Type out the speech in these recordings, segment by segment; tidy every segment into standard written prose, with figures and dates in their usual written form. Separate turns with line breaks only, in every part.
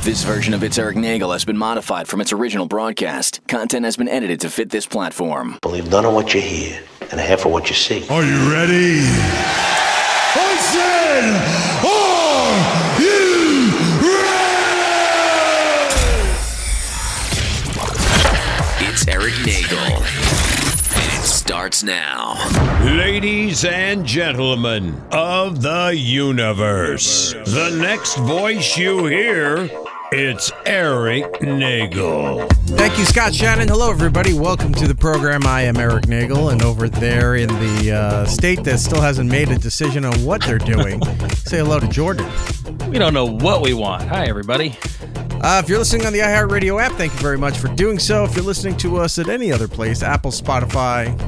This version of It's Erik Nagel has been modified from its original broadcast. Content has been edited to fit this platform.
Believe none of what you hear and half of what you see.
Are you ready? I said, are you
ready? It's Erik Nagel. And it starts now.
Ladies and gentlemen of the universe, the next voice you hear, it's Erik Nagel.
Thank you, Scott Shannon. Hello, everybody. Welcome to the program. I am Erik Nagel, and over there in the state that still hasn't made a decision on what they're doing, say hello to Jordan.
We don't know what we want. Hi, everybody.
If you're listening on the iHeartRadio app, thank you very much for doing so. If you're listening to us at any other place, Apple, Spotify,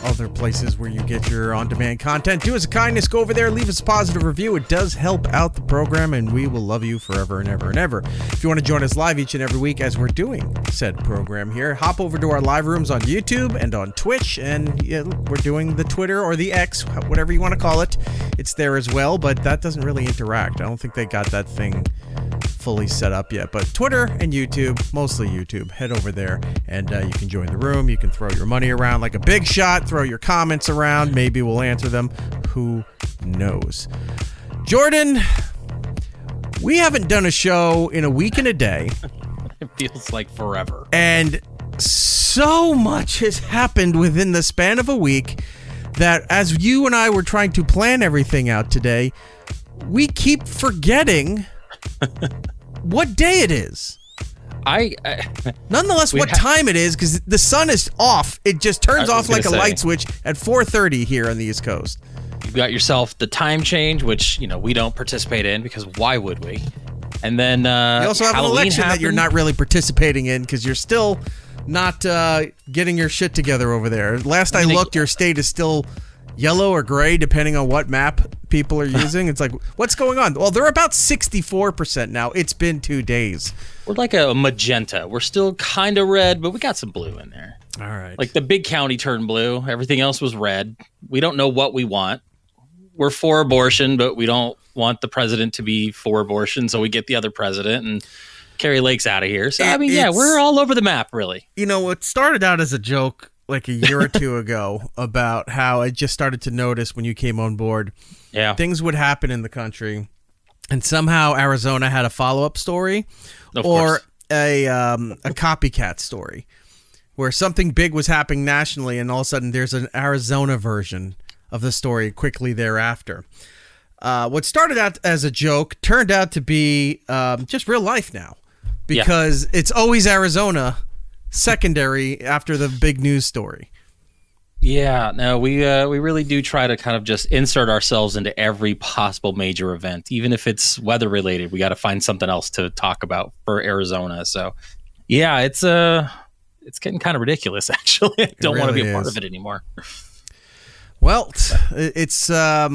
other places where you get your on-demand content, do us a kindness, go over there, leave us a positive review. It does help out the program, and we will love you forever and ever and ever. If you want to join us live each and every week as we're doing said program here, hop over to our live rooms on YouTube and on Twitch, and yeah, we're doing the Twitter or the X, whatever you want to call it. It's there as well, but that doesn't really interact. I don't think they got that thing fully set up yet, but Twitter and YouTube, mostly YouTube, head over there and you can join the room. You can throw your money around like a big shot, throw your comments around, maybe we'll answer them, who knows. Jordan, we haven't done a show in a week and a day.
It feels like forever,
and so much has happened within the span of a week that as you and I were trying to plan everything out today, we keep forgetting what day it is. Nonetheless, what time it is, because the sun is off. It just turns off like a light switch at 4:30 here on the East Coast.
You've got yourself the time change, which we don't participate in because why would we? And then
you also have
Halloween
an election
happened.
that you're not really participating in because you're still not getting your shit together over there. Last I looked, your state is still yellow or gray, depending on what map people are using. It's like, what's going on? Well, they're about 64% now. It's been 2 days.
We're like a magenta. We're still kind of red, but we got some blue in there.
All right.
Like the big county turned blue. Everything else was red. We don't know what we want. We're for abortion, but we don't want the president to be for abortion, so we get the other president and Carrie Lake's out of here. So, we're all over the map, really.
It started out as a joke like a year or two ago about how I just started to notice when you came on board, things would happen in the country, and somehow Arizona had a follow-up story or a copycat story where something big was happening nationally, and all of a sudden there's an Arizona version of the story quickly thereafter. What started out as a joke turned out to be just real life now, because it's always Arizona secondary after the big news story.
Yeah, no, we really do try to kind of just insert ourselves into every possible major event, even if it's weather related. We got to find something else to talk about for Arizona. So, yeah, it's getting kind of ridiculous. Actually, I don't want to be a part of it anymore.
Well, it's not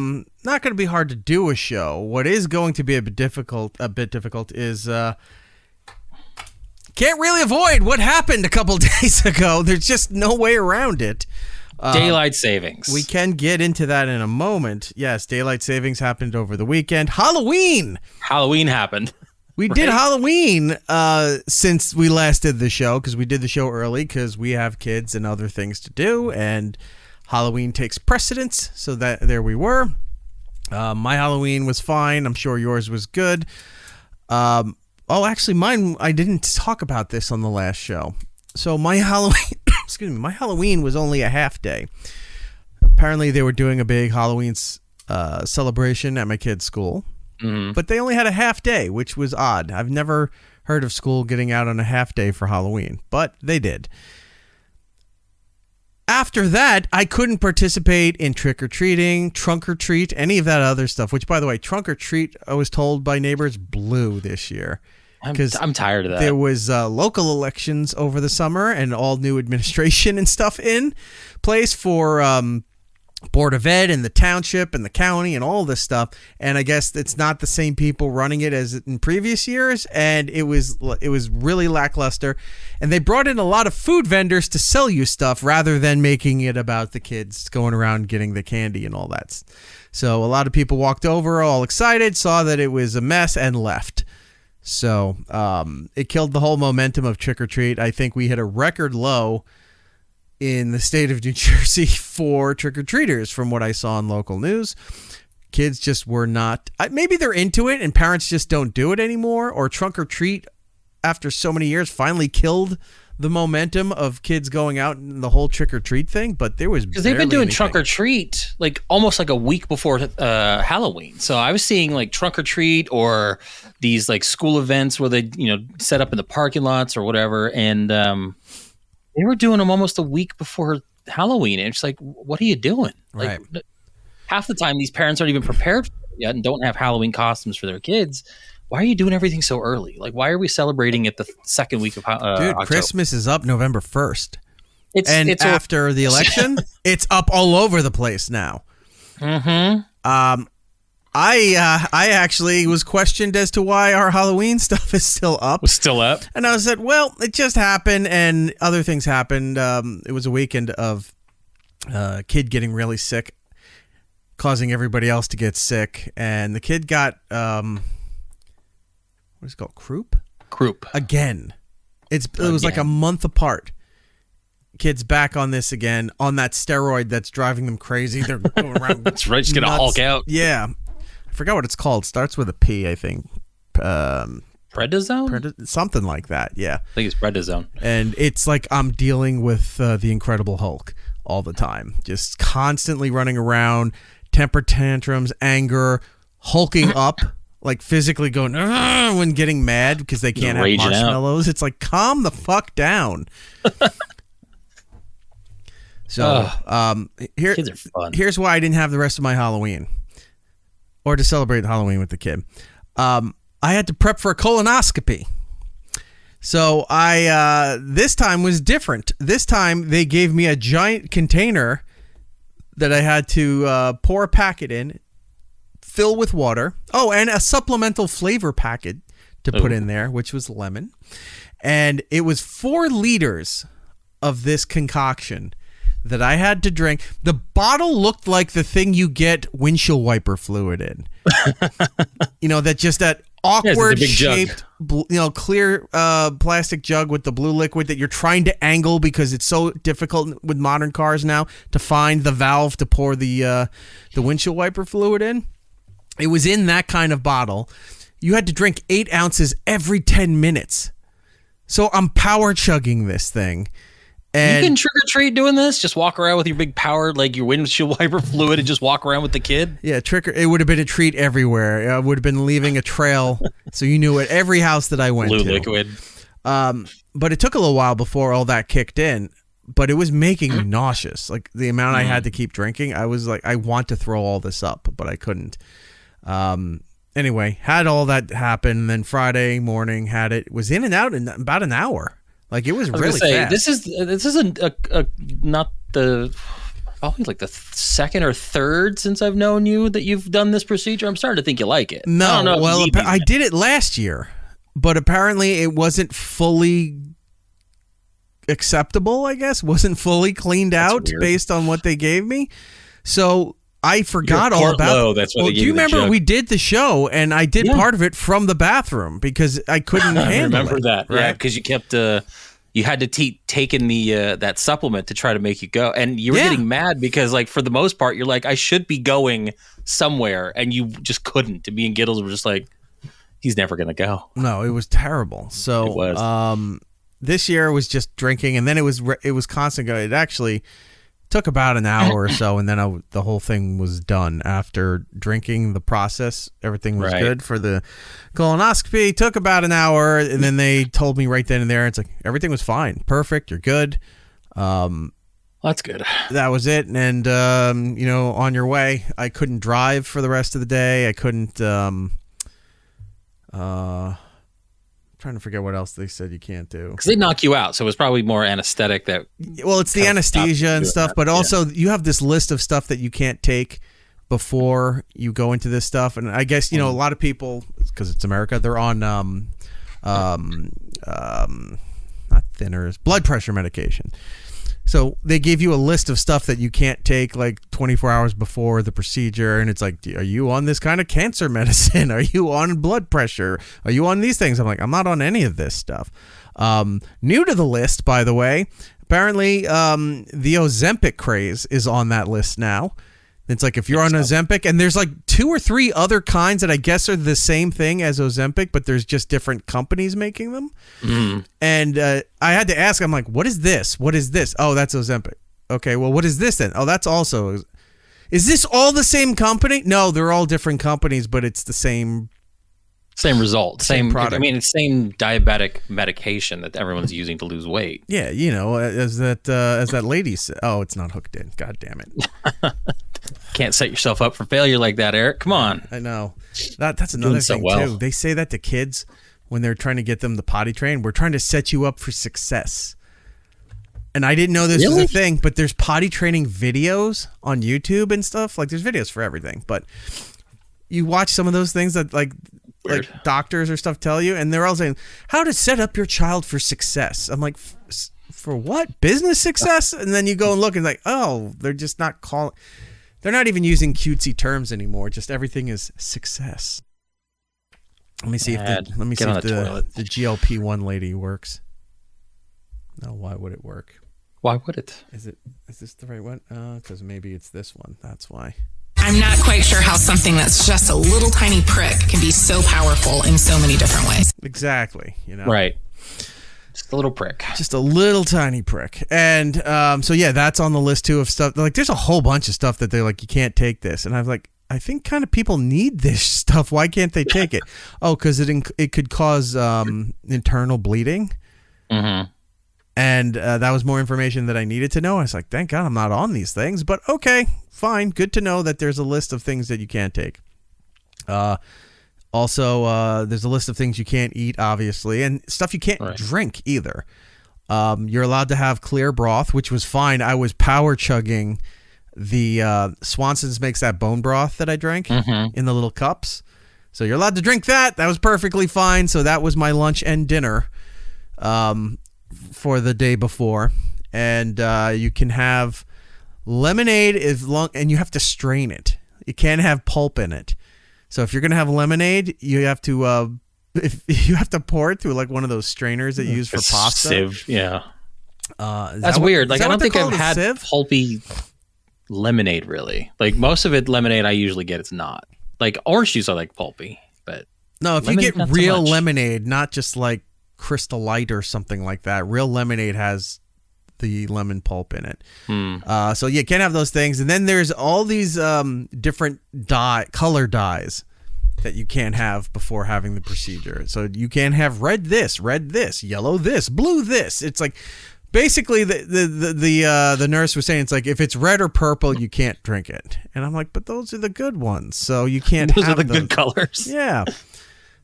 going to be hard to do a show. What is going to be a bit difficult is can't really avoid what happened a couple days ago. There's just no way around it.
Daylight savings.
We can get into that in a moment. Yes, daylight savings happened over the weekend. Halloween
happened.
We did Halloween since we last did the show, because we did the show early because we have kids and other things to do, and Halloween takes precedence. So that there we were. My Halloween was fine. I'm sure yours was good. Actually, mine, I didn't talk about this on the last show. So my Halloween was only a half day. Apparently, they were doing a big Halloween celebration at my kid's school, but they only had a half day, which was odd. I've never heard of school getting out on a half day for Halloween, but they did. After that, I couldn't participate in trick-or-treating, trunk-or-treat, any of that other stuff, which, by the way, trunk-or-treat, I was told by neighbors, blew this year.
I'm tired of that.
There was local elections over the summer and all new administration and stuff in place for Board of Ed and the township and the county and all this stuff. And I guess it's not the same people running it as in previous years. And it was really lackluster. And they brought in a lot of food vendors to sell you stuff rather than making it about the kids going around getting the candy and all that. So a lot of people walked over all excited, saw that it was a mess, and left. So it killed the whole momentum of trick or treat. I think we hit a record low in the state of New Jersey for trick or treaters, from what I saw on local news. Kids just were not. Maybe they're into it, and parents just don't do it anymore. Or trunk or treat, after so many years, finally killed the momentum of kids going out and the whole trick or treat thing. But there was
because they've been doing trunk or treat like almost like a week before Halloween. So I was seeing like trunk or treat or these like school events where they set up in the parking lots or whatever, and they were doing them almost a week before Halloween. And it's like, what are you doing? Like half the time these parents aren't even prepared for it yet and don't have Halloween costumes for their kids. Why are you doing everything so early? Like, why are we celebrating it the second week of October?
Christmas is up November 1st. It's after the election, it's up all over the place now.
Mm-hmm.
I actually was questioned as to why our Halloween stuff is still up. And I said, well, it just happened and other things happened. It was a weekend of a kid getting really sick, causing everybody else to get sick. And the kid got... what is it called? Croup. Again. It was like a month apart. Kids back on this again, on that steroid that's driving them crazy. They're going around.
That's right. Just going to Hulk out.
Yeah. I forgot what it's called. Starts with a P, I think.
Prednisone?
Something like that, yeah.
I think it's prednisone.
And it's like I'm dealing with the Incredible Hulk all the time. Just constantly running around, temper tantrums, anger, hulking up. Like physically going when getting mad because they can't have marshmallows. It's like, calm the fuck down. So
kids are fun.
Here's why I didn't have the rest of my Halloween or to celebrate Halloween with the kid. I had to prep for a colonoscopy. So this time was different. This time they gave me a giant container that I had to pour a packet in, fill with water. Oh, and a supplemental flavor packet to put in there, which was lemon. And it was 4 liters of this concoction that I had to drink. The bottle looked like the thing you get windshield wiper fluid in. That awkward shaped, clear plastic jug with the blue liquid that you're trying to angle because it's so difficult with modern cars now to find the valve to pour the windshield wiper fluid in. It was in that kind of bottle. You had to drink 8 ounces every 10 minutes. So I'm power chugging this thing. And
you can trick or treat doing this? Just walk around with your big power, like your windshield wiper fluid and just walk around with the kid?
Yeah, it would have been a treat everywhere. I would have been leaving a trail so you knew at every house that I went to.
Blue liquid.
But it took a little while before all that kicked in. But it was making me nauseous. Like the amount I had to keep drinking, I was like, I want to throw all this up, but I couldn't. Anyway, had all that happen. And then Friday morning was in and out in about an hour. Like it was really fast.
This isn't not the probably like the second or third since I've known you that you've done this procedure. I'm starting to think you like it.
No, well, I did it last year, but apparently it wasn't fully acceptable. I guess wasn't fully cleaned out based on what they gave me. So I forgot all about.
That's what
do you remember we did the show and I did part of it from the bathroom because I couldn't handle it.
I remember that,
right?
Yeah, because you kept you had to taking the that supplement to try to make you go, and you were getting mad because like for the most part you're like I should be going somewhere and you just couldn't. And me and Giddles were just like he's never gonna go.
No, it was terrible. So
it was.
This year was just drinking, and then it was constant. It actually took about an hour or so, and then the whole thing was done. After drinking the process, everything was good for the colonoscopy. Took about an hour, and then they told me right then and there, it's like, everything was fine. Perfect. You're good.
That's good.
That was it. And, on your way, I couldn't drive for the rest of the day. I couldn't, trying to forget what else they said you can't do.
Because they knock you out, so it was probably more anesthetic that.
Well, it's the anesthesia and stuff, but also you have this list of stuff that you can't take before you go into this stuff, and I guess a lot of people, because it's America, they're on not thinners, blood pressure medication. So they gave you a list of stuff that you can't take like 24 hours before the procedure. And it's like, are you on this kind of cancer medicine? Are you on blood pressure? Are you on these things? I'm like, I'm not on any of this stuff. New to the list, by the way, apparently the Ozempic craze is on that list now. It's like if you're on Ozempic, and there's like 2 or 3 other kinds that I guess are the same thing as Ozempic, but there's just different companies making them. And I had to ask, I'm like, what is this? What is this? Oh, that's Ozempic. Okay, well, what is this then? Oh, that's also... Is this all the same company? No, they're all different companies, but it's the same
result, same
product.
I mean, it's same diabetic medication that everyone's using to lose weight.
Yeah, you know, as that lady said. Oh, it's not hooked in. God damn it.
Can't set yourself up for failure like that, Eric. Come on.
I know. That's another thing, too. They say that to kids when they're trying to get them to potty train. We're trying to set you up for success. And I didn't know this was a thing, but there's potty training videos on YouTube and stuff. Like, there's videos for everything. But you watch some of those things that, like doctors or stuff tell you, and they're all saying, how to set up your child for success. I'm like, for what? Business success? And then you go and look and like, oh, they're just not calling... They're not even using cutesy terms anymore. Just everything is success. Let me see if the GLP-1 lady works. No, why would it work?
Why would it?
Is this the right one? Because maybe it's this one. That's why.
I'm not quite sure how something that's just a little tiny prick can be so powerful in so many different ways.
Exactly. You know.
Right. Just a little prick.
Just a little tiny prick. And so, yeah, that's on the list, too, of stuff. Like, there's a whole bunch of stuff that they're like, you can't take this. And I was like, I think kind of people need this stuff. Why can't they take it? Oh, because it could cause internal bleeding.
Mm-hmm.
And that was more information that I needed to know. I was like, thank God I'm not on these things. But okay, fine. Good to know that there's a list of things that you can't take. Also, there's a list of things you can't eat, obviously, and stuff you can't drink either. You're allowed to have clear broth, which was fine. I was power chugging the Swanson's makes that bone broth that I drank in the little cups. So you're allowed to drink that. That was perfectly fine. So that was my lunch and dinner for the day before. And you can have lemonade and you have to strain it. You can't have pulp in it. So if you're gonna have lemonade, you have to pour it through like one of those strainers that you use for pasta.
Sieve, yeah. That's weird. Like I don't think I've had pulpy lemonade really. Like most of it lemonade I usually get, it's not. Like orange juice I like pulpy, but
no, if you get real lemonade, not just like Crystal Light or something like that, real lemonade has the lemon pulp in it. So you can't have those things. And then there's all these different color dyes that you can't have before having the procedure. So you can't have red this, yellow this, blue this. It's like basically the nurse was saying, it's like if it's red or purple, you can't drink it. And I'm like, but those are the good ones. So you can't
those
have
are the good colors.
Yeah.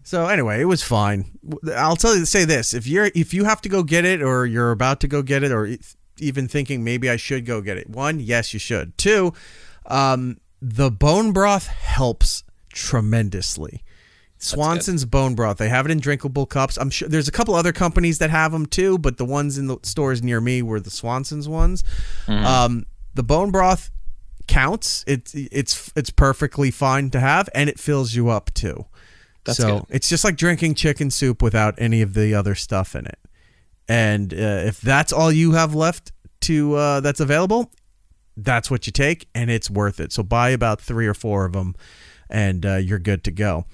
So anyway, it was fine. I'll say this: if you have to go get it, or you're about to go get it, or even thinking maybe I should go get it. 1, yes, you should. 2, the bone broth helps tremendously. Swanson's bone broth. They have it in drinkable cups. I'm sure there's a couple other companies that have them too, but the ones in the stores near me were the Swanson's ones. The bone broth counts. It's perfectly fine to have, and it fills you up too. That's good. It's just like drinking chicken soup without any of the other stuff in it. And if that's all you have left to that's available, that's what you take, and it's worth it. So buy about 3 or 4 of them, and you're good to go.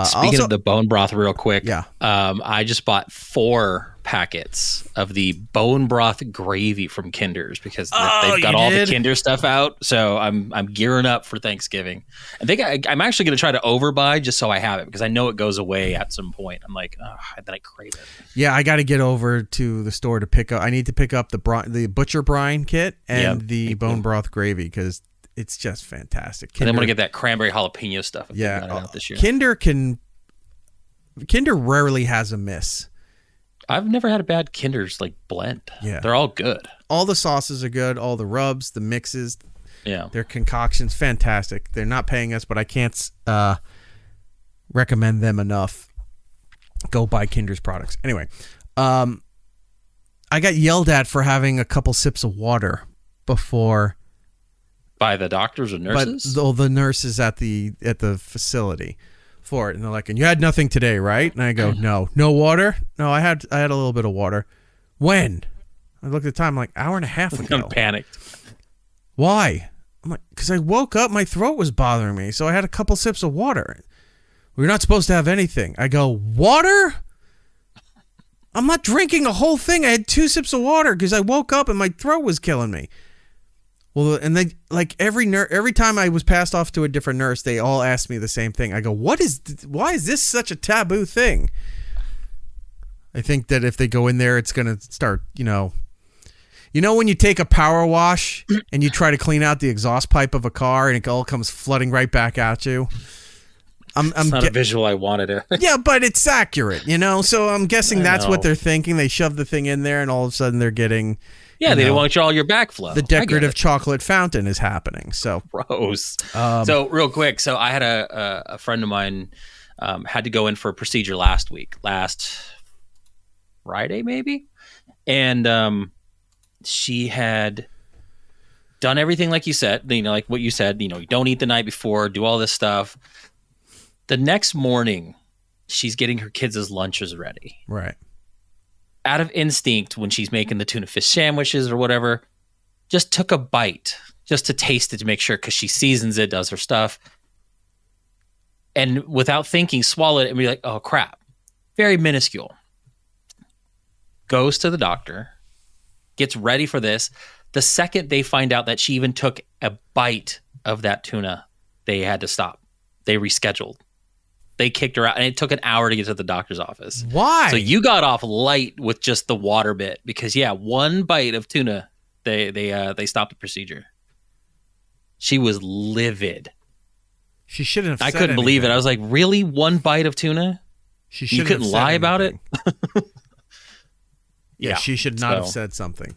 Speaking of the bone broth real quick,
yeah.
I just bought 4 packets of the bone broth gravy from Kinder's because they've got all the Kinder stuff out. So I'm gearing up for Thanksgiving. I think I'm actually going to try to overbuy just so I have it because I know it goes away at some point. I'm like, then I crave it.
Yeah, I got to get over to the store to pick up. I need to pick up the butcher brine kit and the bone broth gravy because it's just fantastic.
And I'm going to get that cranberry jalapeno stuff.
Yeah,
out this year.
Kinder rarely has a miss.
I've never had a bad Kinder's like blend.
Yeah,
they're all good.
All the sauces are good. All the rubs, the mixes.
Yeah,
their concoctions, fantastic. They're not paying us, but I can't recommend them enough. Go buy Kinder's products. Anyway, I got yelled at for having a couple sips of water before.
By the doctors or nurses?
But the nurses at the facility for it, and they're like, "And you had nothing today, right?" And I go, "No water. No, I had a little bit of water." When? I looked at the time, like hour and a half ago.
I'm panicked.
Why? I'm like, because I woke up, my throat was bothering me, so I had a couple sips of water. We're not supposed to have anything. I go, water? I'm not drinking a whole thing. I had 2 sips of water because I woke up and my throat was killing me. Well, and then like every time I was passed off to a different nurse, they all asked me the same thing. I go, why is this such a taboo thing? I think that if they go in there, it's going to start, when you take a power wash and you try to clean out the exhaust pipe of a car and it all comes flooding right back at you.
It's not a visual I wanted.
Yeah, but it's accurate, So I'm guessing that's what they're thinking. They shove the thing in there and all of a sudden they're getting...
Yeah, they don't want all your backflow.
The decorative chocolate fountain is happening. So
gross. So real quick, I had a friend of mine had to go in for a procedure last Friday maybe, and she had done everything like you said. Like what you said. You don't eat the night before. Do all this stuff. The next morning, she's getting her kids' lunches ready.
Right.
Out of instinct, when she's making the tuna fish sandwiches or whatever, just took a bite just to taste it to make sure, because she seasons it, does her stuff. And without thinking, swallowed it and be like, oh, crap. Very minuscule. Goes to the doctor, gets ready for this. The second they find out that she even took a bite of that tuna, they had to stop. They rescheduled. They kicked her out, and it took an hour to get to the doctor's office.
Why?
So you got off light with just the water bit, because one bite of tuna, they stopped the procedure. She was livid.
She shouldn't have.
I couldn't believe it. I was like, really, 1 bite of tuna? You couldn't lie about it?
Yeah, she should not have said something.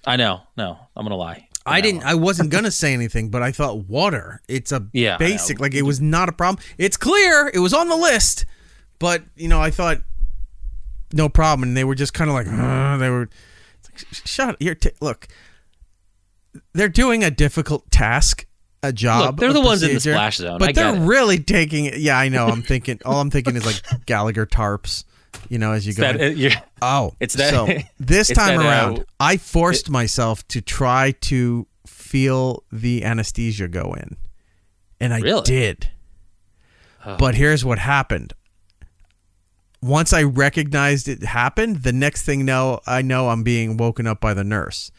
I know. No, I'm gonna lie.
I wasn't gonna say anything, but I thought water. It's a basic, like it was not a problem. It's clear. It was on the list, but I thought no problem. And they were just kind of like, they were like, shut up. Look, they're doing a difficult task, a job.
Look, they're the ones in the splash zone,
but they're really taking it. Yeah, I know. All I'm thinking is like Gallagher tarps. As you go. It's that. So this time around, I forced myself to try to feel the anesthesia go in, and I did. But here's what happened. Once I recognized it happened, the next thing I know I'm being woken up by the nurse.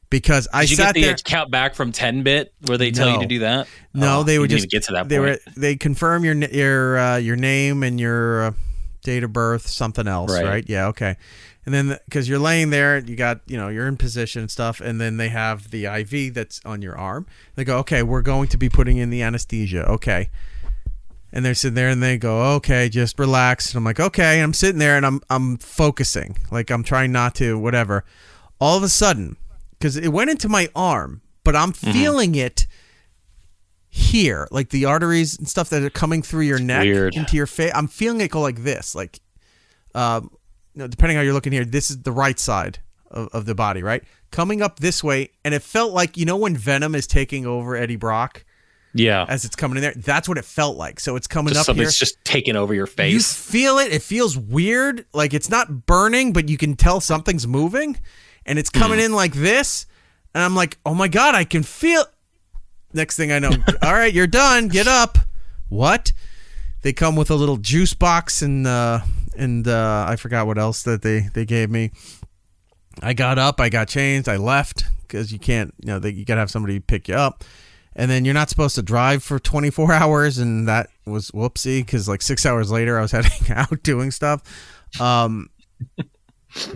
Because I sat there. Did you get the
count back from 10-bit where they tell you to do that?
No, they would just
get to that point.
They confirm your name and your date of birth, something else, right? Yeah, okay. And then because you're laying there, you got you're in position and stuff, and then they have the IV that's on your arm. They go, okay, we're going to be putting in the anesthesia, okay. And they're sitting there and they go, okay, just relax. And I'm like, okay. And I'm sitting there and I'm focusing, like I'm trying not to, whatever. All of a sudden, because it went into my arm, but I'm feeling it here, like the arteries and stuff that are coming through your neck into your face. I'm feeling it go like this, like, depending how you're looking here, this is the right side of the body, right? Coming up this way, and it felt like, when Venom is taking over Eddie Brock?
Yeah.
As it's coming in there, that's what it felt like. So it's coming
up
here.
It's just taking over your face.
You feel it. It feels weird. Like it's not burning, but you can tell something's moving, and it's coming in like this. And I'm like, oh my God, I can feel. Next thing I know, all right, you're done. Get up. What? They come with a little juice box and I forgot what else that they gave me. I got up. I got changed. I left because you can't. You got to have somebody pick you up. And then you're not supposed to drive for 24 hours, and that was whoopsie because like 6 hours later I was heading out doing stuff.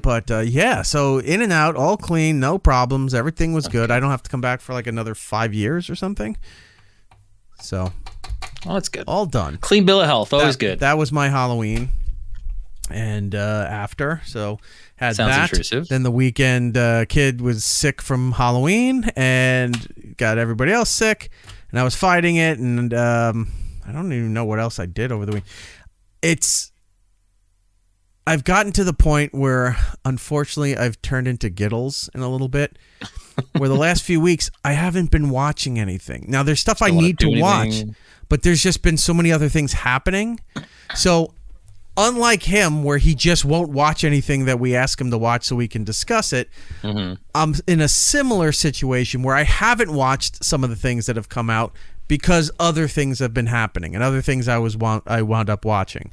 But so in and out, all clean, no problems. Everything was good. I don't have to come back for like another 5 years or something. So,
that's good.
All done.
Clean bill of health, always good.
That was my Halloween, and after had
Sounds
that.
Intrusive.
Then the weekend, kid was sick from Halloween and got everybody else sick, and I was fighting it, and I don't even know what else I did over the week. I've gotten to the point where, unfortunately, I've turned into Giddles in a little bit. Where the last few weeks, I haven't been watching anything. Now, there's stuff I need to watch, but there's just been so many other things happening. So, unlike him, where he just won't watch anything that we ask him to watch so we can discuss it, I'm in a similar situation where I haven't watched some of the things that have come out because other things have been happening and other things I wound up watching.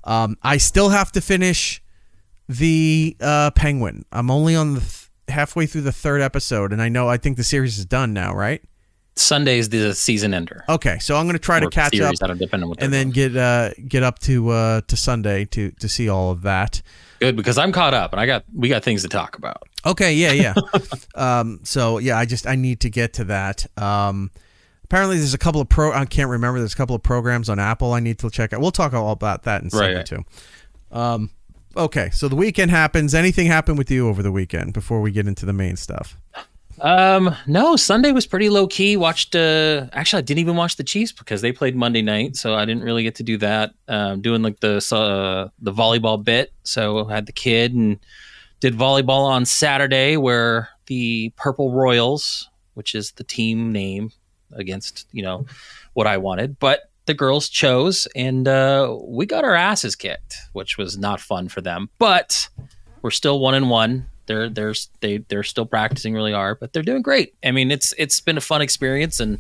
I still have to finish the Penguin. I'm only on the halfway through the 3rd episode, and I think the series is done now, right?
Sunday's the season ender.
Okay, so I'm going to try to catch up and then get up to Sunday to see all of that.
Good, because I'm caught up and we got things to talk about.
Okay, yeah. So yeah, I need to get to that. Apparently there's a couple of I can't remember. There's a couple of programs on Apple I need to check out. We'll talk all about that in a second too. Okay, so the weekend happens. Anything happen with you over the weekend before we get into the main stuff?
No, Sunday was pretty low key. Watched, actually I didn't even watch the Chiefs because they played Monday night. So I didn't really get to do that. Doing like the volleyball bit. So I had the kid and did volleyball on Saturday where the Purple Royals, which is the team name against, what I wanted, but the girls chose, and we got our asses kicked, which was not fun for them. But we're still 1-1. They're still practicing really hard, but they're doing great. I mean, it's been a fun experience, and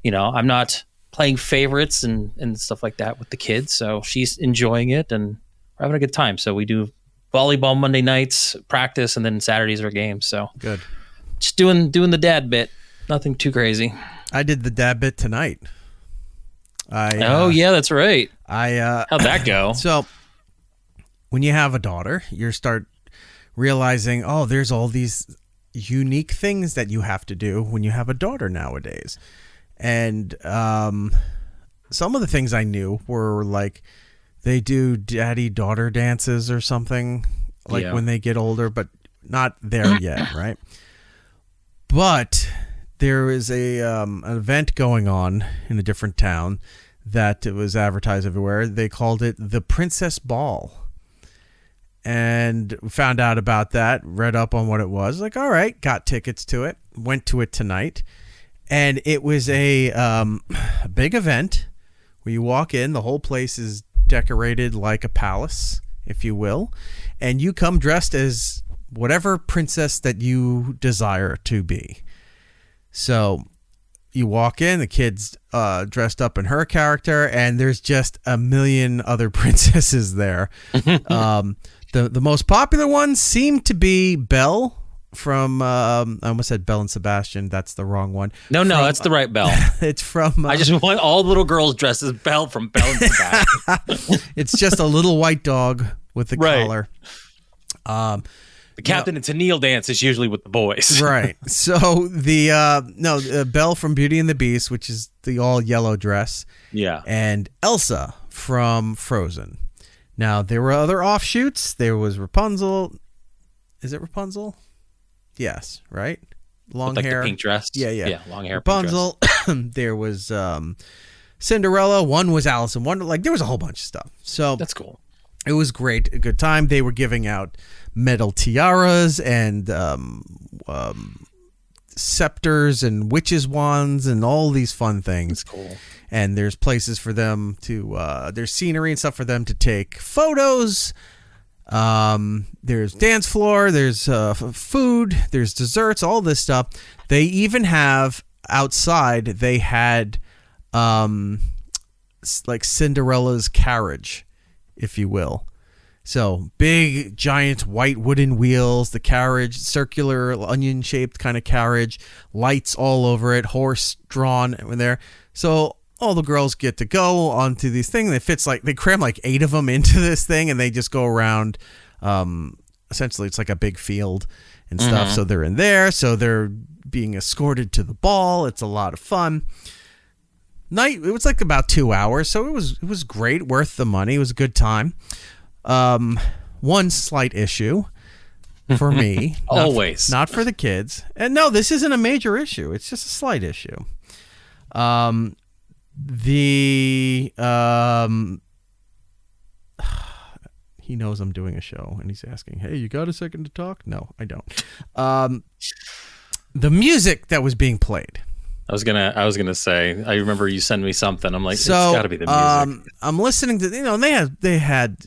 I'm not playing favorites and stuff like that with the kids, so she's enjoying it, and we're having a good time. So we do volleyball Monday nights, practice, and then Saturdays are games. So
good.
Just doing the dad bit. Nothing too crazy.
I did the dad bit tonight.
Yeah, that's right.
How'd
that go?
So when you have a daughter, you start realizing, there's all these unique things that you have to do when you have a daughter nowadays. And some of the things I knew were like they do daddy-daughter dances or something when they get older, but not there yet, right? But there is an event going on in a different town that it was advertised everywhere. They called it the Princess Ball. And we found out about that, read up on what it was. Like, all right, got tickets to it, went to it tonight. And it was a big event where you walk in, the whole place is decorated like a palace, if you will. And you come dressed as whatever princess that you desire to be. So you walk in, the kid's dressed up in her character, and there's just a million other princesses there. The most popular ones seem to be Belle from, I almost said Belle and Sebastian. That's the wrong one.
No, that's the right Belle.
It's from...
I just want all the little girls dressed as Belle from Belle and Sebastian.
It's just a little white dog with a collar.
The Captain and Tennille dance is usually with the boys.
Right. So the Belle from Beauty and the Beast, which is the all yellow dress.
Yeah.
And Elsa from Frozen. Now, there were other offshoots. There was Rapunzel. Is it Rapunzel? Yes, right? Long
with,
hair.
The pink dress.
Yeah,
long hair.
Rapunzel. There was Cinderella. One was Alice in Wonderland. Like, there was a whole bunch of stuff. So
that's cool.
It was great. A good time. They were giving out metal tiaras and scepters and witches' wands and all these fun things.
That's cool.
And there's places for them to, there's scenery and stuff for them to take photos. There's dance floor, there's food, there's desserts, all this stuff. They even have outside, they had like Cinderella's carriage, if you will. So big, giant white wooden wheels, the carriage, circular, onion-shaped kind of carriage, lights all over it, horse drawn in there. So all the girls get to go onto these things. They cram like 8 of them into this thing, and they just go around. Essentially, it's like a big field and stuff. Mm-hmm. So they're in there. So they're being escorted to the ball. It's a lot of fun. It was like about 2 hours, so it was great, worth the money. It was a good time. One slight issue for me,
always
not for the kids, and no, this isn't a major issue. It's just a slight issue. he knows I'm doing a show, and he's asking, "Hey, you got a second to talk?" No, I don't. The music that was being played.
I was gonna say. I remember you sent me something. I'm like,
So,
it's got to be the music.
I'm listening to, they had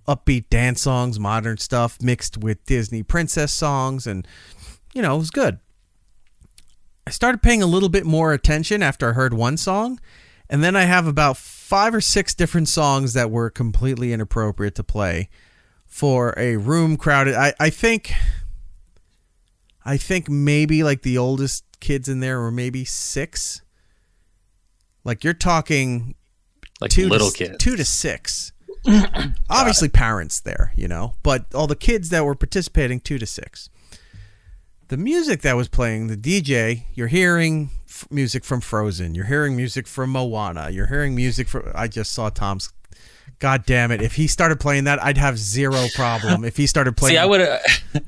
upbeat dance songs, modern stuff mixed with Disney princess songs, and it was good. I started paying a little bit more attention after I heard one song, and then I have about 5 or 6 different songs that were completely inappropriate to play for a room crowded. I think maybe like the oldest kids in there were maybe 6. Like you're talking
Like
2
little
to,
kids.
2 to 6. Obviously parents there, but all the kids that were participating 2 to 6. The music that was playing, the DJ, you're hearing music from Frozen. You're hearing music from Moana. You're hearing music from... I just saw Tom's... God damn it. If he started playing that, I'd have zero problem. If he started playing...
See, I would have...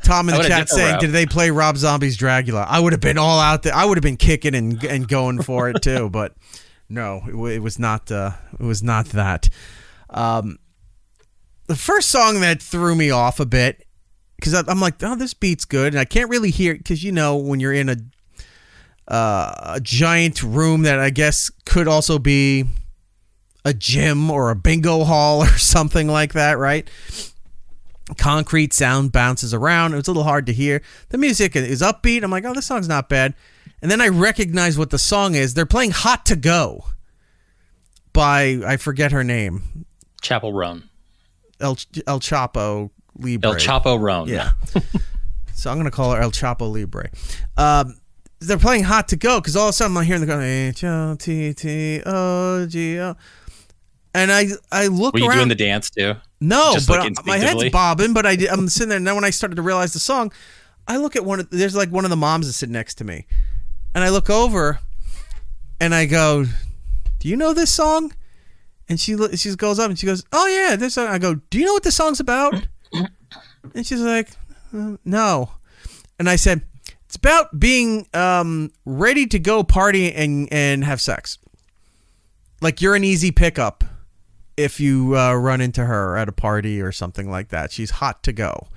Tom in the chat saying, did they play Rob Zombie's Dracula? I would have been all out there. I would have been kicking and going for it too, but no, it was not that. The first song that threw me off a bit, because I'm like, oh, this beat's good, and I can't really hear, because when you're in a giant room that I guess could also be a gym or a bingo hall or something like that, right? Concrete sound bounces around. It was a little hard to hear. The music is upbeat. I'm like, oh, this song's not bad. And then I recognize what the song is. They're playing Hot to Go by, I forget her name.
Chapel Roan.
El Chapo Libre.
El Chapo Roan.
Yeah. So I'm going to call her El Chapo Libre. They're playing Hot to Go because all of a sudden I'm hearing them going H-O-T-T-O-G-O. And I look around.
Were you doing the dance too?
No,
just
but
like
my head's bobbing, but I'm sitting there. And then when I started to realize the song, I look at there's like one of the moms that's sitting next to me. And I look over and I go, do you know this song? And she goes up and she goes, oh yeah, this song. I go, do you know what this song's about? And she's like, no. And I said, it's about being ready to go party and have sex. Like you're an easy pickup if you run into her at a party or something like that. She's hot to go.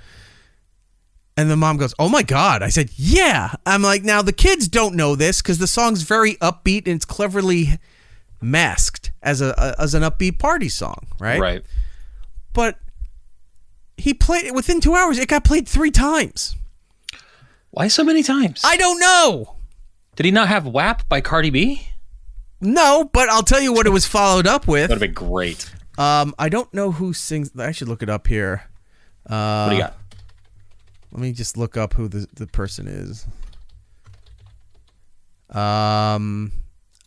And the mom goes, oh my God. I said, yeah. I'm like, now the kids don't know this because the song's very upbeat and it's cleverly masked as an upbeat party song, right?
Right.
But he played it within 2 hours. It got played 3 times.
Why so many times?
I don't know.
Did he not have WAP by Cardi B?
No, but I'll tell you what it was followed up with.
That would have been great.
I don't know who sings. I should look it up here.
What do you got?
Let me just look up who the person is.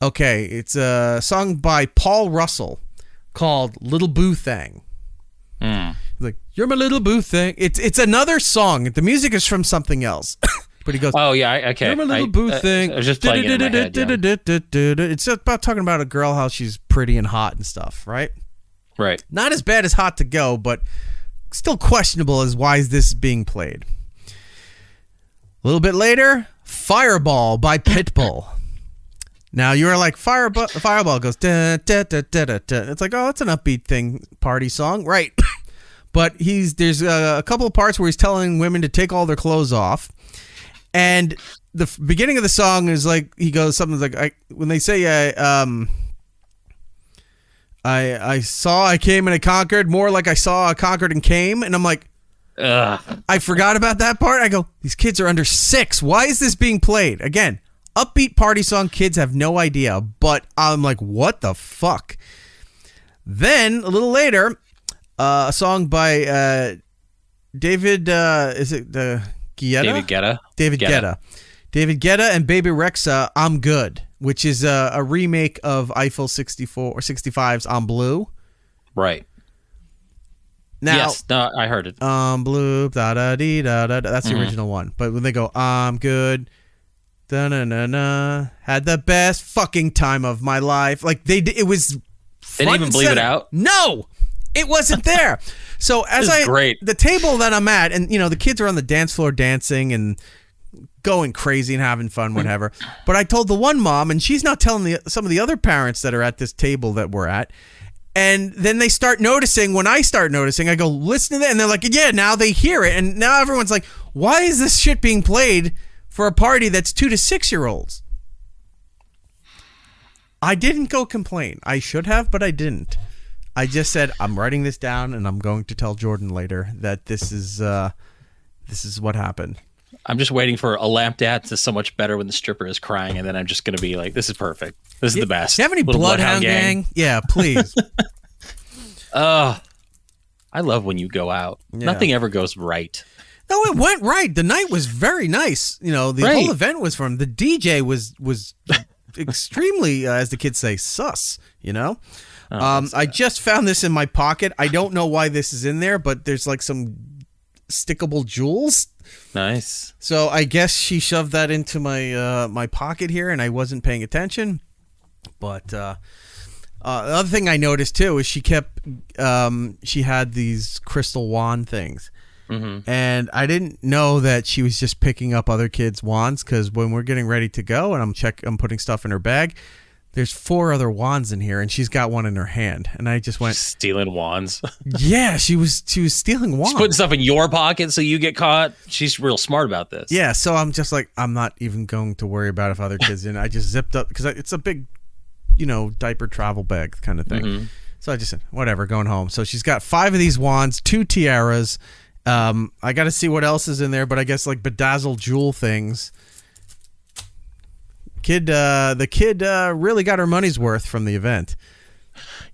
Okay, it's a song by Paul Russell called "Little Boo Thang." Like, you're my little boo thing. It's another song. The music is from something else. But he goes,
oh yeah, okay.
You're my little boo thing.
I was just playing it in my head, yeah.
It's about talking about a girl, how she's pretty and hot and stuff, right?
Right.
Not as bad as Hot to Go, but still questionable as why is this being played. A little bit later, Fireball by Pitbull. Now you're like, Fireball goes, da, da, da, da, da, da. It's like, oh, that's an upbeat thing, party song, right? But there's a couple of parts where he's telling women to take all their clothes off, and the beginning of the song is like, he goes something like, when they say, I saw, I came and I conquered, more like I saw, I conquered and came, and I'm like, ugh. I forgot about that part. I go, these kids are under 6. Why is this being played? Again, upbeat party song, kids have no idea, but I'm like, what the fuck? Then, a little later, a song by David, is it Guetta?
David Guetta.
David Guetta. David Guetta and Baby Rexha, I'm Good, which is a remake of Eiffel 64 or 65's I'm Blue.
Right.
Now,
yes, no, I heard it.
I'm Blue, da-da-dee, da-da-da. That's the original one. But when they go, I'm good, da-na-na-na, had the best fucking time of my life. Like, it was
They didn't even bleep it out?
No! It wasn't there. So as the table that I'm at, and the kids are on the dance floor dancing and going crazy and having fun, whatever. But I told the one mom, and she's not telling some of the other parents that are at this table that we're at, And then they start noticing. When I start noticing, I go, listen to that. And they're like, yeah, now they hear it. And now everyone's like, why is this shit being played for a party that's 2 to 6 year olds? I didn't go complain. I should have, but I didn't. I just said, I'm writing this down and I'm going to tell Jordan later that this is what happened.
I'm just waiting for a lap dance is so much better when the stripper is crying, and then I'm just going to be like, this is perfect. This is the best.
Do you have any
Little
Bloodhound gang? Yeah, please.
I love when you go out.
Yeah.
Nothing ever goes right.
No, it went right. The night was very nice. You know, the whole event was from the DJ was extremely, as the kids say, sus. You know, I just found this in my pocket. I don't know why this is in there, but there's like some stickable jewels.
Nice.
So I guess she shoved that into my my pocket here, and I wasn't paying attention. But the other thing I noticed too is she had these crystal wand things. Mm-hmm. And I didn't know that she was just picking up other kids' wands, because when we're getting ready to go and I'm putting stuff in her bag, there's 4 other wands in here, and she's got one in her hand. And I just went,
stealing wands.
Yeah, she was stealing wands.
She's putting stuff in your pocket so you get caught. She's real smart about this.
Yeah, so I'm just like, I'm not even going to worry about if other kids in. I just zipped up because it's a big, diaper travel bag kind of thing. Mm-hmm. So I just said, whatever, going home. So she's got 5 of these wands, 2 tiaras. I got to see what else is in there, but I guess like bedazzled jewel things. The kid really got her money's worth from the event.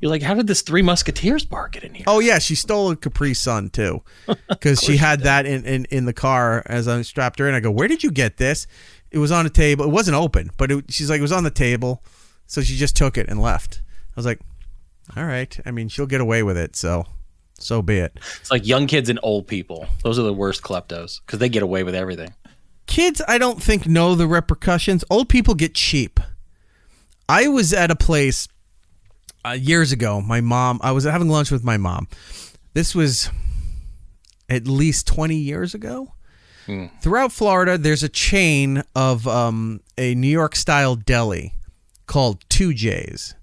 You're like, how did this Three Musketeers bar get in here?
Oh yeah, she stole a Capri Sun too, because she had that in the car as I strapped her in. I go, where did you get this? It was on a table. It wasn't open, but she's like, it was on the table, so she just took it and left. I was like, all right. I mean, she'll get away with it, so be it.
It's like young kids and old people. Those are the worst kleptos because they get away with everything.
Kids, I don't think, know the repercussions. Old people get cheap. I was at a place years ago. I was having lunch with my mom. This was at least 20 years ago. Throughout Florida, there's a chain of a New York-style deli called 2J's.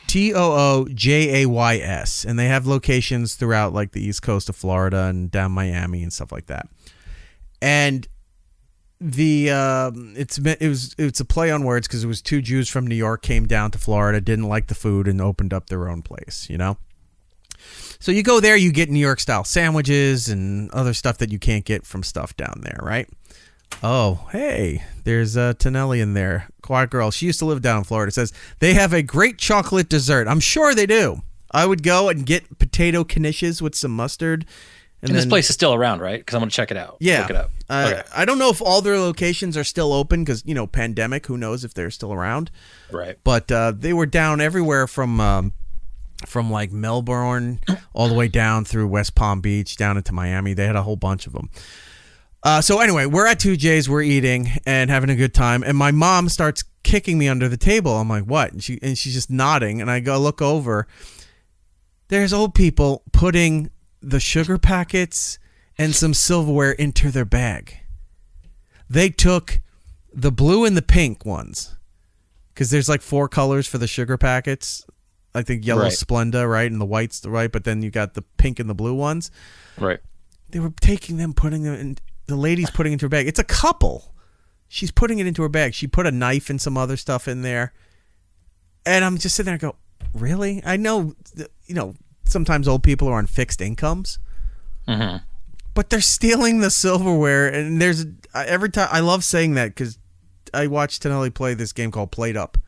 TOOJAYS, and they have locations throughout like the East Coast of Florida and down Miami and stuff like that. And it's a play on words because it was 2 Jews from New York came down to Florida, didn't like the food, and opened up their own place. So you go there, you get New York style sandwiches and other stuff that you can't get from stuff down there, right? Oh, hey, there's Tonelli in there. Quiet girl. She used to live down in Florida. Says they have a great chocolate dessert. I'm sure they do. I would go and get potato knishes with some mustard.
And this place is still around, right? Because I'm going to check it out.
Yeah.
Look it up. Okay.
I don't know if all their locations are still open because, pandemic. Who knows if they're still around.
Right.
But they were down everywhere from like Melbourne all the way down through West Palm Beach, down into Miami. They had a whole bunch of them. So anyway, we're at 2J's, we're eating and having a good time, and my mom starts kicking me under the table. I'm like, what? And she's just nodding, and I go look over. There's old people putting the sugar packets and some silverware into their bag. They took the blue and the pink ones, because there's like 4 colors for the sugar packets. I think yellow Splenda, right, and the white's right, but then you got the pink and the blue ones.
Right.
They were taking them, putting them in. The lady's putting it into her bag. It's a couple. She's putting it into her bag. She put a knife and some other stuff in there. And I'm just sitting there and go, really? I know, sometimes old people are on fixed incomes. Mm-hmm. But they're stealing the silverware. And every time, I love saying that because I watch Tonelli play this game called Played Up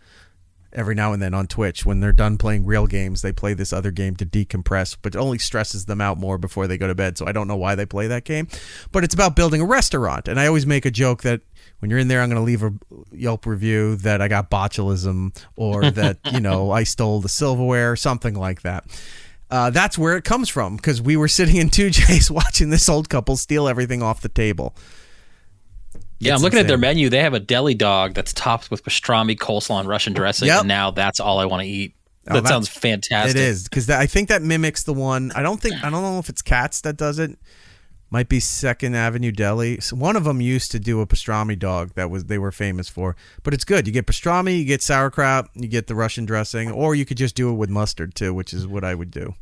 every now and then on Twitch. When they're done playing real games, they play this other game to decompress, but it only stresses them out more before they go to bed. So I don't know why they play that game, but it's about building a restaurant. And I always make a joke that when you're in there, I'm going to leave a Yelp review that I got botulism or that, I stole the silverware, something like that. That's where it comes from, because we were sitting in 2J's watching this old couple steal everything off the table.
Yeah, I'm looking at their menu. They have a deli dog that's topped with pastrami, coleslaw, and Russian dressing.
Yep.
And now that's all I want to eat. That sounds fantastic.
It is, because I think that mimics the one. I don't know if it's Katz that does it, Might be 2nd Avenue Deli. So one of them used to do a pastrami dog they were famous for, but it's good. You get pastrami, you get sauerkraut, you get the Russian dressing, or you could just do it with mustard too, which is what I would do.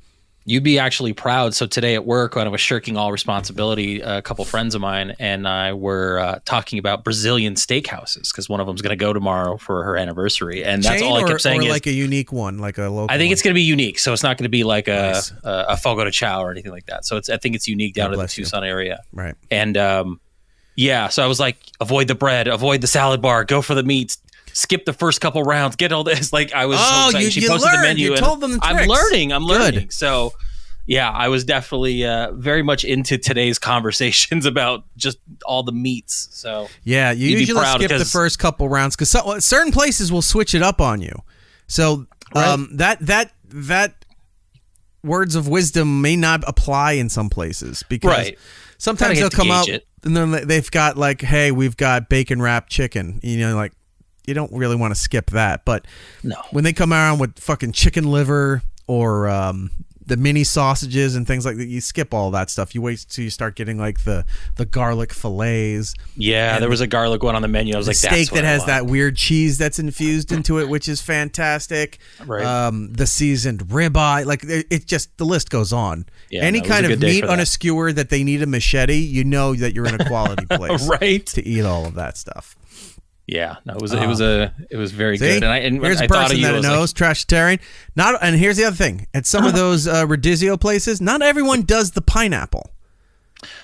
You'd be actually proud. So today at work, when I was shirking all responsibility, a couple friends of mine and I were talking about Brazilian steakhouses because one of them's going to go tomorrow for her anniversary, and that's all I kept saying.
Or like a unique one, like a local.
I think
one.
it's going to be unique, so it's not going to be like
Nice.
a Fogo de Chao or anything like that. So I think it's unique down to the Tucson area,
right?
And yeah, so I was like, avoid the bread, avoid the salad bar, go for the meats. Skip the first couple rounds. Get all this. Like I was. So excited. She posted
learned.
the menu.
You told them the tricks.
I'm learning.
Good.
So, yeah, I was definitely very much into today's conversations about just all the meats. So
yeah, you usually skip the first couple rounds because certain places will switch it up on you. So that words of wisdom may not apply in some places because sometimes they'll come out and then they've got like, hey, we've got bacon wrapped chicken. You know, like you don't really want to skip that. But when they come around with fucking chicken liver or the mini sausages and things like that, you skip all that stuff. You wait till you start getting like the garlic fillets.
Yeah, there was a garlic one on the menu. I was like,
steak
that's what
that has that weird cheese that's infused into it, which is fantastic.
Right.
The seasoned ribeye, like it just the list goes on.
Yeah,
Any kind of meat on a skewer that they need a machete, you know that you're in a quality place,
right?
To eat all of that stuff.
Yeah, no, it was very good. And
here's
I
a
thought
person
of you
that knows trashitarian. And here's the other thing: at some of those rodizio places, not everyone does the pineapple.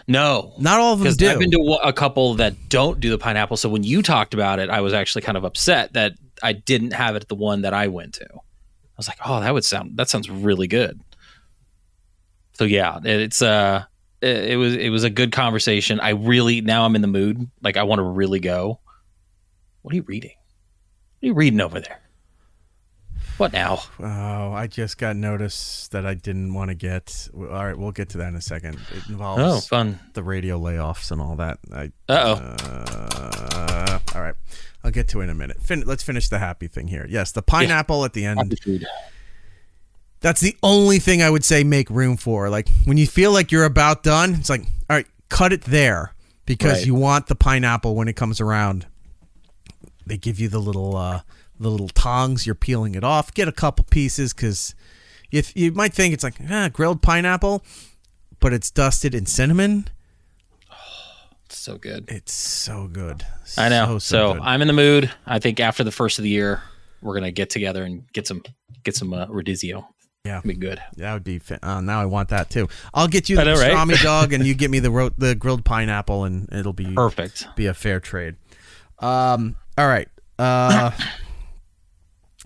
No,
not all of them do.
I've been to a couple that don't do the pineapple. So when you talked about it, I was actually kind of upset that I didn't have it at the one that I went to. I was like, oh, that sounds really good. So yeah, it was a good conversation. Now I'm in the mood. Like I want to really go. What are you reading? What are you reading over there? What now?
Oh, I just got notice that I didn't want to get. All right, we'll get to that in a second. It involves
fun.
The radio layoffs and all that. All right, I'll get to it in a minute. Let's finish the happy thing here. Yes, the pineapple at the end.
Happy food.
That's the only thing I would say make room for. Like when you feel like you're about done, it's like, all right, cut it there because you want the pineapple when it comes around. They give you the little tongs. You're peeling it off. Get a couple pieces because if you might think it's like grilled pineapple, but it's dusted in cinnamon.
Oh, it's so good.
It's so good.
I know. So
good.
I'm in the mood. I think after the first of the year, we're gonna get together and get some rodizio.
Yeah,
be good.
That would be. Now I want that too. I'll get you the pastrami dog, and you get me the grilled pineapple, and it'll be
perfect. Be
a fair trade. All right.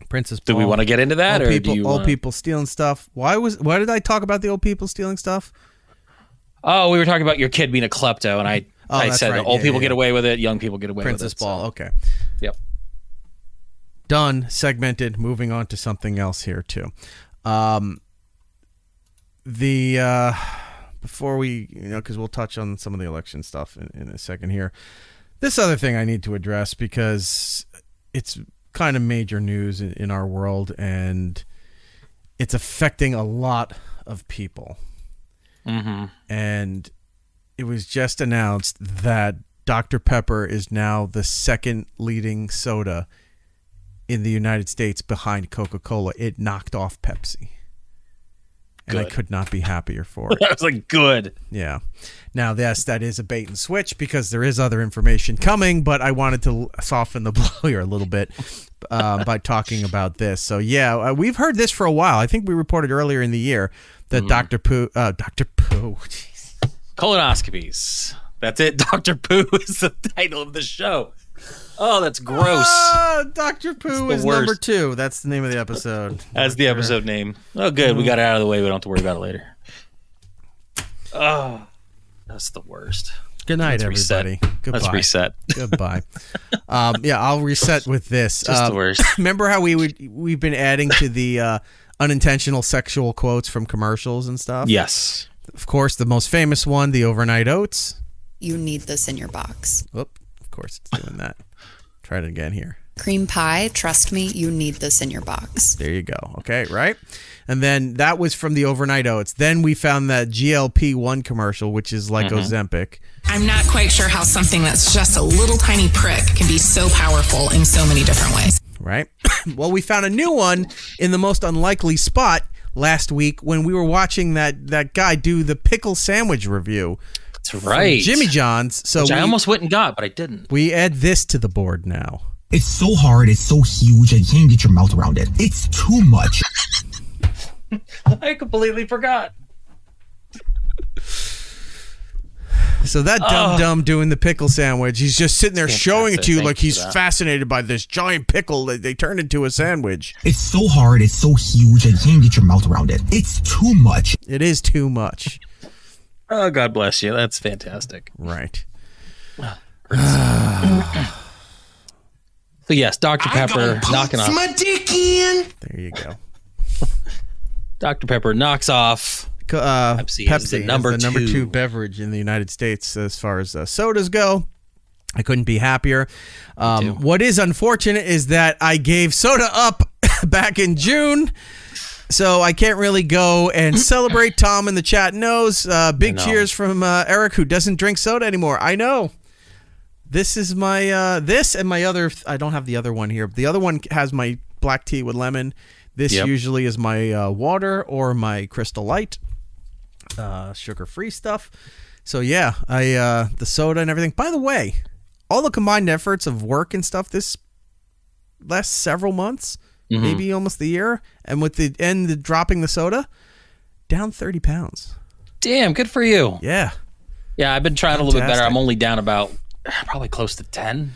Princess Paul.
Do we want to get into that, or do you
old people stealing stuff? Why did I talk about the old people stealing stuff?
Oh, we were talking about your kid being a klepto, and I said
right.
old people get away with it, young people get away
Princess
with it.
Ball. Okay.
Yep.
Done. Segmented. Moving on to something else here too. Before we, because we'll touch on some of the election stuff in a second here. This other thing I need to address because it's kind of major news in our world and it's affecting a lot of people.
Mm-hmm.
And it was just announced that Dr. Pepper is now the second leading soda in the United States behind Coca-Cola. It knocked off Pepsi. And
good.
I could not be happier for it.
I was like, good.
Yeah. Now, yes, that is a bait and switch because there is other information coming, but I wanted to soften the blow here a little bit by talking about this. So, yeah, we've heard this for a while. I think we reported earlier in the year that Dr. Pooh, geez.
Colonoscopies. That's it. Dr. Pooh is the title of the show. Oh, that's gross.
Dr. Pooh is number 2. That's the name of the episode.
That's the episode name. Oh, good. We got it out of the way. We don't have to worry about it later. Oh, that's the worst.
Good night,
Let's
everybody. Goodbye.
Let's reset.
Goodbye. Yeah, I'll reset with this.
Just the worst.
Remember how we've been adding to the unintentional sexual quotes from commercials and stuff?
Yes.
Of course, the most famous one, the overnight oats.
You need this in your box.
Whoop. Of course, it's doing that. Try it again here.
Cream pie, trust me, you need this in your box.
There you go. Okay, right? And then that was from the overnight oats. Then we found that GLP-1 commercial, which is like Ozempic.
I'm not quite sure how something that's just a little tiny prick can be so powerful in so many different ways.
Right? Well, we found a new one in the most unlikely spot last week when we were watching that guy do the pickle sandwich review.
That's right.
Jimmy John's. So
which I almost went and got, but I didn't.
We add this to the board now.
It's so hard, it's so huge, and you can't get your mouth around it. It's too much.
I completely forgot.
So that dumb doing the pickle sandwich, he's just sitting there showing it to you like he's fascinated by this giant pickle that they turned into a sandwich.
It's so hard, it's so huge, and you can't get your mouth around it. It's too much.
It is too much.
Oh, God bless you. That's fantastic.
Right.
So yes, Dr. Pepper knocking off.
my dick in.
There you go.
Dr. Pepper knocks off Pepsi is the number two
beverage in the United States as far as sodas go. I couldn't be happier. What is unfortunate is that I gave soda up back in June, so I can't really go and celebrate. Tom in the chat knows. Big cheers from Erik, who doesn't drink soda anymore. I know. This is my this and my other. I don't have the other one here. The other one has my black tea with lemon. This usually is my water or my Crystal Light, sugar-free stuff. So yeah, the soda and everything. By the way, all the combined efforts of work and stuff this last several months, maybe almost the year, and with the dropping the soda, down 30 pounds.
Damn, good for you.
Yeah.
Yeah, I've been trying a little bit better. I'm only down about probably close to 10.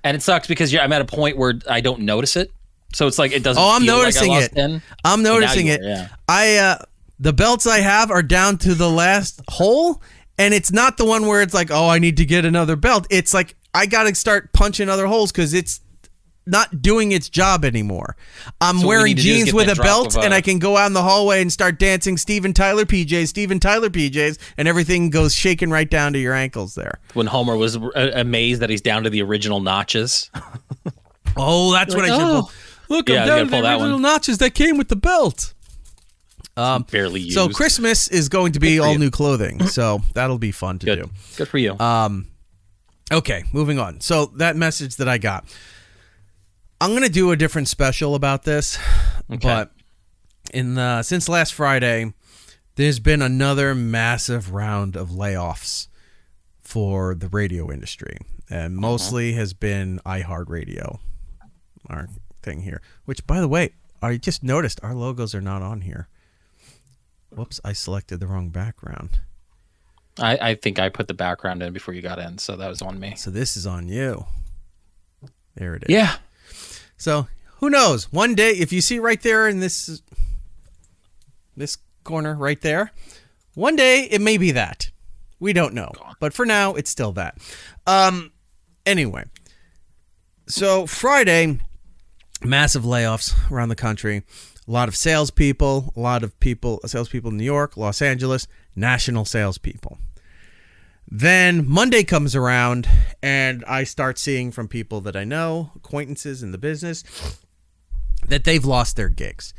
And it sucks because I'm at a point where I don't notice it. So it's like it doesn't
I'm
feel
noticing
like I lost
it.
10.
I'm noticing it.
Yeah.
The belts I have are down to the last hole, and it's not the one where it's like, oh, I need to get another belt. It's like I got to start punching other holes because it's not doing its job anymore. I'm wearing jeans with a belt, and I can go out in the hallway and start dancing Steven Tyler PJs, and everything goes shaking right down to your ankles there.
When Homer was amazed that he's down to the original notches.
Oh, that's what I should pull. Look, I'm down to the original notches that came with the belt.
Barely used.
So Christmas is going to be all new clothing, so that'll be fun to do.
Good for you.
Okay, moving on. So that message that I got. I'm going to do a different special about this, but since last Friday, there's been another massive round of layoffs for the radio industry, and mostly has been iHeartRadio, our thing here, which, by the way, I just noticed our logos are not on here. Whoops, I selected the wrong background.
I think I put the background in before you got in, so that was on me.
So this is on you. There it is.
Yeah.
So who knows? One day, if you see right there in this corner right there, one day it may be that. We don't know. But for now, it's still that. Anyway, so Friday, massive layoffs around the country. A lot of salespeople, salespeople in New York, Los Angeles, national salespeople. Then Monday comes around, and I start seeing from people that I know, acquaintances in the business, that they've lost their gigs.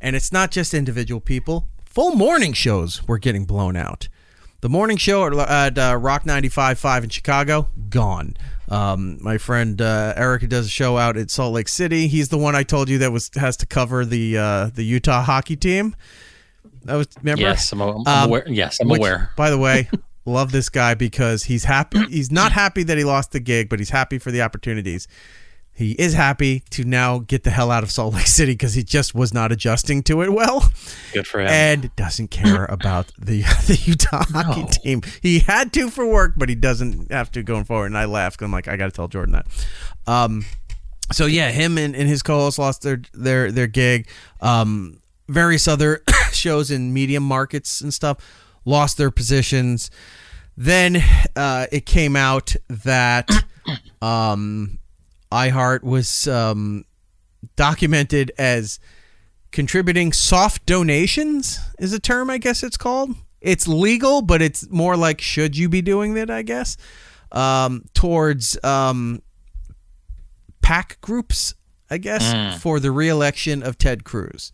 And it's not just individual people. Full morning shows were getting blown out. The morning show at Rock 95.5 in Chicago, gone. My friend Erik, who does a show out at Salt Lake City, he's the one I told you that has to cover the Utah hockey team. Remember?
Yes, I'm aware. Yes, I'm aware.
By the way, love this guy because he's happy. He's not happy that he lost the gig, but he's happy for the opportunities. He is happy to now get the hell out of Salt Lake City because he just was not adjusting to it well.
Good for him.
And doesn't care about the Utah hockey team. He had to for work, but he doesn't have to going forward. And I laughed. I'm like, I got to tell Jordan that. So yeah, him and his co-host lost their gig. Various other shows in medium markets and stuff lost their positions. Then it came out that iHeart was documented as contributing soft donations is a term, I guess it's called. It's legal, but it's more like, should you be doing that, I guess, towards PAC groups, I guess, for the re-election of Ted Cruz.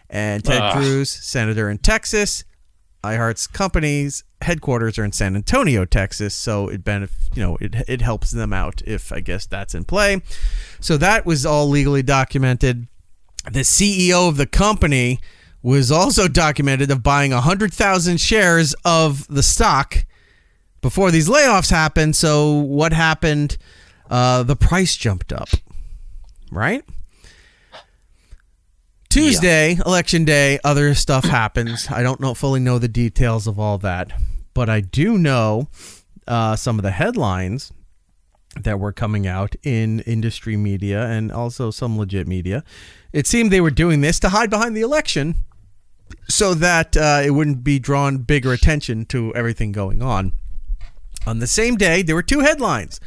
And Ted Cruz, senator in Texas, iHeart's company's headquarters are in San Antonio, Texas, so it helps them out if, I guess, that's in play. So that was all legally documented. The CEO of the company was also documented of buying 100,000 shares of the stock before these layoffs happened. So what happened? The price jumped up, right? Tuesday, election day, other stuff happens. I don't fully know the details of all that, but I do know some of the headlines that were coming out in industry media and also some legit media. It seemed they were doing this to hide behind the election so that it wouldn't be drawn bigger attention to everything going on. On the same day, there were two headlines.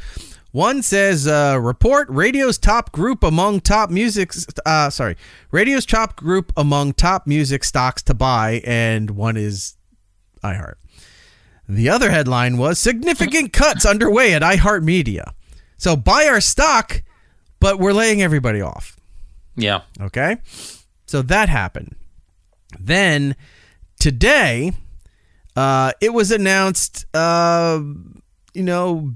One says, report radio's top group among top music stocks to buy, and one is iHeart. The other headline was significant cuts underway at iHeartMedia. So buy our stock, but we're laying everybody off.
Yeah.
Okay. So that happened. Then today, it was announced, $1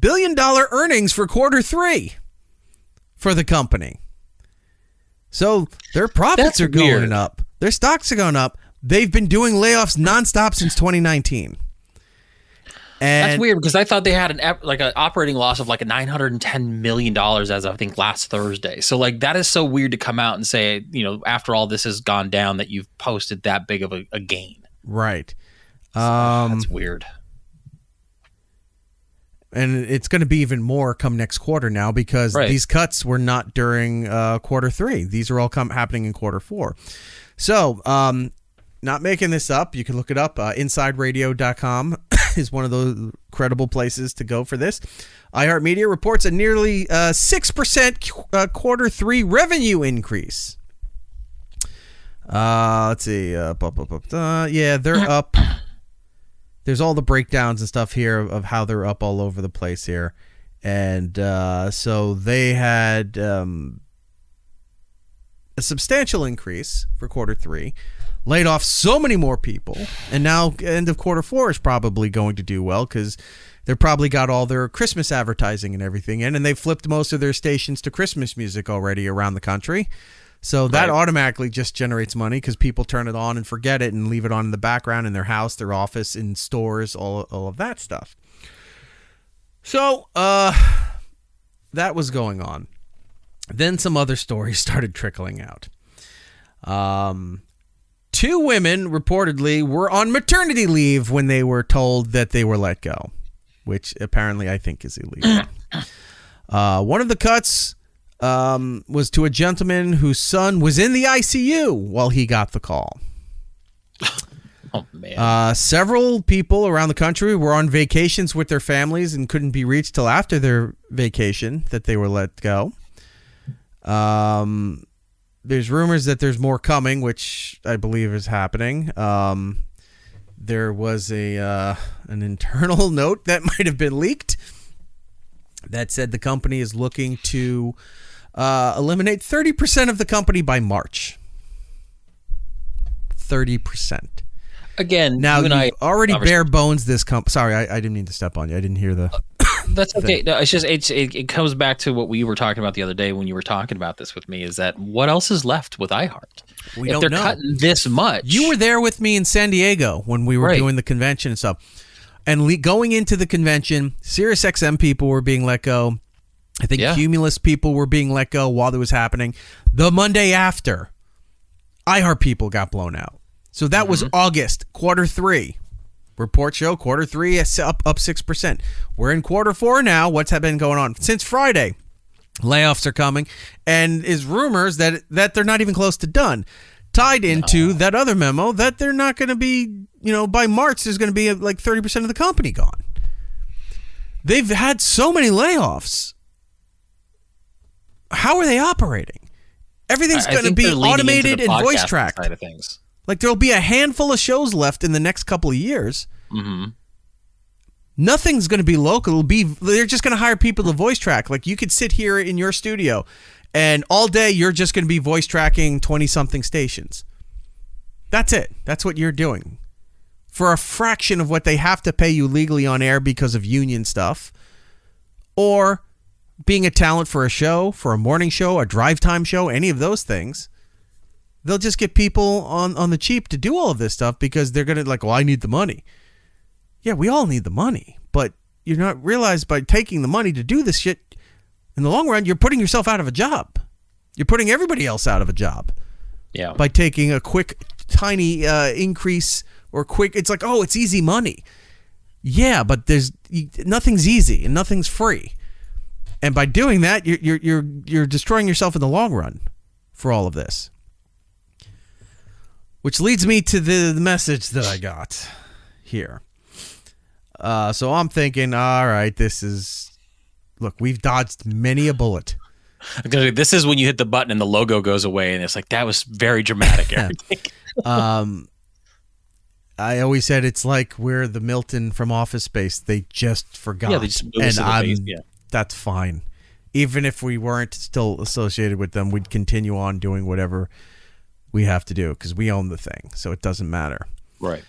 billion earnings for quarter 3 for the company. So their profits are going up. Their stocks are going up. They've been doing layoffs nonstop since 2019. And
that's weird because I thought they had an operating loss of like $910 million as of, I think, last Thursday. So like that is so weird to come out and say, after all this has gone down, that you've posted that big of a gain.
Right.
That's weird.
And it's going to be even more come next quarter now because these cuts were not during quarter 3. These are all happening in quarter 4. So, not making this up. You can look it up. InsideRadio.com is one of those credible places to go for this. iHeartMedia reports a nearly 6% quarter 3 revenue increase. Let's see. Yeah, they're up. There's all the breakdowns and stuff here of how they're up all over the place here. And so they had a substantial increase for quarter 3, laid off so many more people, and now end of quarter 4 is probably going to do well because they've probably got all their Christmas advertising and everything in, and they've flipped most of their stations to Christmas music already around the country. So that automatically just generates money because people turn it on and forget it and leave it on in the background in their house, their office, in stores, all of that stuff. So that was going on. Then some other stories started trickling out. 2 women reportedly were on maternity leave when they were told that they were let go, which apparently I think is illegal. One of the cuts was to a gentleman whose son was in the ICU while he got the call.
Oh, man.
Several people around the country were on vacations with their families and couldn't be reached till after their vacation that they were let go. There's rumors that there's more coming, which I believe is happening. There was an internal note that might have been leaked that said the company is looking to eliminate 30% of the company by March. 30%.
Again,
now
you and I
already bare bones this company. Sorry, I didn't mean to step on you. I didn't hear the.
That's okay. No, it's just it comes back to what we were talking about the other day when you were talking about this with me. Is that what else is left with iHeart? If they're cutting this much,
you were there with me in San Diego when we were doing the convention and stuff. And going into the convention, SiriusXM people were being let go. I think Cumulus people were being let go while it was happening. The Monday after, iHeart people got blown out. So that was August, quarter 3. Reports show quarter 3 is up 6%. We're in quarter 4 now. What's been going on? Since Friday, layoffs are coming, and is rumors that they're not even close to done. Tied into that other memo that they're not going to be, by March, there's going to be like 30% of the company gone. They've had so many layoffs. How are they operating? Everything's going to be automated and voice tracked.
Side of things.
Like there'll be a handful of shows left in the next couple of years.
Mm-hmm.
Nothing's going to be local. They're just going to hire people to voice track. Like you could sit here in your studio And all day, you're just going to be voice tracking 20-something stations. That's it. That's what you're doing. For a fraction of what they have to pay you legally on air because of union stuff. Or being a talent for a show, for a morning show, a drive time show, any of those things. They'll just get people on the cheap to do all of this stuff because they're going to well, I need the money. Yeah, we all need the money. But you're not realized by taking the money to do this shit, in the long run, you're putting yourself out of a job. You're putting everybody else out of a job.
Yeah.
By taking a quick, tiny increase or quick, it's like, oh, it's easy money. Yeah, but nothing's easy and nothing's free. And by doing that, you're destroying yourself in the long run for all of this. Which leads me to the message that I got here. So I'm thinking, all right, look, we've dodged many a bullet.
This is when you hit the button and the logo goes away, and it's like, that was very dramatic, Eric.
I always said it's like we're the Milton from Office Space. They just forgot.
Yeah, they just moved us to the base, yeah.
That's fine. Even if we weren't still associated with them, we'd continue on doing whatever we have to do because we own the thing, so it doesn't matter.
Right.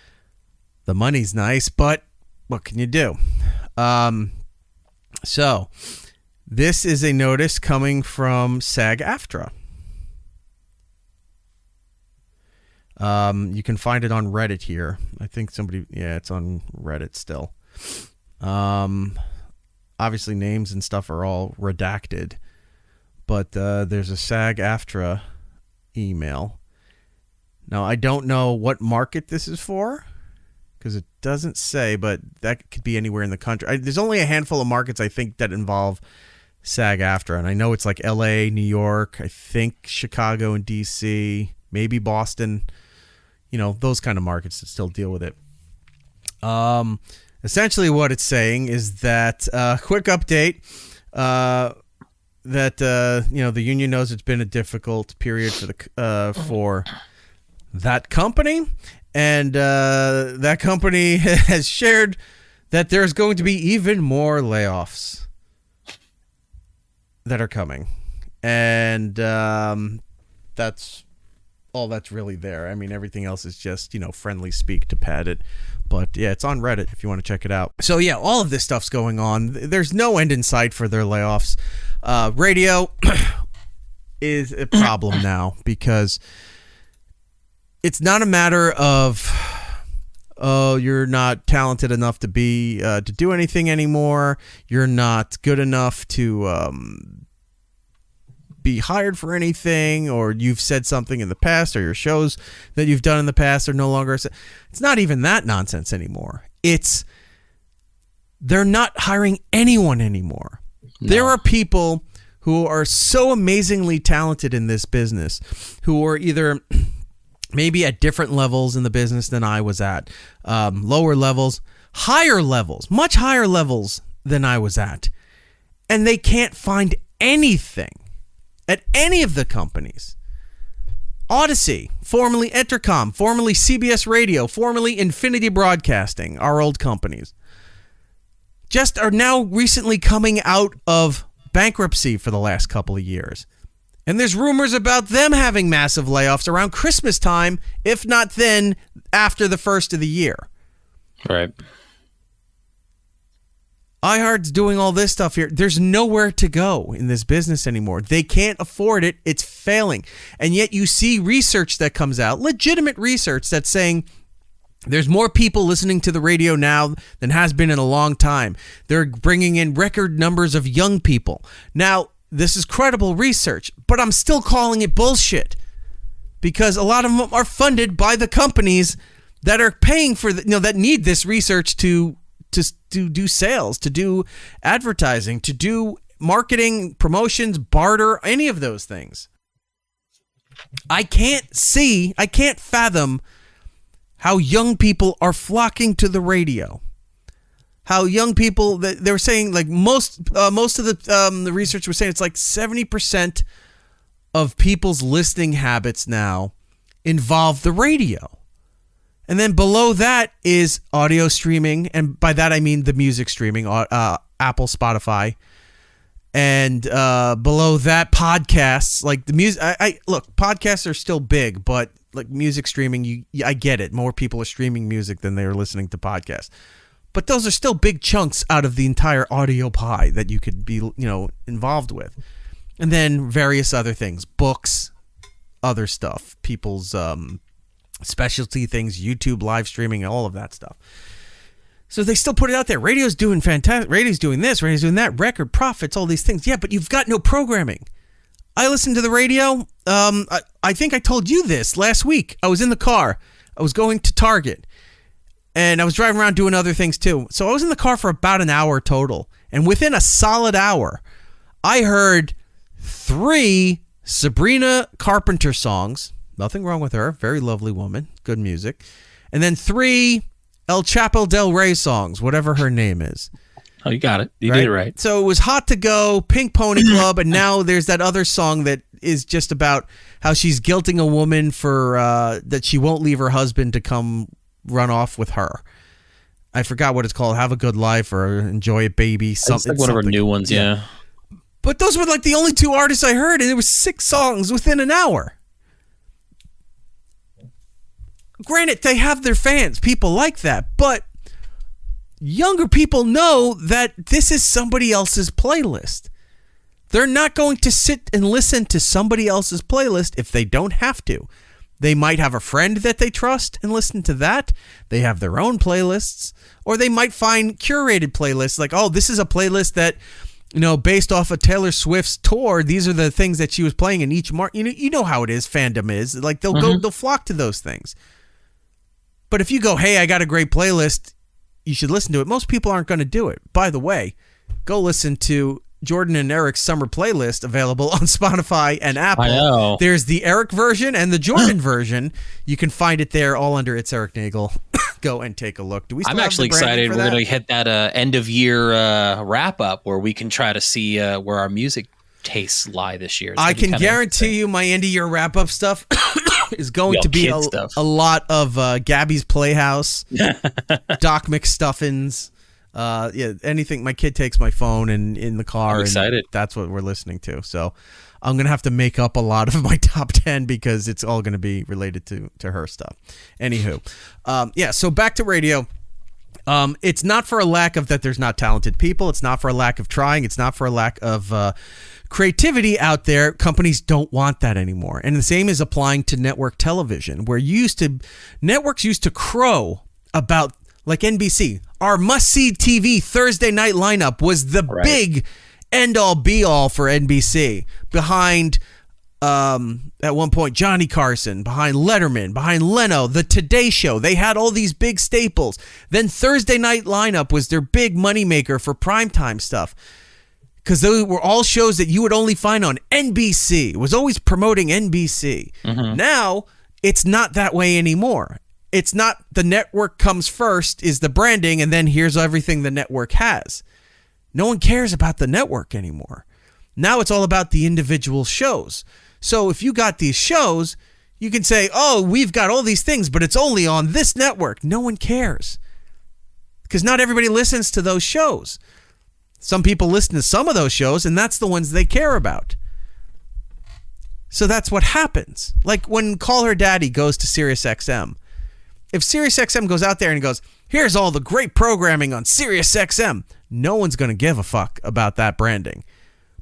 The money's nice, but what can you do? So this is a notice coming from SAG-AFTRA. You can find it on Reddit here. I think it's on Reddit still. Obviously names and stuff are all redacted, but there's a SAG-AFTRA email. Now, I don't know what market this is for because it doesn't say, but that could be anywhere in the country. There's only a handful of markets, I think, that involve SAG-AFTRA, and I know it's like LA, New York, I think Chicago and DC, maybe Boston, those kind of markets that still deal with it. Essentially what it's saying is that, quick update, that the union knows it's been a difficult period for that company, and that company has shared that there's going to be even more layoffs that are coming, and that's all that's really there. I mean, everything else is just friendly speak to pad it. But yeah, it's on Reddit if you want to check it out. So yeah, all of this stuff's going on. There's no end in sight for their layoffs. Radio is a problem now because it's not a matter of, oh, you're not talented enough to do anything anymore. You're not good enough to be hired for anything, or you've said something in the past, or your shows that you've done in the past are no longer. It's not even that nonsense anymore. They're not hiring anyone anymore. No. There are people who are so amazingly talented in this business who are either maybe at different levels in the business than I was at, lower levels, higher levels, much higher levels than I was at, and they can't find anything at any of the companies. Odyssey, formerly Entercom, formerly CBS Radio, formerly Infinity Broadcasting, our old companies, just are now recently coming out of bankruptcy for the last couple of years. And there's rumors about them having massive layoffs around Christmas time, if not then, after the first of the year.
Right.
iHeart's doing all this stuff here. There's nowhere to go in this business anymore. They can't afford it. It's failing. And yet you see research that comes out, legitimate research that's saying there's more people listening to the radio now than has been in a long time. They're bringing in record numbers of young people. Now, this is credible research, but I'm still calling it bullshit because a lot of them are funded by the companies that are paying for that need this research to do sales, to do advertising, to do marketing, promotions, barter, any of those things. I can't fathom how young people are flocking to the radio. How young people, they were saying, like most of the research was saying it's like 70% of people's listening habits now involve the radio. And then below that is audio streaming, and by that I mean the music streaming, Apple, Spotify. And below that, podcasts. Like the music. Look, podcasts are still big, but like music streaming, I get it. More people are streaming music than they are listening to podcasts. But those are still big chunks out of the entire audio pie that you could be, involved with. And then various other things, books, other stuff, people's specialty things, YouTube live streaming, all of that stuff. So they still put it out there. Radio's doing fantastic. Radio's doing this. Radio's doing that. Record profits, all these things. Yeah, but you've got no programming. I listen to the radio. I think I told you this last week. I was in the car. I was going to Target. And I was driving around doing other things too. So I was in the car for about an hour total. And within a solid hour, I heard 3 Sabrina Carpenter songs. Nothing wrong with her. Very lovely woman. Good music. And then 3 El Chapo Del Rey songs, whatever her name is.
Oh, you got it. You did it right.
So it was Hot to Go, Pink Pony Club, and now there's that other song that is just about how she's guilting a woman for that she won't leave her husband to come run off with her. I forgot what it's called. Have a Good Life or Enjoy It, Baby.
Something. Like one of her new ones, yeah.
But those were like the only 2 artists I heard, and there was 6 songs within an hour. Granted, they have their fans. People like that. But younger people know that this is somebody else's playlist. They're not going to sit and listen to somebody else's playlist if they don't have to. They might have a friend that they trust and listen to that. They have their own playlists. Or they might find curated playlists like, oh, this is a playlist that, based off of Taylor Swift's tour, these are the things that she was playing in each market. You know how it is, fandom is. Like they'll flock to those things. But if you go, hey, I got a great playlist, you should listen to it. Most people aren't going to do it. By the way, go listen to Jordan and Eric's summer playlist available on Spotify and Apple.
I know.
There's the Erik version and the Jordan version. You can find it there all under It's Erik Nagel. Go and take a look. Do we still
I'm actually excited. We're going to hit that end of year wrap up where we can try to see where our music tastes lie this year.
I can guarantee you my end of year wrap up stuff is going to be a lot of Gabby's Playhouse, Doc McStuffins. Anything. My kid takes my phone and in the car.
I'm excited.
And that's what we're listening to. So I'm going to have to make up a lot of my top 10 because it's all going to be related to her stuff. Anywho. So back to radio. It's not for a lack of that there's not talented people. It's not for a lack of trying. It's not for a lack of creativity out there. Companies don't want that anymore. And the same is applying to network television, where networks used to crow about, like NBC, our must-see TV Thursday night lineup was the big end-all be-all for NBC. Behind, at one point, Johnny Carson, behind Letterman, behind Leno, The Today Show. They had all these big staples. Then Thursday night lineup was their big moneymaker for primetime stuff. Because those were all shows that you would only find on NBC. It was always promoting NBC. Mm-hmm. Now, it's not that way anymore. It's not the network comes first, is the branding, and then here's everything the network has. No one cares about the network anymore. Now it's all about the individual shows. So if you got these shows, you can say, oh, we've got all these things, but it's only on this network. No one cares. Because not everybody listens to those shows. Some people listen to some of those shows, and that's the ones they care about. So that's what happens. Like when Call Her Daddy goes to SiriusXM. If SiriusXM goes out there and goes, here's all the great programming on SiriusXM, no one's going to give a fuck about that branding.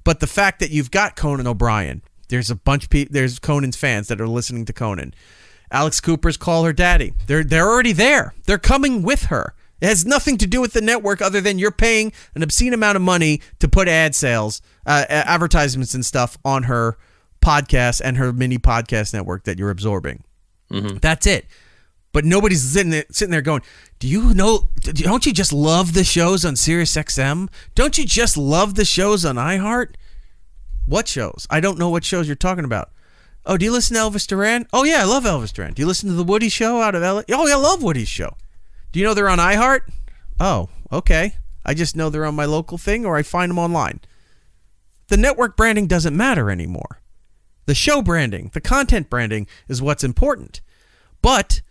But the fact that you've got Conan O'Brien, there's a bunch of people, there's Conan's fans that are listening to Conan. Alex Cooper's Call Her Daddy. They're already there. They're coming with her. It has nothing to do with the network other than you're paying an obscene amount of money to put ad sales, advertisements and stuff on her podcast and her mini podcast network that you're absorbing. Mm-hmm. That's it. But nobody's sitting there going, don't you just love the shows on SiriusXM? Don't you just love the shows on iHeart? What shows? I don't know what shows you're talking about. Oh, do you listen to Elvis Duran? Oh, yeah, I love Elvis Duran. Do you listen to the Woody Show out of LA? Oh, yeah, I love Woody's show. Do you know they're on iHeart? Oh, okay. I just know they're on my local thing or I find them online. The network branding doesn't matter anymore. The show branding, the content branding is what's important. But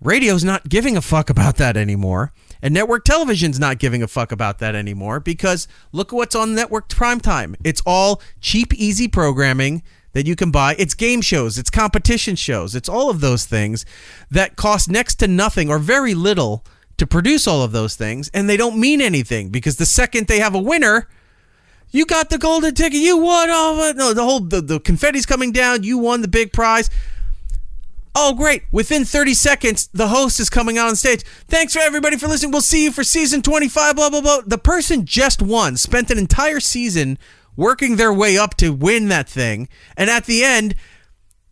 Radio's not giving a fuck about that anymore. And network television's not giving a fuck about that anymore because look at what's on network primetime. It's all cheap, easy programming that you can buy. It's game shows. It's competition shows. It's all of those things that cost next to nothing or very little to produce all of those things. And they don't mean anything because the second they have a winner, you got the golden ticket. You won. The confetti's coming down. You won the big prize. Oh, great. Within 30 seconds, the host is coming out on stage. Thanks for everybody for listening. We'll see you for season 25, blah, blah, blah. The person just won, spent an entire season working their way up to win that thing. And at the end,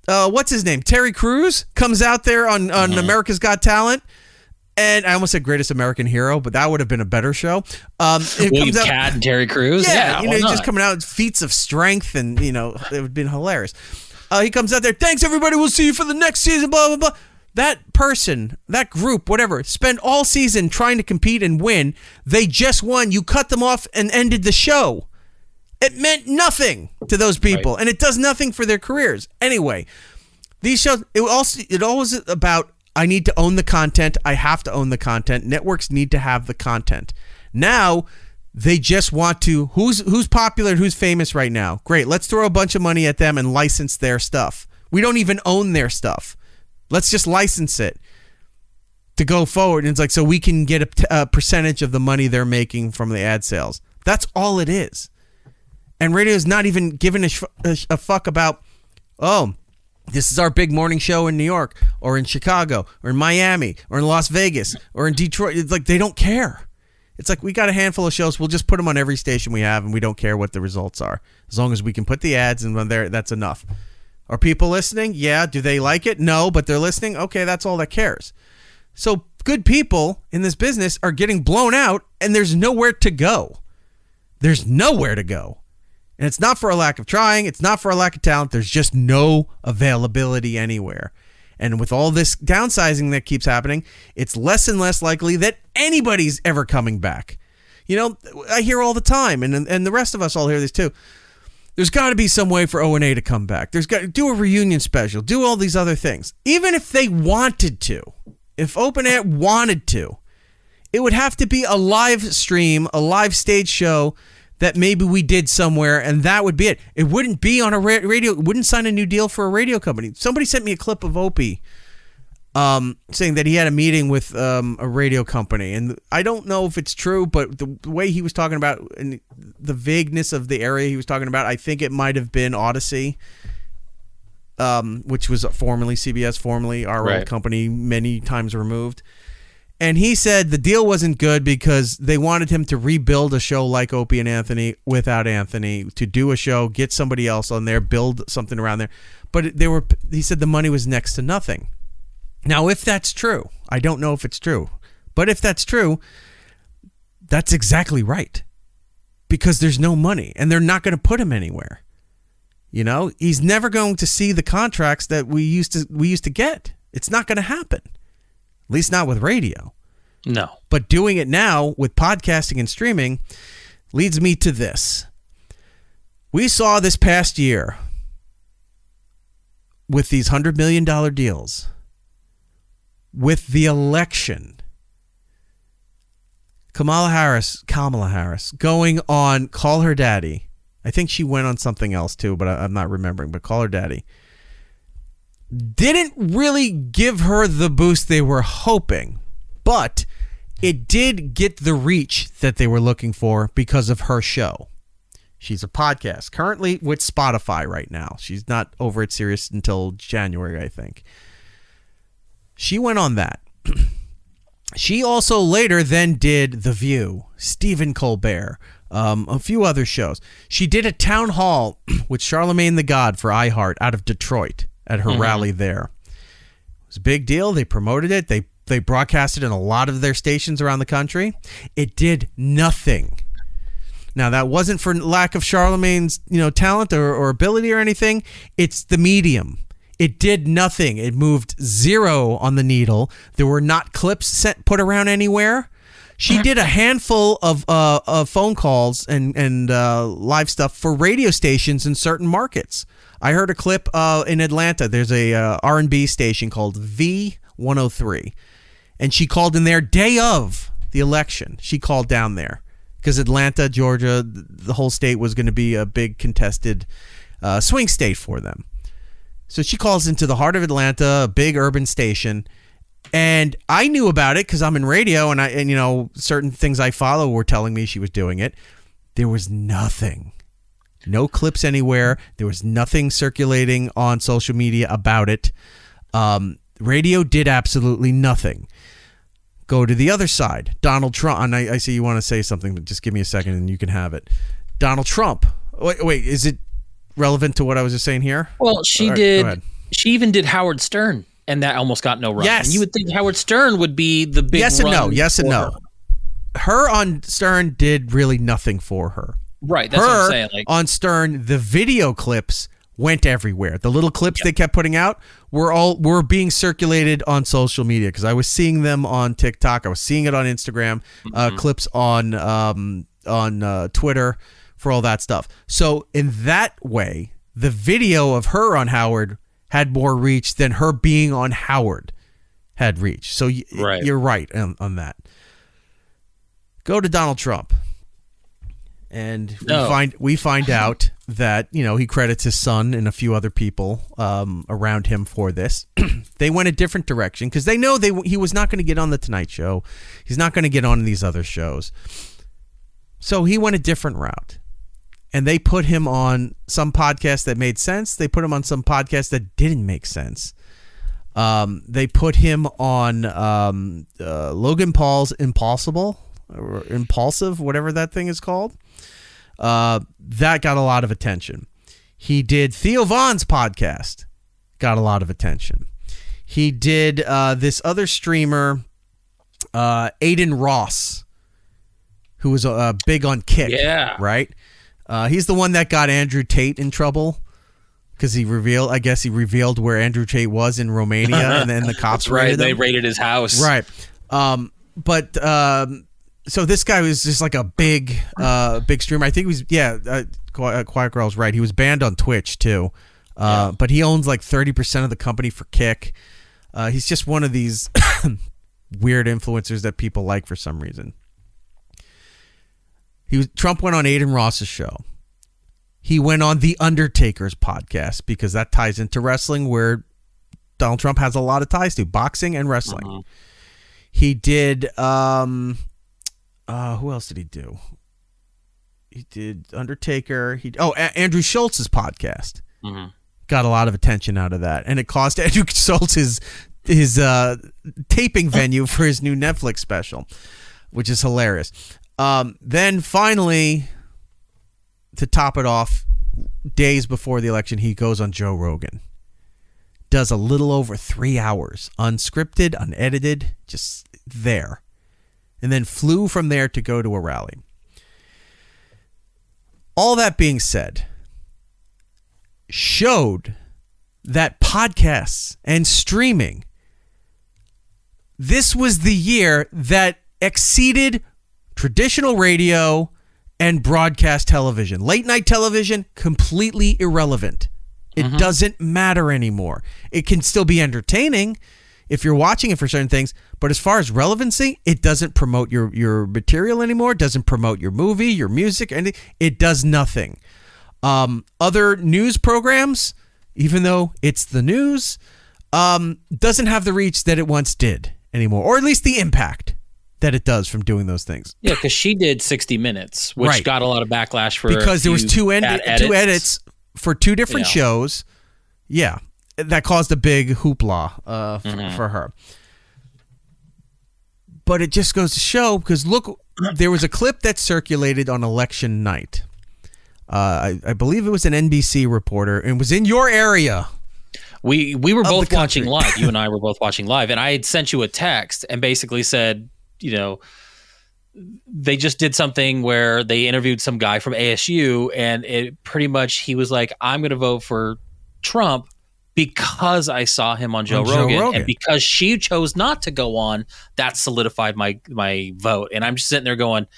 what's his name? Terry Crews comes out there on America's Got Talent. And I almost said Greatest American Hero, but that would have been a better show.
William Cat and Terry Crews?
Yeah, he's just coming out with feats of strength and, it would have been hilarious. He comes out there, thanks everybody, we'll see you for the next season, blah, blah, blah. That person, that group, whatever, spent all season trying to compete and win. They just won. You cut them off and ended the show. It meant nothing to those people, and it does nothing for their careers. Anyway, these shows, it always about, I need to own the content. I have to own the content. Networks need to have the content. Now, they just want to, who's popular and who's famous right now? Great, let's throw a bunch of money at them and license their stuff. We don't even own their stuff. Let's just license it to go forward. And it's like, so we can get a percentage of the money they're making from the ad sales. That's all it is. And radio is not even giving a fuck about, this is our big morning show in New York or in Chicago or in Miami or in Las Vegas or in Detroit. It's like they don't care. It's like we got a handful of shows. We'll just put them on every station we have, and we don't care what the results are. As long as we can put the ads in there, that's enough. Are people listening? Yeah. Do they like it? No, but they're listening. Okay, that's all that cares. So good people in this business are getting blown out, and there's nowhere to go. There's nowhere to go. And it's not for a lack of trying. It's not for a lack of talent. There's just no availability anywhere. And with all this downsizing that keeps happening, it's less and less likely that anybody's ever coming back. I hear all the time, and the rest of us all hear this too. There's got to be some way for O&A to come back. There's got to do a reunion special, do all these other things. Even if they wanted to, if Open Air wanted to, it would have to be a live stream, a live stage show that maybe we did somewhere, and that would be it. It wouldn't be on a radio. It wouldn't sign a new deal for a radio company. Somebody sent me a clip of Opie saying that he had a meeting with a radio company, and I don't know if it's true, but the way he was talking about and the vagueness of the area he was talking about, I think it might have been Odyssey, which was formerly CBS, formerly our old company, many times removed. And he said the deal wasn't good because they wanted him to rebuild a show like Opie and Anthony without Anthony, to do a show, get somebody else on there, build something around there. But he said the money was next to nothing. Now, if that's true, I don't know if it's true, but if that's true, that's exactly right, because there's no money and they're not going to put him anywhere. He's never going to see the contracts that we used to get. It's not going to happen. At least not with radio.
No.
But doing it now with podcasting and streaming leads me to this. We saw this past year with these $100 million deals, with the election, Kamala Harris going on Call Her Daddy. I think she went on something else too, but I'm not remembering, but Call Her Daddy. Didn't really give her the boost they were hoping, but it did get the reach that they were looking for because of her show. She's a podcast currently with Spotify right now. She's not over at Sirius until January, I think. She went on that. She also later then did The View, Stephen Colbert, a few other shows. She did a town hall with Charlemagne the God for iHeart out of Detroit at her rally there. It was a big deal. They promoted it. They broadcasted in a lot of their stations around the country. It did nothing. Now, that wasn't for lack of Charlemagne's talent or ability or anything. It's the medium. It did nothing. It moved zero on the needle. There were not clips put around anywhere. She did a handful of phone calls and live stuff for radio stations in certain markets. I heard a clip in Atlanta. There's a R&B station called V105 103. And she called in there day of the election. She called down there because Atlanta, Georgia, the whole state was going to be a big contested swing state for them. So she calls into the heart of Atlanta, a big urban station. And I knew about it because I'm in radio, and you know, certain things I follow were telling me she was doing it. There was nothing. No clips anywhere. There was nothing circulating on social media about it. Radio did absolutely nothing. Go to the other side. Donald Trump. And I see you want to say something, but just give me a second and you can have it. Donald Trump. Wait, is it relevant to what I was just saying here?
Well, she did. She even did Howard Stern, and that almost got no run.
Yes.
And you would think Howard Stern would be the big
yes and
run
no. Yes and no. Her on Stern did really nothing for her.
Right, that's what I'm saying. Like,
on Stern, the video clips went everywhere. The little clips they kept putting out were being circulated on social media because I was seeing them on TikTok. I was seeing it on Instagram, clips on Twitter for all that stuff. So in that way, the video of her on Howard had more reach than her being on Howard had reach. So you're right on that. Go to Donald Trump. And we find out that, you know, he credits his son and a few other people around him for this. They went a different direction because they know he was not going to get on the Tonight Show. He's not going to get on these other shows. So he went a different route. And they put him on some podcast that made sense. They put him on some podcast that didn't make sense. They put him on Logan Paul's Impossible or Impulsive, whatever that thing is called. That got a lot of attention. He did Theo Von's podcast, got a lot of attention. He did this other streamer, Aiden Ross, who was big on Kick, right? He's the one that got Andrew Tate in trouble because he revealed where Andrew Tate was in Romania, and then the cops raided him.
They raided his house,
right? So this guy was just like a big streamer. I think he was, Quiet Girl's right. He was banned on Twitch too, but he owns like 30% of the company for Kick. He's just one of these weird influencers that people like for some reason. Trump went on Aiden Ross's show. He went on The Undertaker's podcast because that ties into wrestling, where Donald Trump has a lot of ties to boxing and wrestling. He did. Who else did he do? He did Undertaker. Andrew Schultz's podcast. Got a lot of attention out of that, and it cost Andrew Schultz his taping venue for his new Netflix special, which is hilarious. Then finally, to top it off, days before the election, he goes on Joe Rogan. Does a little over 3 hours, unscripted, unedited, just there. And then flew from there to go to a rally. All that being said, showed that podcasts and streaming, this was the year that exceeded traditional radio and broadcast television. Late night television, completely irrelevant. It doesn't matter anymore. It can still be entertaining if you're watching it for certain things, but as far as relevancy, it doesn't promote your material anymore. It doesn't promote your movie, your music, anything. It does nothing. Other news programs, even though it's the news, doesn't have the reach that it once did anymore, or at least the impact that it does from doing those things.
Yeah, because she did 60 Minutes, which got a lot of backlash for
because there was two edits for two different shows. Yeah, that caused a big hoopla for her. But it just goes to show, because look, there was a clip that circulated on election night. I believe it was an NBC reporter, and was in your area.
We were both watching live. You and I were both watching live, and I had sent you a text and basically said, you know, they just did something where they interviewed some guy from ASU, and it pretty much, he was like, I'm going to vote for Trump because I saw him on Joe Rogan, and because she chose not to go on, that solidified my vote. And I'm just sitting there going,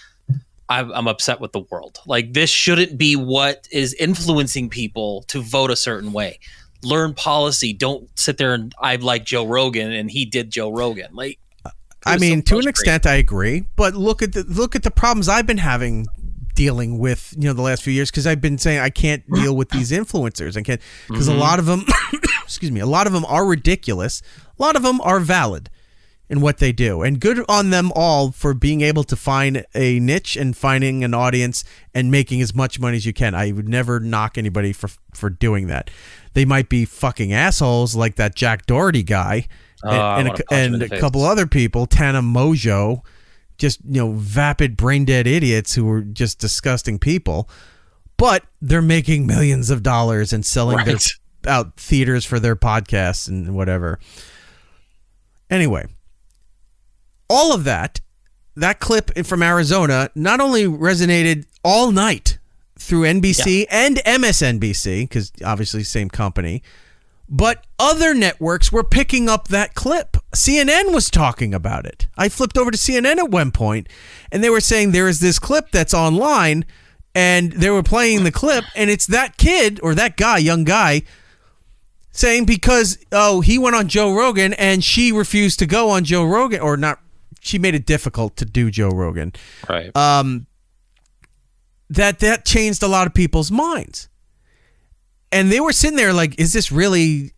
I'm upset with the world. Like, this shouldn't be what is influencing people to vote a certain way. learn policy. Don't sit there and I like Joe Rogan and he did Joe Rogan. Like,
I mean, to an extent, I agree. But look at the problems I've been dealing with, the last few years, because I've been saying I can't deal with these influencers. I can't, because a lot of them, excuse me, a lot of them are ridiculous. A lot of them are valid in what they do, and good on them all for being able to find a niche and finding an audience and making as much money as you can. I would never knock anybody for doing that. They might be fucking assholes like that Jack Doherty guy and a couple other people, Tana Mojo, just vapid brain dead idiots who were just disgusting people, but they're making millions of dollars and selling out theaters for their podcasts and whatever. Anyway, all of that clip from Arizona not only resonated all night through NBC and MSNBC, because obviously same company, but other networks were picking up that clip. CNN was talking about it. I flipped over to CNN at one point, and they were saying there is this clip that's online, and they were playing the clip, and it's that kid or that guy, young guy, saying because, he went on Joe Rogan, and she refused to go on Joe Rogan, or not, she made it difficult to do Joe Rogan.
Right.
That changed a lot of people's minds. And they were sitting there like, is this really...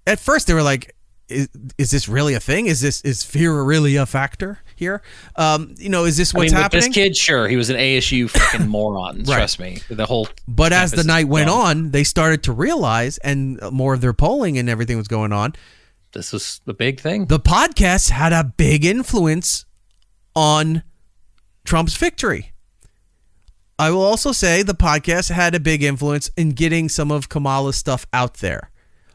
At first, they were like, is this really a thing? Is fear really a factor here? Is this what's happening?
With this kid, sure, he was an ASU fucking moron. Right. Trust me, the whole.
But as the night went on, they started to realize, and more of their polling and everything was going on.
This was the big thing.
The podcast had a big influence on Trump's victory. I will also say the podcast had a big influence in getting some of Kamala's stuff out there.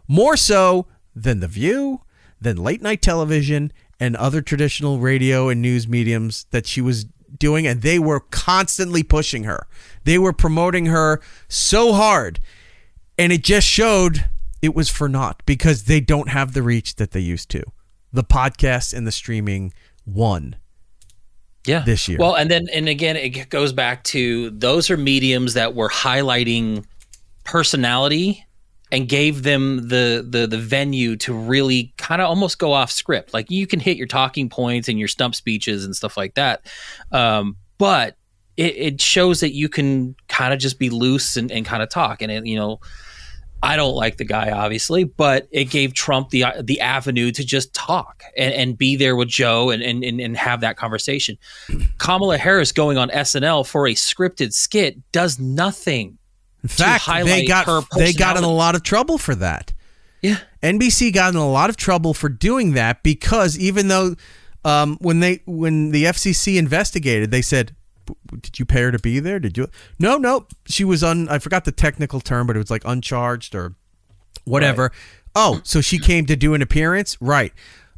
More so than The View, than late night television, and other traditional radio and news mediums that she was doing, and they were constantly pushing her. They were promoting her so hard, and it just showed it was for naught because they don't have the reach that they used to. The podcast and the streaming won.
Yeah.
This year.
Well, and again, it goes back to those are mediums that were highlighting personality and gave them the venue to really kind of almost go off script. Like you can hit your talking points and your stump speeches and stuff like that. But it shows that you can kind of just be loose and kind of talk. And I don't like the guy, obviously, but it gave Trump the avenue to just talk and be there with Joe and have that conversation. Kamala Harris going on SNL for a scripted skit does nothing.
In fact, they got in a lot of trouble for that.
Yeah,
NBC got in a lot of trouble for doing that because even though when the FCC investigated, they said, did you pay her to be there? Did you? No. She was I forgot the technical term, but it was like uncharged or whatever. Right. Oh, so she came to do an appearance? Right.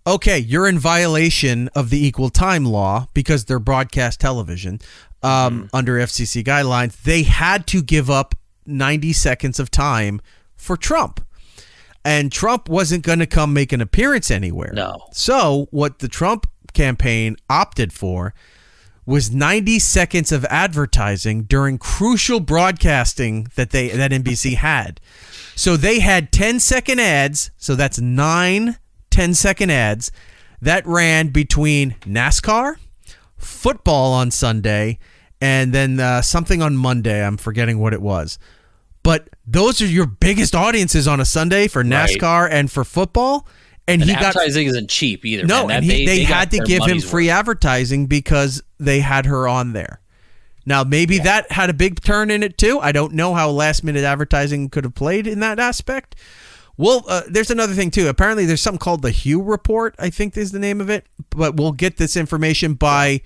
Okay, you're in violation of the equal time law because they're broadcast television under FCC guidelines. They had to give up 90 seconds of time for Trump. And Trump wasn't going to come make an appearance anywhere.
No.
So what the Trump campaign opted for was 90 seconds of advertising during crucial broadcasting that NBC had. So they had 10-second ads, so that's 9 10-second ads that ran between NASCAR, football on Sunday, and then something on Monday. I'm forgetting what it was. But those are your biggest audiences on a Sunday for NASCAR and for football. And
advertising isn't cheap either.
No,
man.
and they had to give him free advertising because they had her on there. Now, maybe that had a big turn in it too. I don't know how last-minute advertising could have played in that aspect. Well, there's another thing too. Apparently, there's something called the Hugh Report, I think is the name of it. But we'll get this information by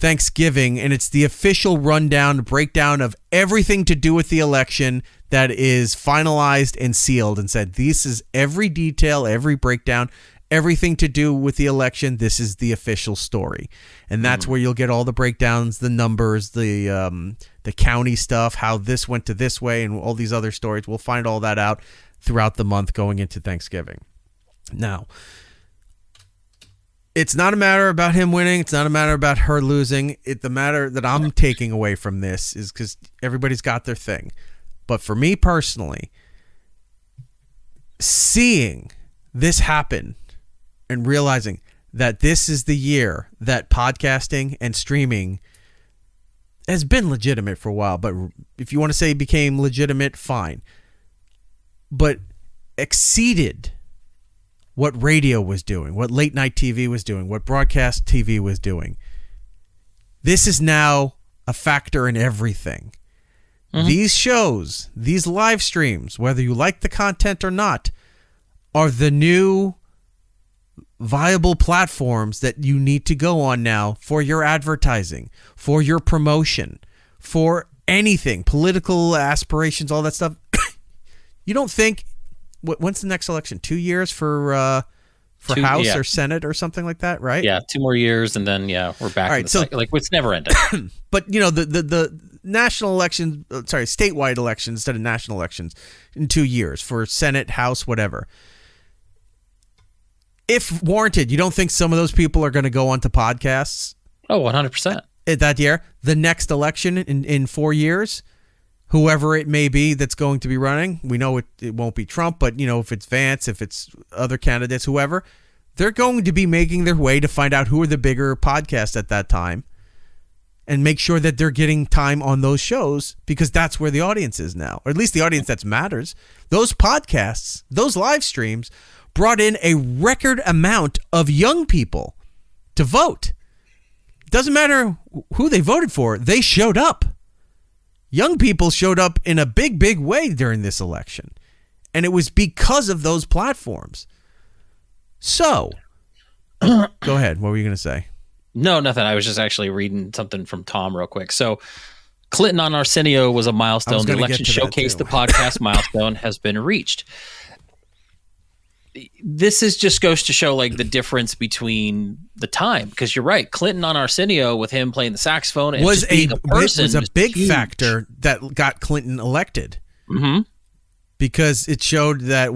Thanksgiving, and it's the official rundown, breakdown of everything to do with the election that is finalized and sealed and said, this is every detail, every breakdown, everything to do with the election. This is the official story. And that's where you'll get all the breakdowns, the numbers, the county stuff, how this went to this way, and all these other stories. We'll find all that out throughout the month going into Thanksgiving. Now, it's not a matter about him winning. It's not a matter about her losing. The matter that I'm taking away from this is because everybody's got their thing. But for me personally, seeing this happen and realizing that this is the year that podcasting and streaming has been legitimate for a while, but if you want to say became legitimate, fine. But exceeded what radio was doing, what late night TV was doing, what broadcast TV was doing. This is now a factor in everything. Mm-hmm. These shows, these live streams, whether you like the content or not, are the new viable platforms that you need to go on now for your advertising, for your promotion, for anything, political aspirations, all that stuff. You don't think, when's the next election? 2 years for House or Senate or something like that, right?
Yeah, 2 more years, and then we're back.
All right,
in the cycle. Like it's never ending.
But the national elections, statewide elections instead of national elections in 2 years for Senate, House, whatever. If warranted, you don't think some of those people are going to go onto podcasts?
Oh, 100%.
That year, the next election in 4 years, whoever it may be that's going to be running, we know it won't be Trump, but if it's Vance, if it's other candidates, whoever, they're going to be making their way to find out who are the bigger podcasts at that time and make sure that they're getting time on those shows because that's where the audience is now, or at least the audience that matters. Those podcasts, those live streams brought in a record amount of young people to vote. Doesn't matter who they voted for, they showed up. Young people showed up in a big, big way during this election. And it was because of those platforms. So, go ahead. What were you going to say?
No, nothing. I was just actually reading something from Tom real quick. So, Clinton on Arsenio was a milestone. The election showcased the podcast milestone has been reached. This just goes to show like the difference between the time, because you're right. Clinton on Arsenio with him playing the saxophone and
was
a
big factor that got Clinton elected.
Mm-hmm.
Because it showed that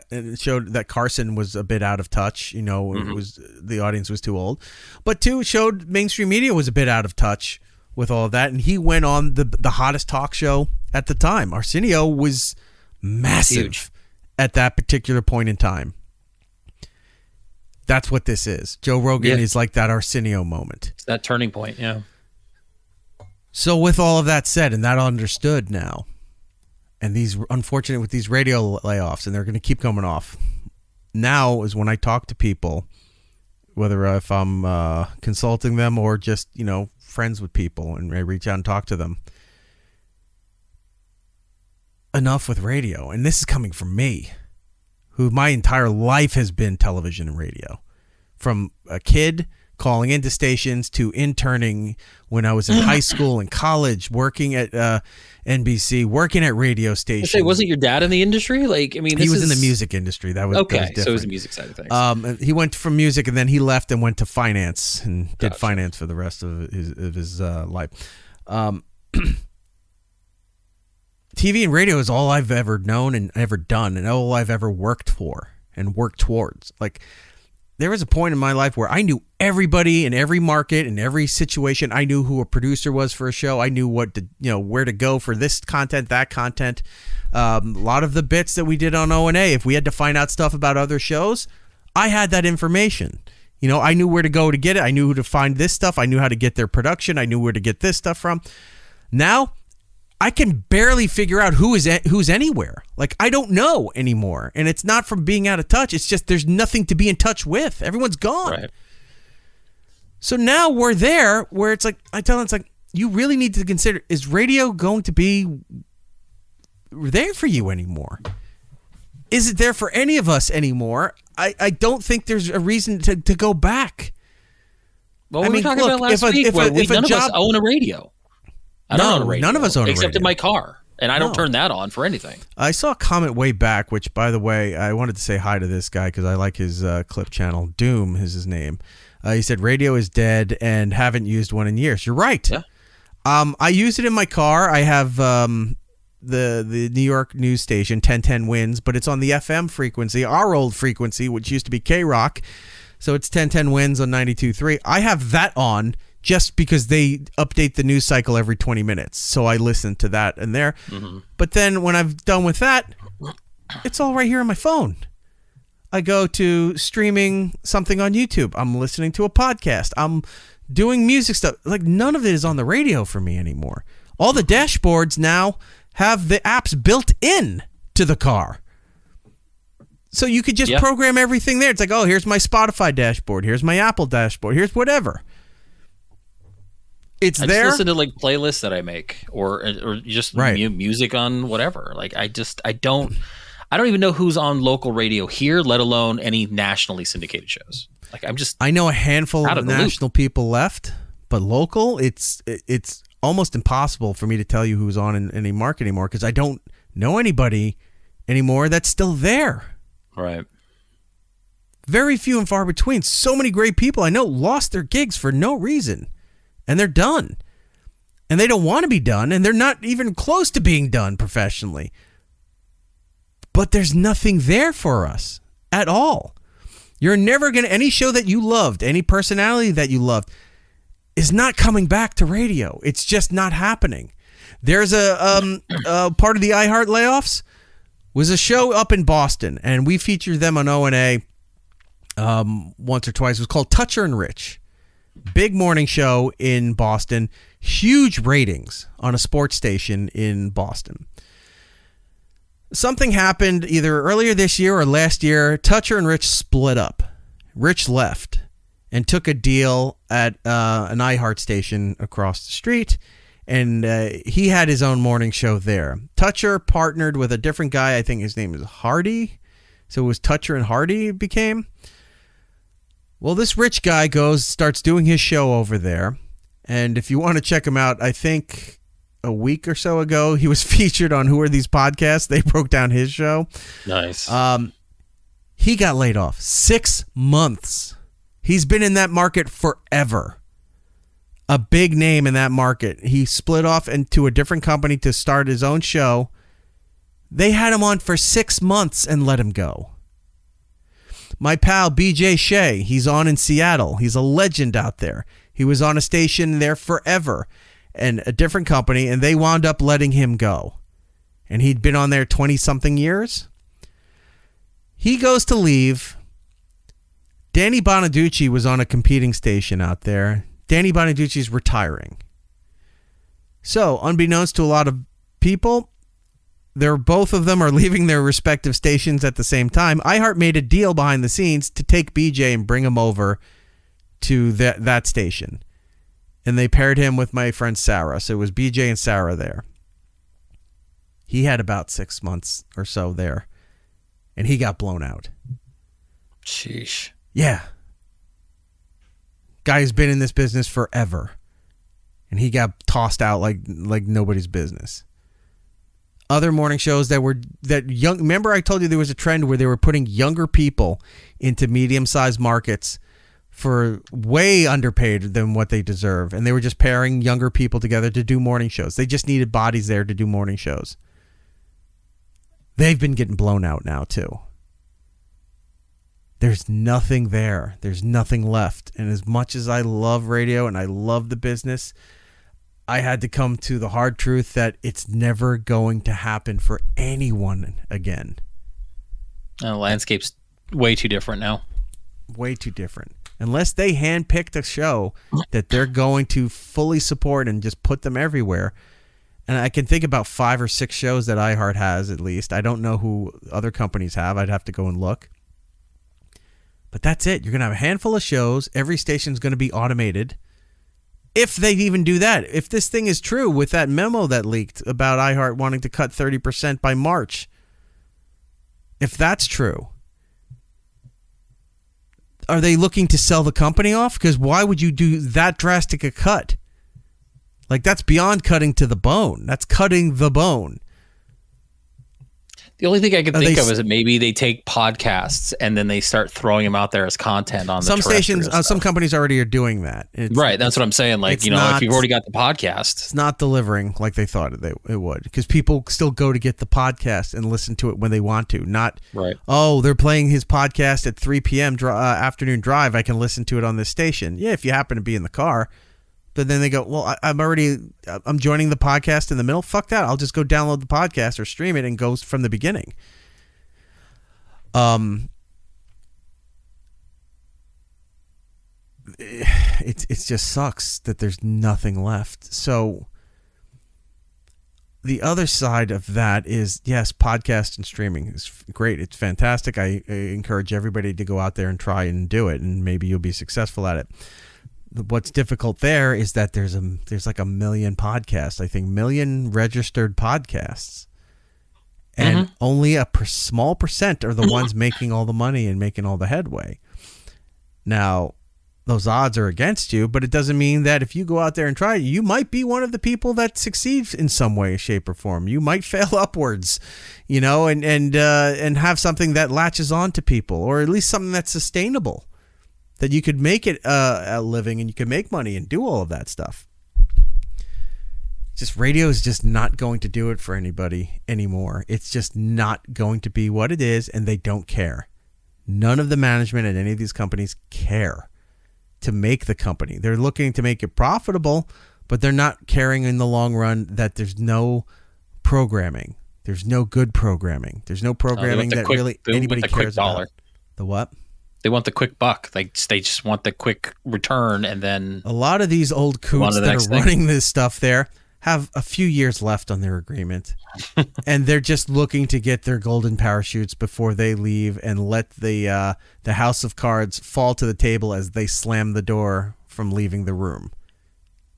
it showed that Carson was a bit out of touch.
Mm-hmm.
It was the audience was too old. But two, it showed mainstream media was a bit out of touch with all of that, and he went on the hottest talk show at the time. Arsenio was massive. Huge. At that particular point in time. That's what this is. Joe Rogan is like that Arsenio moment.
It's that turning point, yeah.
So with all of that said, and that understood now, and these unfortunate with these radio layoffs, and they're going to keep coming off. Now is when I talk to people, whether if I'm consulting them or just, friends with people, and I reach out and talk to them. Enough with radio, and this is coming from me, who my entire life has been television and radio, from a kid calling into stations to interning when I was in high school and college, working at NBC, working at radio stations.
Wasn't your dad in the industry? Like, I mean,
he was in the music industry. That was
okay. So it was the music side of things.
He went from music, and then he left and went to finance and did finance for the rest of his life. TV and radio is all I've ever known and ever done and all I've ever worked for and worked towards. Like, there was a point in my life where I knew everybody in every market, in every situation. I knew who a producer was for a show. I knew what to, where to go for this content, that content. A lot of the bits that we did on O&A, if we had to find out stuff about other shows, I had that information. I knew where to go to get it. I knew who to find this stuff. I knew how to get their production. I knew where to get this stuff from. Now, I can barely figure out who's anywhere. Like, I don't know anymore. And it's not from being out of touch. It's just there's nothing to be in touch with. Everyone's gone. Right. So now we're there where it's like, I tell them, it's like, you really need to consider, is radio going to be there for you anymore? Is it there for any of us anymore? I don't think there's a reason to go back.
Well, we were talking about last week where none of us own a radio. I don't own a radio.
None of us own a radio.
Except in my car. And I don't turn that on for anything.
I saw a comment way back, which, by the way, I wanted to say hi to this guy because I like his clip channel. Doom is his name. He said, radio is dead and haven't used one in years. You're right.
Yeah.
I use it in my car. I have the New York news station, 1010 Wins, but it's on the FM frequency, our old frequency, which used to be K-Rock. So it's 1010 Wins on 92.3. I have that on just because they update the news cycle every 20 minutes. So I listen to that and there. Mm-hmm. But then when I've done with that, It's all right here on my phone. I go to streaming something on YouTube. I'm listening to a podcast. I'm doing music stuff. Like, none of it is on the radio for me anymore. All the dashboards now have the apps built in to the car. So you could just program everything there. It's like, oh, here's my Spotify dashboard. Here's my Apple dashboard. Here's whatever. It's there.
I just listen to like playlists that I make, or just music on whatever. Like I don't even know who's on local radio here, let alone any nationally syndicated shows. Like I know
a handful of national people left, but local, it's almost impossible for me to tell you who's on in any market anymore because I don't know anybody anymore that's still there.
Right.
Very few and far between. So many great people I know lost their gigs for no reason, and they're done. And they don't want to be done, and they're not even close to being done professionally. But there's nothing there for us at all. You're never going to, any show that you loved, any personality that you loved, is not coming back to radio. It's just not happening. There's a part of the iHeart layoffs was a show up in Boston, and we featured them on O&A once or twice. It was called Toucher and Rich. Big morning show in Boston. Huge ratings on a sports station in Boston. Something happened either earlier this year or last year. Toucher and Rich split up. Rich left and took a deal at an iHeart station across the street, and he had his own morning show there. Toucher partnered with a different guy. I think his name is Hardy. So it was Toucher and Hardy it became. Well, this Rich guy starts doing his show over there. And if you want to check him out, I think a week or so ago, he was featured on Who Are These Podcasts? They broke down his show.
Nice.
He got laid off 6 months. He's been in that market forever. A big name in that market. He split off into a different company to start his own show. They had him on for 6 months and let him go. My pal BJ Shea, he's on in Seattle. He's a legend out there. He was on a station there forever and a different company, and they wound up letting him go. And he'd been on there 20-something years. He goes to leave. Danny Bonaducci was on a competing station out there. Danny Bonaducci's retiring. So, unbeknownst to a lot of people, both of them are leaving their respective stations at the same time. iHeart made a deal behind the scenes to take BJ and bring him over to that station. And they paired him with my friend Sarah. So it was BJ and Sarah there. He had about 6 months or so there. And he got blown out.
Sheesh.
Yeah. Guy's been in this business forever. And he got tossed out like nobody's business. Other morning shows remember I told you there was a trend where they were putting younger people into medium-sized markets for way underpaid than what they deserve. And they were just pairing younger people together to do morning shows. They just needed bodies there to do morning shows. They've been getting blown out now, too. There's nothing there. There's nothing left. And as much as I love radio and I love the business, I had to come to the hard truth that it's never going to happen for anyone again.
The landscape's way too different now.
Way too different. Unless they handpicked a show that they're going to fully support and just put them everywhere. And I can think about 5 or 6 shows that iHeart has at least. I don't know who other companies have. I'd have to go and look. But that's it. You're going to have a handful of shows. Every station's going to be automated. If they even do that. If this thing is true with that memo that leaked about iHeart wanting to cut 30% by March. If that's true. Are they looking to sell the company off? Because why would you do that drastic a cut? Like, that's beyond cutting to the bone. That's cutting the bone.
The only thing I can think of is that maybe they take podcasts and then they start throwing them out there as content on
some stations. Some companies already are doing that.
Right. That's what I'm saying. Like, if you've already got the podcast,
it's not delivering like they thought it would, because people still go to get the podcast and listen to it when they want to. Not,
right.
Oh, they're playing his podcast at 3 p.m. Afternoon drive. I can listen to it on this station. Yeah, if you happen to be in the car. But then they go, well, I'm joining the podcast in the middle. Fuck that. I'll just go download the podcast or stream it and go from the beginning. It just sucks that there's nothing left. So the other side of that is, yes, podcast and streaming is great. It's fantastic. I encourage everybody to go out there and try and do it, and maybe you'll be successful at it. What's difficult there is that there's like a million podcasts, I think, million registered podcasts. And only a small percent are the ones making all the money and making all the headway. Now, those odds are against you, but it doesn't mean that if you go out there and try, you might be one of the people that succeeds in some way, shape, or form. You might fail upwards, and have something that latches on to people, or at least something that's sustainable, that you could make it a living and you could make money and do all of that stuff. Just radio is just not going to do it for anybody anymore. It's just not going to be what it is, and they don't care. None of the management at any of these companies care to make the company. They're looking to make it profitable, but they're not caring in the long run that there's no programming. There's no good programming. There's no programming that really anybody cares about. The what?
They want the quick buck. They just want the quick return, and then
a lot of these old coots that are running this stuff there have a few years left on their agreement, and they're just looking to get their golden parachutes before they leave and let the house of cards fall to the table as they slam the door from leaving the room.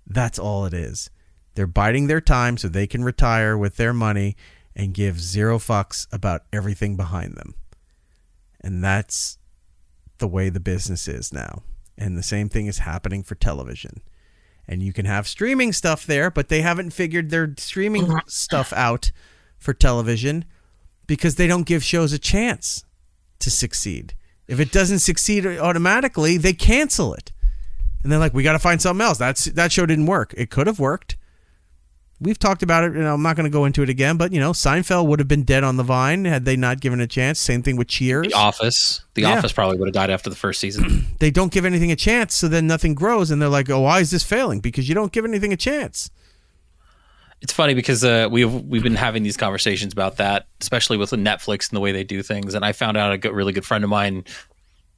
That's all it is. They're biding their time so they can retire with their money and give zero fucks about everything behind them. And that's the way the business is now. And the same thing is happening for television. And you can have streaming stuff there, but they haven't figured their streaming stuff out for television because they don't give shows a chance to succeed. If it doesn't succeed automatically, they cancel it. And they're like, we got to find something else. That show didn't work. It could have worked. We've talked about it, I'm not going to go into it again, but, Seinfeld would have been dead on the vine had they not given it a chance. Same thing with Cheers.
The Office. The Office probably would have died after the first season.
They don't give anything a chance, so then nothing grows, and they're like, oh, why is this failing? Because you don't give anything a chance.
It's funny because we've been having these conversations about that, especially with Netflix and the way they do things, and I found out a really good friend of mine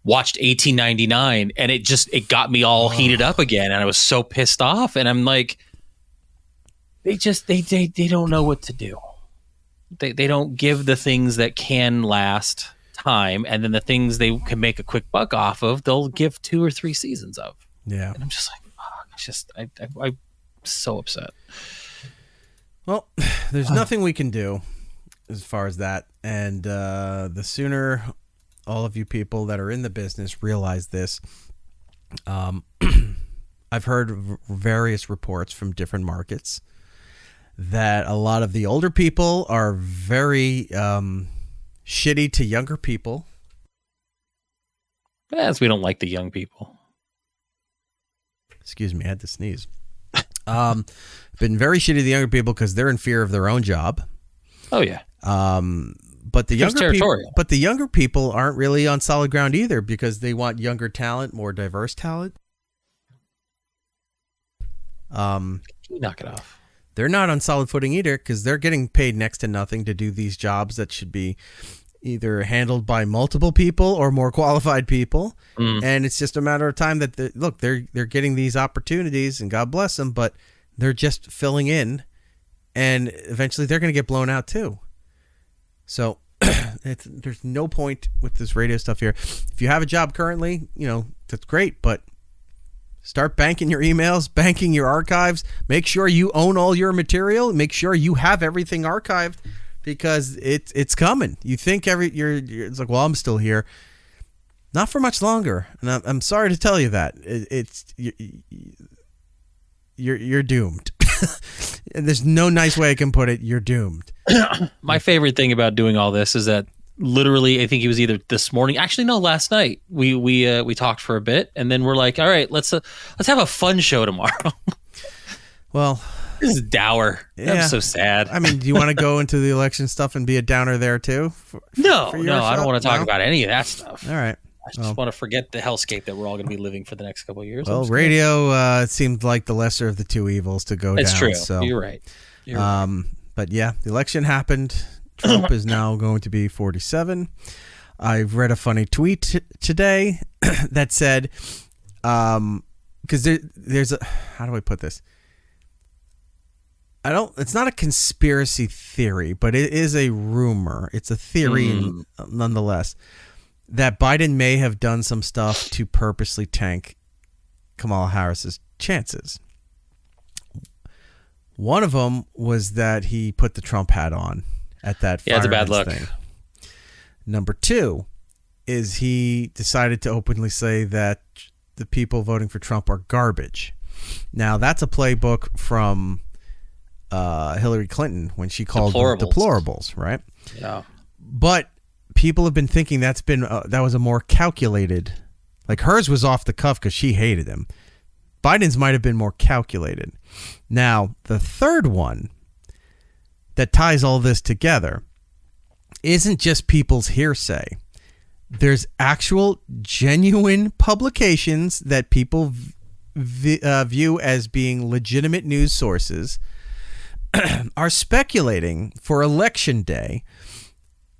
watched 1899, and it got me all heated up again, and I was so pissed off, and I'm like, They don't know what to do. They don't give the things that can last time, and then the things they can make a quick buck off of, they'll give 2 or 3 seasons of. Yeah, and I'm just like, I'm so upset.
Well, there's nothing we can do as far as that, and the sooner all of you people that are in the business realize this. I've heard various reports from different markets that a lot of the older people are very shitty to younger people.
As we don't like the young people.
Excuse me, I had to sneeze. Been very shitty to the younger people because they're in fear of their own job.
Oh yeah.
But the younger people aren't really on solid ground either because they want younger talent, more diverse talent.
Can you knock it off?
They're not on solid footing either because they're getting paid next to nothing to do these jobs that should be either handled by multiple people or more qualified people. And it's just a matter of time that they're getting these opportunities, and God bless them, but they're just filling in, and eventually they're going to get blown out too. So there's no point with this radio stuff here. If you have a job currently, that's great, but start banking your emails, banking your archives. Make sure you own all your material. Make sure you have everything archived because it's coming. You think it's like, well, I'm still here. Not for much longer. And I'm sorry to tell you that. You're doomed. And there's no nice way I can put it. You're doomed.
My favorite thing about doing all this is that literally, I think it was either this morning. Actually, no, last night we talked for a bit, and then we're like, all right, let's have a fun show tomorrow.
Well,
this is dour. Yeah. I'm so sad.
I mean, do you want to go into the election stuff and be a downer there too?
No, I don't want to talk about any of that stuff.
All right.
I just want to forget the hellscape that we're all going to be living for the next couple of years.
Well, radio seemed like the lesser of the two evils to go down.
It's true.
So,
You're right.
But yeah, the election happened. Trump is now going to be 47. I've read a funny tweet today that said, because there's a, how do I put this? It's not a conspiracy theory, but it is a rumor. It's a theory nonetheless, that Biden may have done some stuff to purposely tank Kamala Harris's chances. One of them was that he put the Trump hat on at that
it's a bad
fireman's
look.
thing. Number two is he decided to openly say that the people voting for Trump are garbage. Now, that's a playbook from Hillary Clinton when she called them deplorables, right?
Yeah.
But people have been thinking that was a more calculated, like hers was off the cuff because she hated him. Biden's might have been more calculated. Now, the third one that ties all this together isn't just people's hearsay. There's actual genuine publications that people view as being legitimate news sources are speculating for Election Day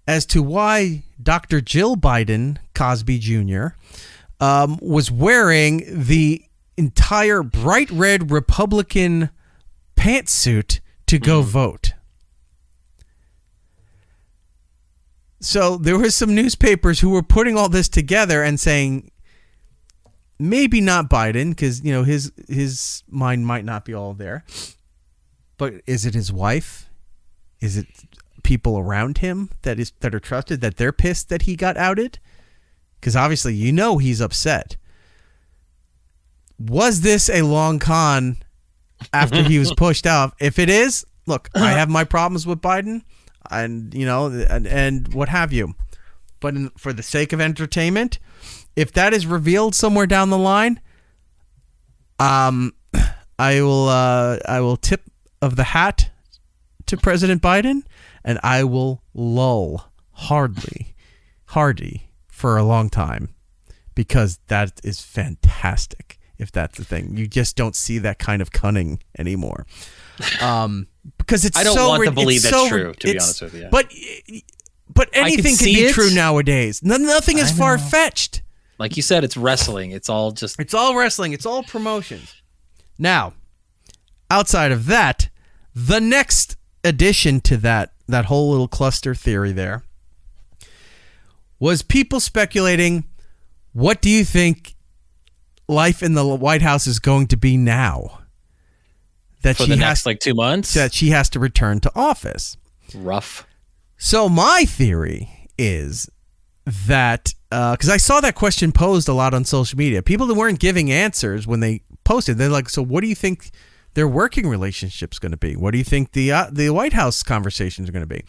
as to why Dr. Jill Biden, Cosby Jr., was wearing the entire bright red Republican pantsuit to go vote. So there were some newspapers who were putting all this together and saying, maybe not Biden, because his mind might not be all there. But is it his wife? Is it people around him that are trusted, that they're pissed that he got outed? Because obviously he's upset. Was this a long con after he was pushed out? If it is, look, I have my problems with Biden. And and what have you, but for the sake of entertainment, if that is revealed somewhere down the line, I will tip of the hat to President Biden, and I will lull Hardy for a long time, because that is fantastic. If that's the thing, you just don't see that kind of cunning anymore. Because I
don't want to believe that's true, to be honest with you.
But anything can be true nowadays. Nothing is far-fetched.
Like you said, it's wrestling. It's all
wrestling. It's all promotions. Now, outside of that, the next addition to that whole little cluster theory there was people speculating, what do you think life in the White House is going to be now?
For the next 2 months?
That she has to return to office.
Rough.
So my theory is that, because I saw that question posed a lot on social media, people that weren't giving answers when they posted, they're like, so what do you think their working relationship's going to be? What do you think the White House conversations are going to be?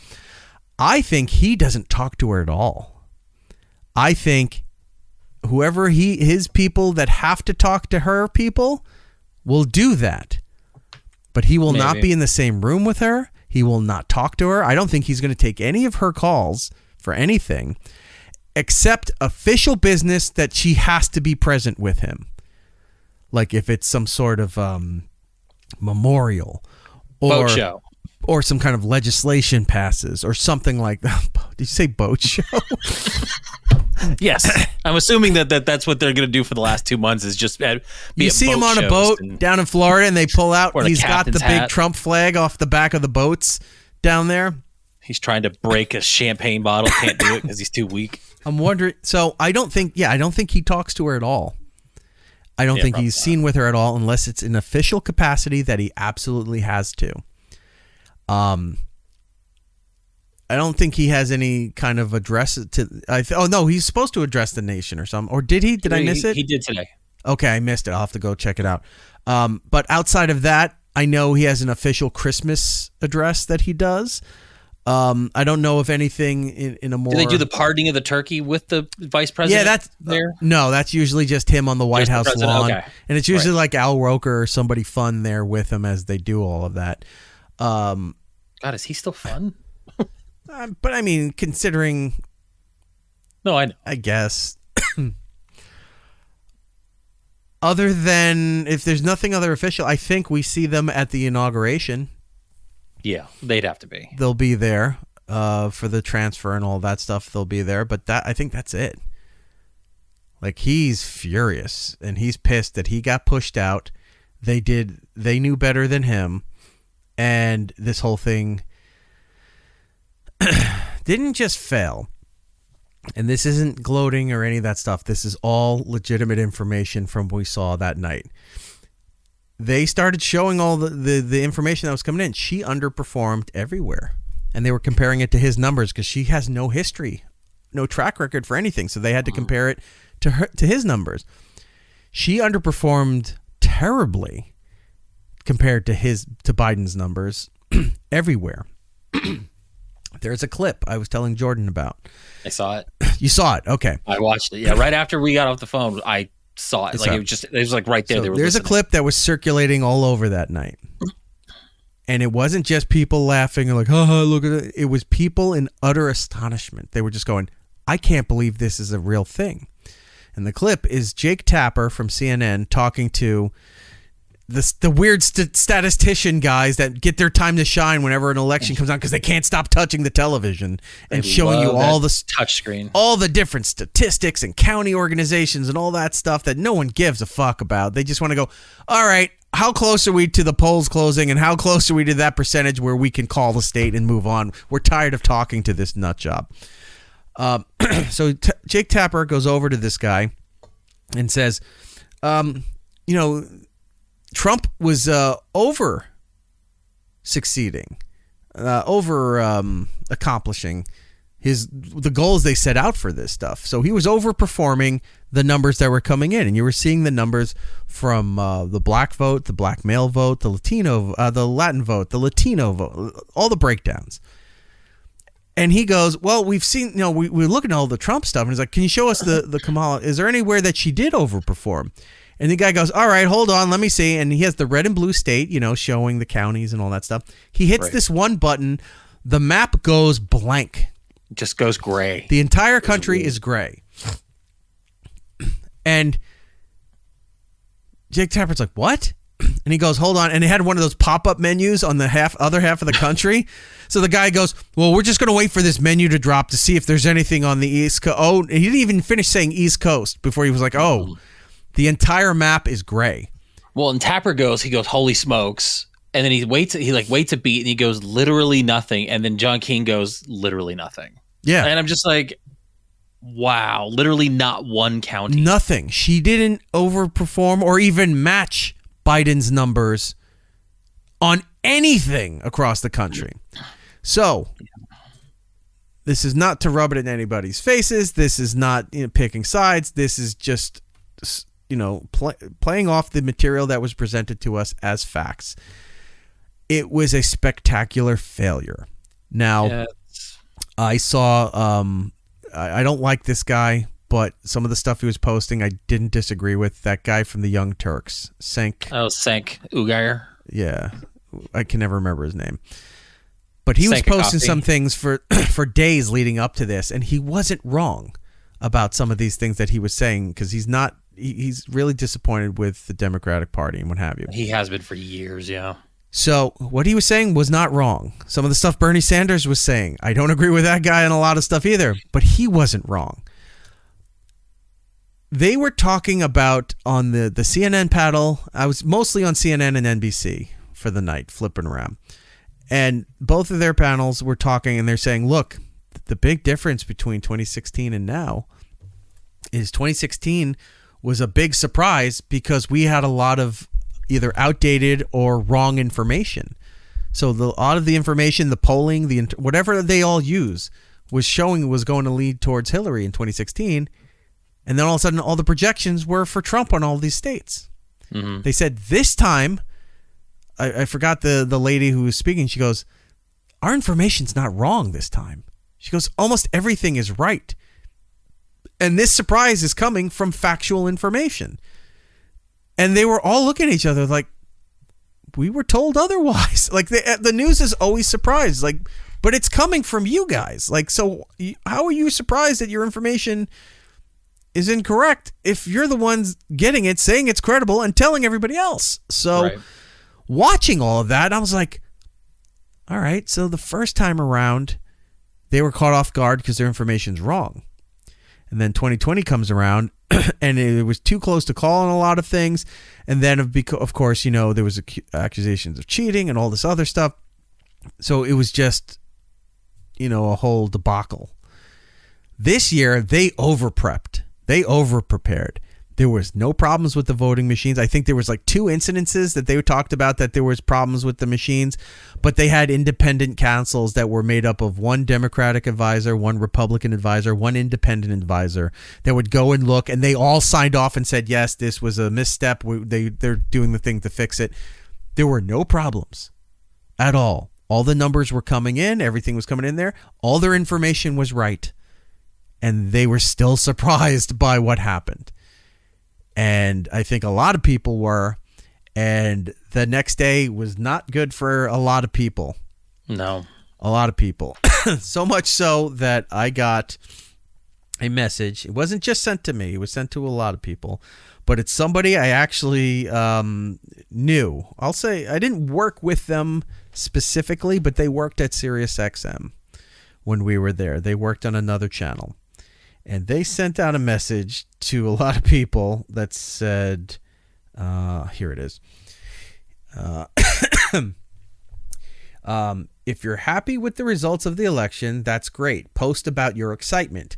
I think he doesn't talk to her at all. I think whoever his people that have to talk to her people will do that. But he will not be in the same room with her. He will not talk to her. I don't think he's going to take any of her calls for anything except official business that she has to be present with him. Like if it's some sort of memorial or
boat show
or some kind of legislation passes or something like that. Did you say boat show?
Yes. I'm assuming that's what they're going to do for the last 2 months is just
you see him on a boat down in Florida and they pull out, he's got the big Trump flag off the back of the boats down there.
He's trying to break a champagne bottle, can't do it because he's too weak.
I'm wondering, so I don't think he talks to her at all. I don't think he's seen with her at all unless it's in official capacity that he absolutely has to. I don't think he has any kind of address to. He's supposed to address the nation or something. Or did he? Did I miss it?
He did today.
Okay, I missed it. I'll have to go check it out. But outside of that, I know he has an official Christmas address that he does. I don't know if anything in a more.
Do they do the pardoning of the turkey with the vice president?
Yeah, that's
there.
No, that's usually just him on the White House lawn,
okay.
And it's usually like Al Roker or somebody fun there with him as they do all of that.
God, is he still fun?
But I mean, considering.
No, I know.
I guess. Other than if there's nothing other official, I think we see them at the inauguration.
Yeah, they'd have to be.
They'll be there. for the transfer and all that stuff. They'll be there, but I think that's it. Like, he's furious and he's pissed that he got pushed out. They knew better than him, and this whole thing didn't just fail. And this isn't gloating or any of that stuff. This is all legitimate information from what we saw that night. They started showing all the information that was coming in. She underperformed everywhere. And they were comparing it to his numbers because she has no history, no track record for anything. So they had to compare it to his numbers. She underperformed terribly compared to Biden's numbers everywhere. There's a clip I was telling Jordan about.
I saw it.
You saw it? Okay.
I watched it. Yeah, right after we got off the phone, I saw it. Like, it was like right there.
So
they were
there's
listening.
a clip that was circulating all over that night. And it wasn't just people laughing and like, oh, look at it. It was people in utter astonishment. They were just going, I can't believe this is a real thing. And the clip is Jake Tapper from CNN talking to the weird statistician guys that get their time to shine whenever an election comes on because they can't stop touching the television and showing you all the
touchscreen,
all the different statistics and county organizations and all that stuff that no one gives a fuck about. They just want to go, all right, how close are we to the polls closing and how close are we to that percentage where we can call the state and move on? We're tired of talking to this nut job. So Jake Tapper goes over to this guy and says, Trump was over succeeding, accomplishing the goals they set out for this stuff. So he was overperforming the numbers that were coming in, and you were seeing the numbers from the black vote, the black male vote, the Latino, the Latin vote, the Latino vote, all the breakdowns. And he goes, well, we've seen, we're looking at all the Trump stuff, and he's like, can you show us the Kamala? Is there anywhere that she did overperform? And the guy goes, all right, hold on, let me see. And he has the red and blue state, showing the counties and all that stuff. He hits this one button. The map goes blank.
It just goes gray.
The entire country is gray. And Jake Tapper's like, what? And he goes, hold on. And he had one of those pop-up menus on the other half of the country. So the guy goes, well, we're just going to wait for this menu to drop to see if there's anything on the East Coast. Oh, he didn't even finish saying East Coast before he was like, oh, the entire map is gray.
Well, and Tapper goes, holy smokes. And then he waits a beat and he goes, literally nothing. And then John King goes, literally nothing.
Yeah.
And I'm just like, wow, literally not one county.
Nothing. She didn't overperform or even match Biden's numbers on anything across the country. So this is not to rub it in anybody's faces. This is not picking sides. This is just playing off the material that was presented to us as facts. It was a spectacular failure. Now, I saw, I don't like this guy, but some of the stuff he was posting, I didn't disagree with. That guy from the Young Turks, Cenk
Uygur.
Yeah, I can never remember his name. But he was posting some things for days leading up to this, and he wasn't wrong about some of these things that he was saying because he's really disappointed with the Democratic Party and what have you.
He has been for years, yeah.
So what he was saying was not wrong. Some of the stuff Bernie Sanders was saying, I don't agree with that guy on a lot of stuff either, but he wasn't wrong. They were talking about on the CNN panel. I was mostly on CNN and NBC for the night, flipping around. And both of their panels were talking, and they're saying, look, the big difference between 2016 and now is 2016 was a big surprise because we had a lot of either outdated or wrong information. So a lot of the information, the polling, whatever they all use was showing it was going to lead towards Hillary in 2016. And then all of a sudden, all the projections were for Trump on all these states. Mm-hmm. They said this time, I forgot the lady who was speaking. She goes, our information's not wrong this time. She goes, almost everything is right. And this surprise is coming from factual information. And they were all looking at each other like, we were told otherwise. Like the news is always surprised. Like, but it's coming from you guys. Like, so how are you surprised that your information is incorrect if you're the ones getting it, saying it's credible, and telling everybody else? So watching all of that, I was like, all right, so the first time around, they were caught off guard because their information's wrong. And then 2020 comes around, and it was too close to call on a lot of things. And then, of course, there was accusations of cheating and all this other stuff. So it was just, a whole debacle. This year, they over-prepped. They over-prepared. There was no problems with the voting machines. I think there was like 2 incidences that they talked about that there was problems with the machines, but they had independent councils that were made up of 1 Democratic advisor, 1 Republican advisor, 1 independent advisor that would go and look, and they all signed off and said, yes, this was a misstep. They're doing the thing to fix it. There were no problems at all. All the numbers were coming in. Everything was coming in there. All their information was right. And they were still surprised by what happened. And I think a lot of people were. And the next day was not good for a lot of people.
No.
A lot of people. So much so that I got a message. It wasn't just sent to me. It was sent to a lot of people. But it's somebody I actually knew. I'll say I didn't work with them specifically, but they worked at SiriusXM when we were there. They worked on another channel. And they sent out a message to a lot of people that said, here it is. If you're happy with the results of the election, that's great. Post about your excitement.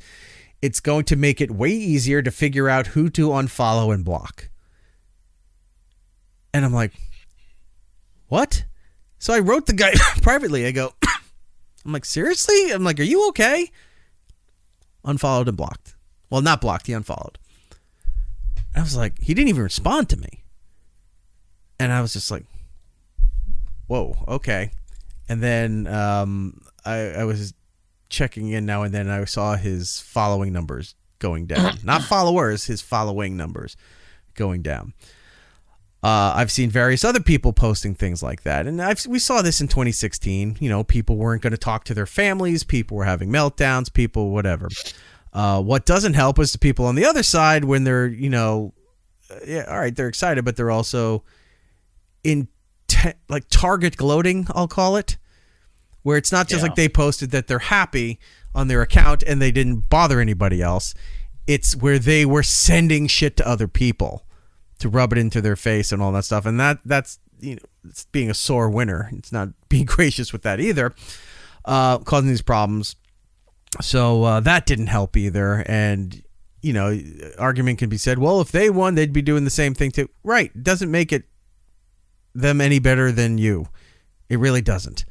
It's going to make it way easier to figure out who to unfollow and block. And I'm like, what? So I wrote the guy privately. I go, I'm like, seriously? I'm like, are you okay? Unfollowed and blocked. Well, not blocked. He unfollowed. I was like, he didn't even respond to me. And I was just like, whoa, okay. And then I was checking in now and then, and I saw his following numbers going down. Not followers, his following numbers going down. I've seen various other people posting things like that. And we saw this in 2016. People weren't going to talk to their families. People were having meltdowns. People, whatever. What doesn't help is the people on the other side when they're, yeah, all right, they're excited, but they're also like target gloating, I'll call it, where it's not just like they posted that they're happy on their account and they didn't bother anybody else. It's where they were sending shit to other people to rub it into their face and all that stuff. And that's it's being a sore winner. It's not being gracious with that either, causing these problems. So that didn't help either. And, argument can be said, well, if they won, they'd be doing the same thing too. Right. It doesn't make it them any better than you. It really doesn't.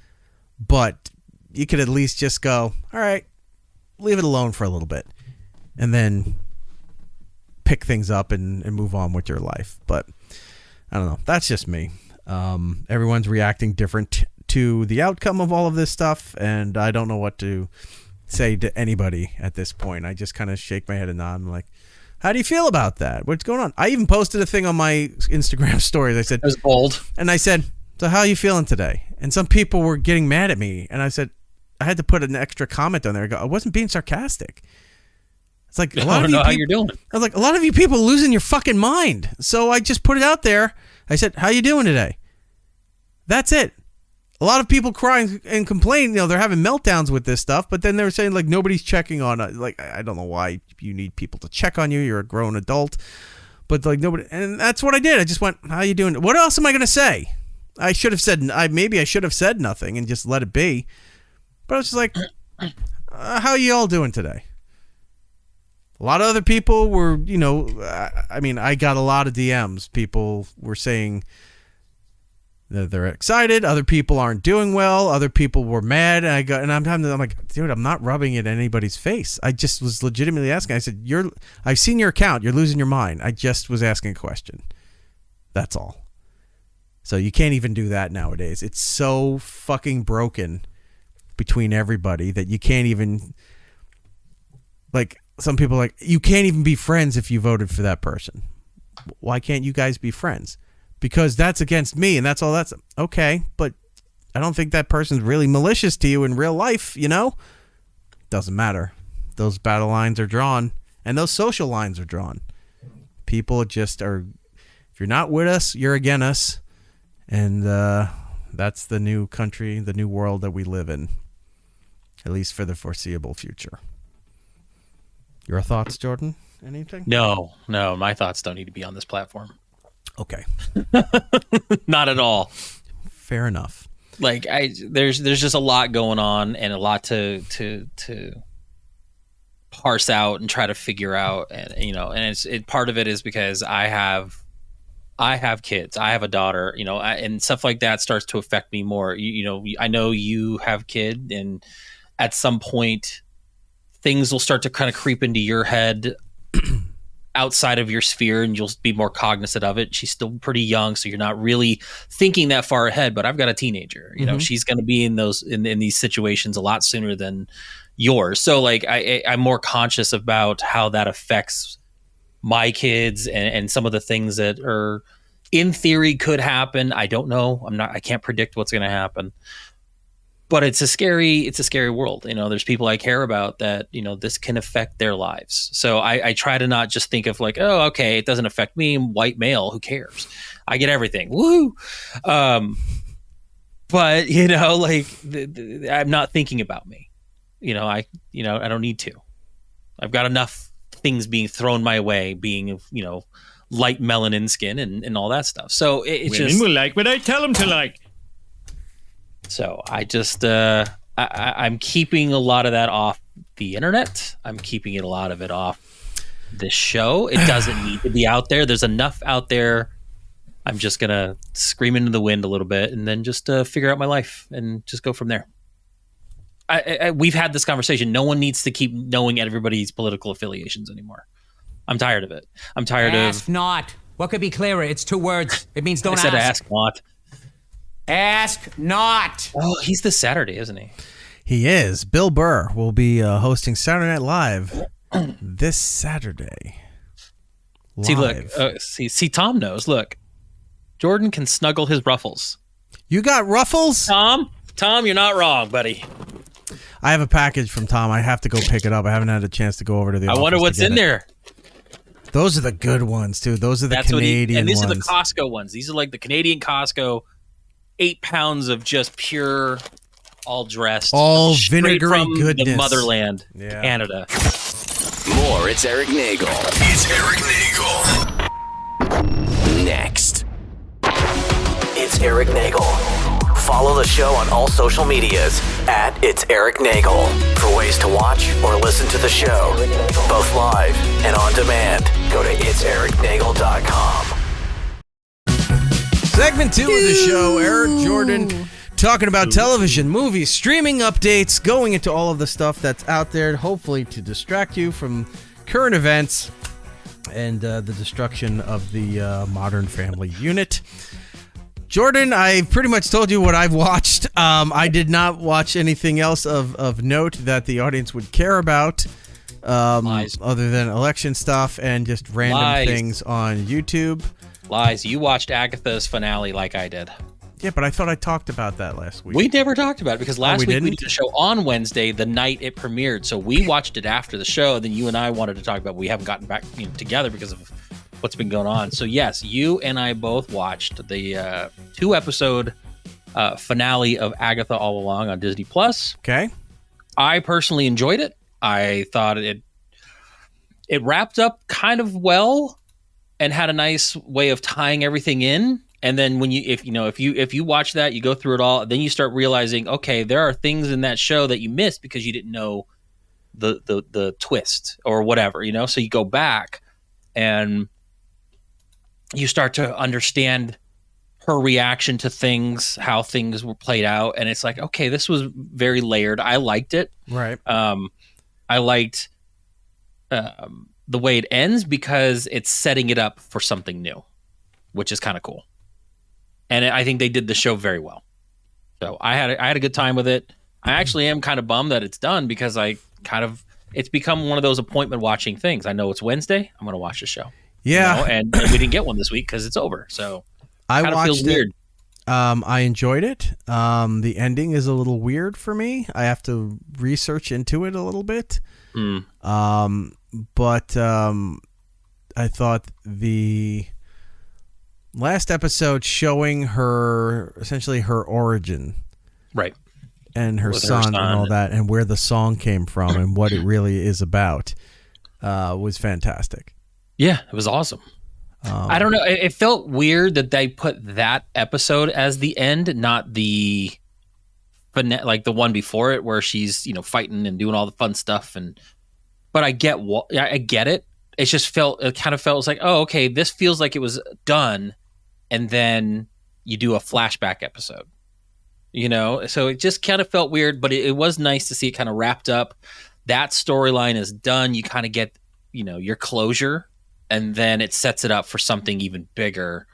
But you could at least just go, all right, leave it alone for a little bit. And then pick things up and move on with your life. But I don't know. That's just me. Everyone's reacting different to the outcome of all of this stuff, and I don't know what to say to anybody at this point. I just kind of shake my head and nod. I'm like, how do you feel about that? What's going on? I even posted a thing on my Instagram stories. I said,
it was bold.
And I said, so how are you feeling today? And some people were getting mad at me, and I said, I had to put an extra comment on there. I wasn't being sarcastic. It's like a lot of you people, how you're doing. I was like, a lot of you people are losing your fucking mind. So I just put it out there. I said, how you doing today? That's it. A lot of people crying and complain, they're having meltdowns with this stuff, but then they're saying like nobody's checking on it. Like, I don't know why you need people to check on you. You're a grown adult. But like nobody, and that's what I did. I just went, how you doing? What else am I going to say? I should have said, maybe I should have said nothing and just let it be. But I was just like, how are you all doing today? A lot of other people were, I got a lot of DMs. People were saying that they're excited. Other people aren't doing well. Other people were mad. And I'm like, dude, I'm not rubbing it in anybody's face. I just was legitimately asking. I said, I've seen your account. You're losing your mind. I just was asking a question. That's all. So you can't even do that nowadays. It's so fucking broken between everybody that you can't even, like, some people are like, you can't even be friends if you voted for that person. Why can't you guys be friends? Because that's against me, and that's all that's... Okay, but I don't think that person's really malicious to you in real life, Doesn't matter. Those battle lines are drawn, and those social lines are drawn. People just are... If you're not with us, you're against us. And that's the new country, the new world that we live in. at least for the foreseeable future. Your thoughts, Jordan? Anything?
No, my thoughts don't need to be on this platform.
Okay.
Not at all.
Fair enough.
Like there's just a lot going on and a lot to parse out and try to figure out, and part of it is because I have kids, I have a daughter, and stuff like that starts to affect me more. I know you have kid, and at some point things will start to kind of creep into your head outside of your sphere, and you'll be more cognizant of it. She's still pretty young, so you're not really thinking that far ahead, but I've got a teenager, she's going to be in these situations a lot sooner than yours. So like I'm more conscious about how that affects my kids and some of the things that are in theory could happen. I don't know. I can't predict what's going to happen. But it's a scary world. There's people I care about that, this can affect their lives. So I try to not just think of like, oh, okay, it doesn't affect me. I'm white male. Who cares? I get everything. Woo. But I'm not thinking about me. I don't need to. I've got enough things being thrown my way, being, light melanin skin and all that stuff. So it's
women
just
will like what I tell them to like.
So I just I'm keeping a lot of that off the internet. I'm keeping a lot of it off this show. It doesn't need to be out there. There's enough out there. I'm just gonna scream into the wind a little bit and then just figure out my life and just go from there. We've had this conversation. No one needs to keep knowing everybody's political affiliations anymore. I'm tired of it. I'm tired
Ask not. What could be clearer? It's 2 words. It means don't
I said
ask.
ask not.
Ask not.
Oh, he's this Saturday, isn't he?
He is. Bill Burr will be hosting Saturday Night Live this Saturday.
See, look. See, Tom knows. Look, Jordan can snuggle his ruffles.
You got ruffles?
Tom, you're not wrong, buddy.
I have a package from Tom. I have to go pick it up. I haven't had a chance to go over to the office.
I wonder what's in there.
Those are the good ones, too. Those are the Canadian
ones. And these
ones.
are the Costco ones. These are like the Canadian Costco 8 pounds of just pure, all dressed,
all
vinegary
from
goodness. The motherland, Canada.
More. It's Erik Nagel.
It's Erik Nagel.
Next. It's Erik Nagel. Follow the show on all social medias at It's Erik Nagel for ways to watch or listen to the show, both live and on demand. Go to itseriknagel.com.
Segment 2 of the show, Eric Jordan talking about television, movies, streaming updates, going into all of the stuff that's out there, hopefully to distract you from current events and the destruction of the Modern Family unit. Jordan, I pretty much told you what I've watched. I did not watch anything else of note that the audience would care about other than election stuff and just random things on YouTube.
Lies. You watched Agatha's finale like I did.
Yeah, but I thought I talked about that last week.
We never talked about it because last week we
did
did the show on Wednesday, the night it premiered. So we watched it after the show. And then you and I wanted to talk about it. We haven't gotten back together because of what's been going on. So yes, you and I both watched the 2-episode finale of Agatha All Along on Disney Plus.
Okay.
I personally enjoyed it. I thought it wrapped up kind of well and had a nice way of tying everything in. And then when if you watch that, you go through it all, then you start realizing, okay, there are things in that show that you missed because you didn't know the twist or whatever, So you go back and you start to understand her reaction to things, how things were played out, and it's like, okay, this was very layered. I liked it.
Right.
I liked the way it ends because it's setting it up for something new, which is kind of cool. And I think they did the show very well. So I had a good time with it. I actually am kind of bummed that it's done because it's become one of those appointment watching things. I know it's Wednesday. I'm going to watch the show.
Yeah.
And we didn't get one this week because it's over. So
I watched
feels weird.
I enjoyed it. The ending is a little weird for me. I have to research into it a little bit. But I thought the last episode showing her, essentially her origin.
Right.
and her
With her
son and
son.
all that, and where the song came from and what it really is about was fantastic.
Yeah, it was awesome. I don't know. It felt weird that they put that episode as the end, not the like the one before it, where she's fighting and doing all the fun stuff. But I get it. It kind of felt like, oh, okay, this feels like it was done, and then you do a flashback episode. So it just kind of felt weird, but it was nice to see it kind of wrapped up. That storyline is done. You kind of get your closure. And then it sets it up for something even bigger,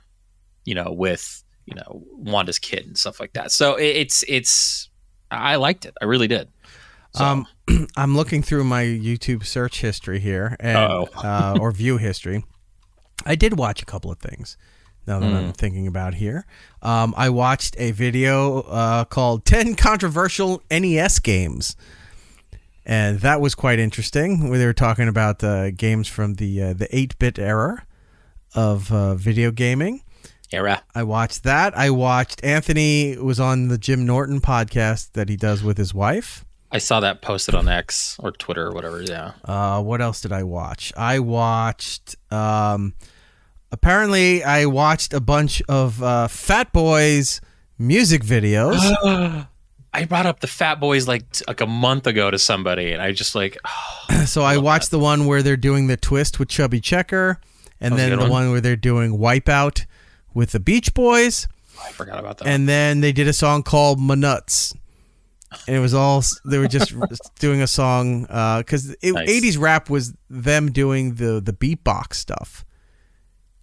with Wanda's kid and stuff like that. So I liked it. I really did. So.
I'm looking through my YouTube search history here, and or view history. I did watch a couple of things. Now that I'm thinking about here, I watched a video called 10 Controversial NES Games. And that was quite interesting, where they were talking about games from the 8-bit era of video gaming. I watched that. I watched Anthony was on the Jim Norton podcast that he does with his wife.
I saw that posted on X or Twitter or whatever, yeah.
What else did I watch? I watched... apparently, I watched a bunch of Fat Boys music videos.
I brought up the Fat Boys like a month ago to somebody, and I just like. Oh,
so I watched the one where they're doing the twist with Chubby Checker, and then the one where they're doing Wipeout with the Beach Boys.
I forgot about that.
And then they did a song called "Ma Nuts," and it was all they were just doing a song because 80s rap was them doing the beatbox stuff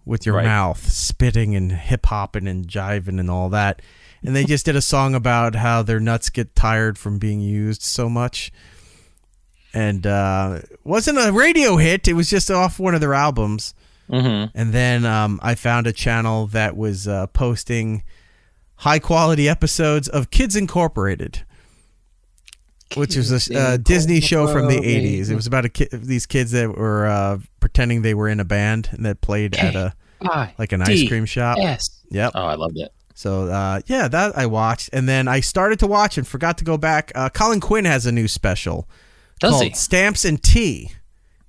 with your mouth, spitting and hip hopping and jiving and all that. And they just did a song about how their nuts get tired from being used so much. And it wasn't a radio hit. It was just off one of their albums. Mm-hmm. And then I found a channel that was posting high-quality episodes of Kids Incorporated, which was a Disney show from the 80s. It was about these kids that were pretending they were in a band and that played at an ice cream shop.
Yes.
Yep.
Oh, I loved it.
So, that I watched. And then I started to watch and forgot to go back. Colin Quinn has a new special called Stamps and Tea.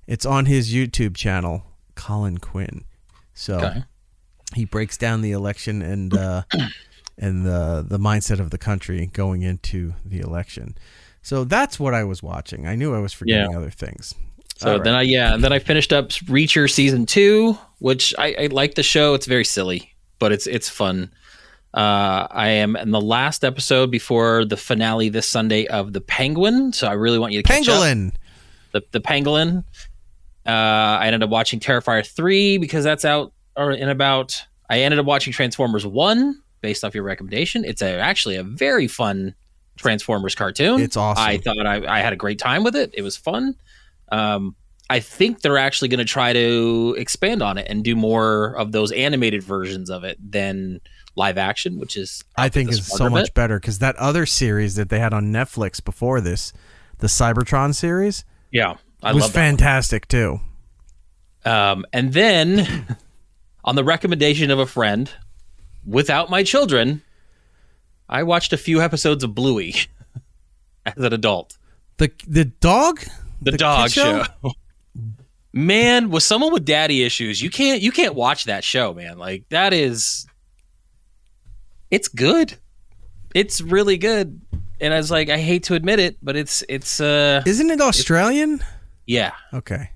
It's on his YouTube channel, Colin Quinn. So he breaks down the election and the mindset of the country going into the election. So that's what I was watching. I knew I was forgetting other things.
So then I finished up Reacher season 2, which I like the show. It's very silly, but it's fun. I am in the last episode before the finale this Sunday of The Penguin, so I really want you to catch up. The Penguin. I ended up watching Terrifier 3 because that's out or in about. I ended up watching Transformers 1 based off your recommendation. It's actually a very fun Transformers cartoon.
It's awesome.
I thought I had a great time with it. It was fun. I think they're actually going to try to expand on it and do more of those animated versions of it than live action, which is
I think is so much better because that other series that they had on Netflix before this, the Cybertron series, was fantastic too.
And then on the recommendation of a friend, without my children, I watched a few episodes of Bluey as an adult.
The dog?
The dog show. Man, with someone with daddy issues, you can't watch that show, man. Like it's good. It's really good. And I was like, I hate to admit it, but it's
isn't it Australian?
Yeah.
Okay.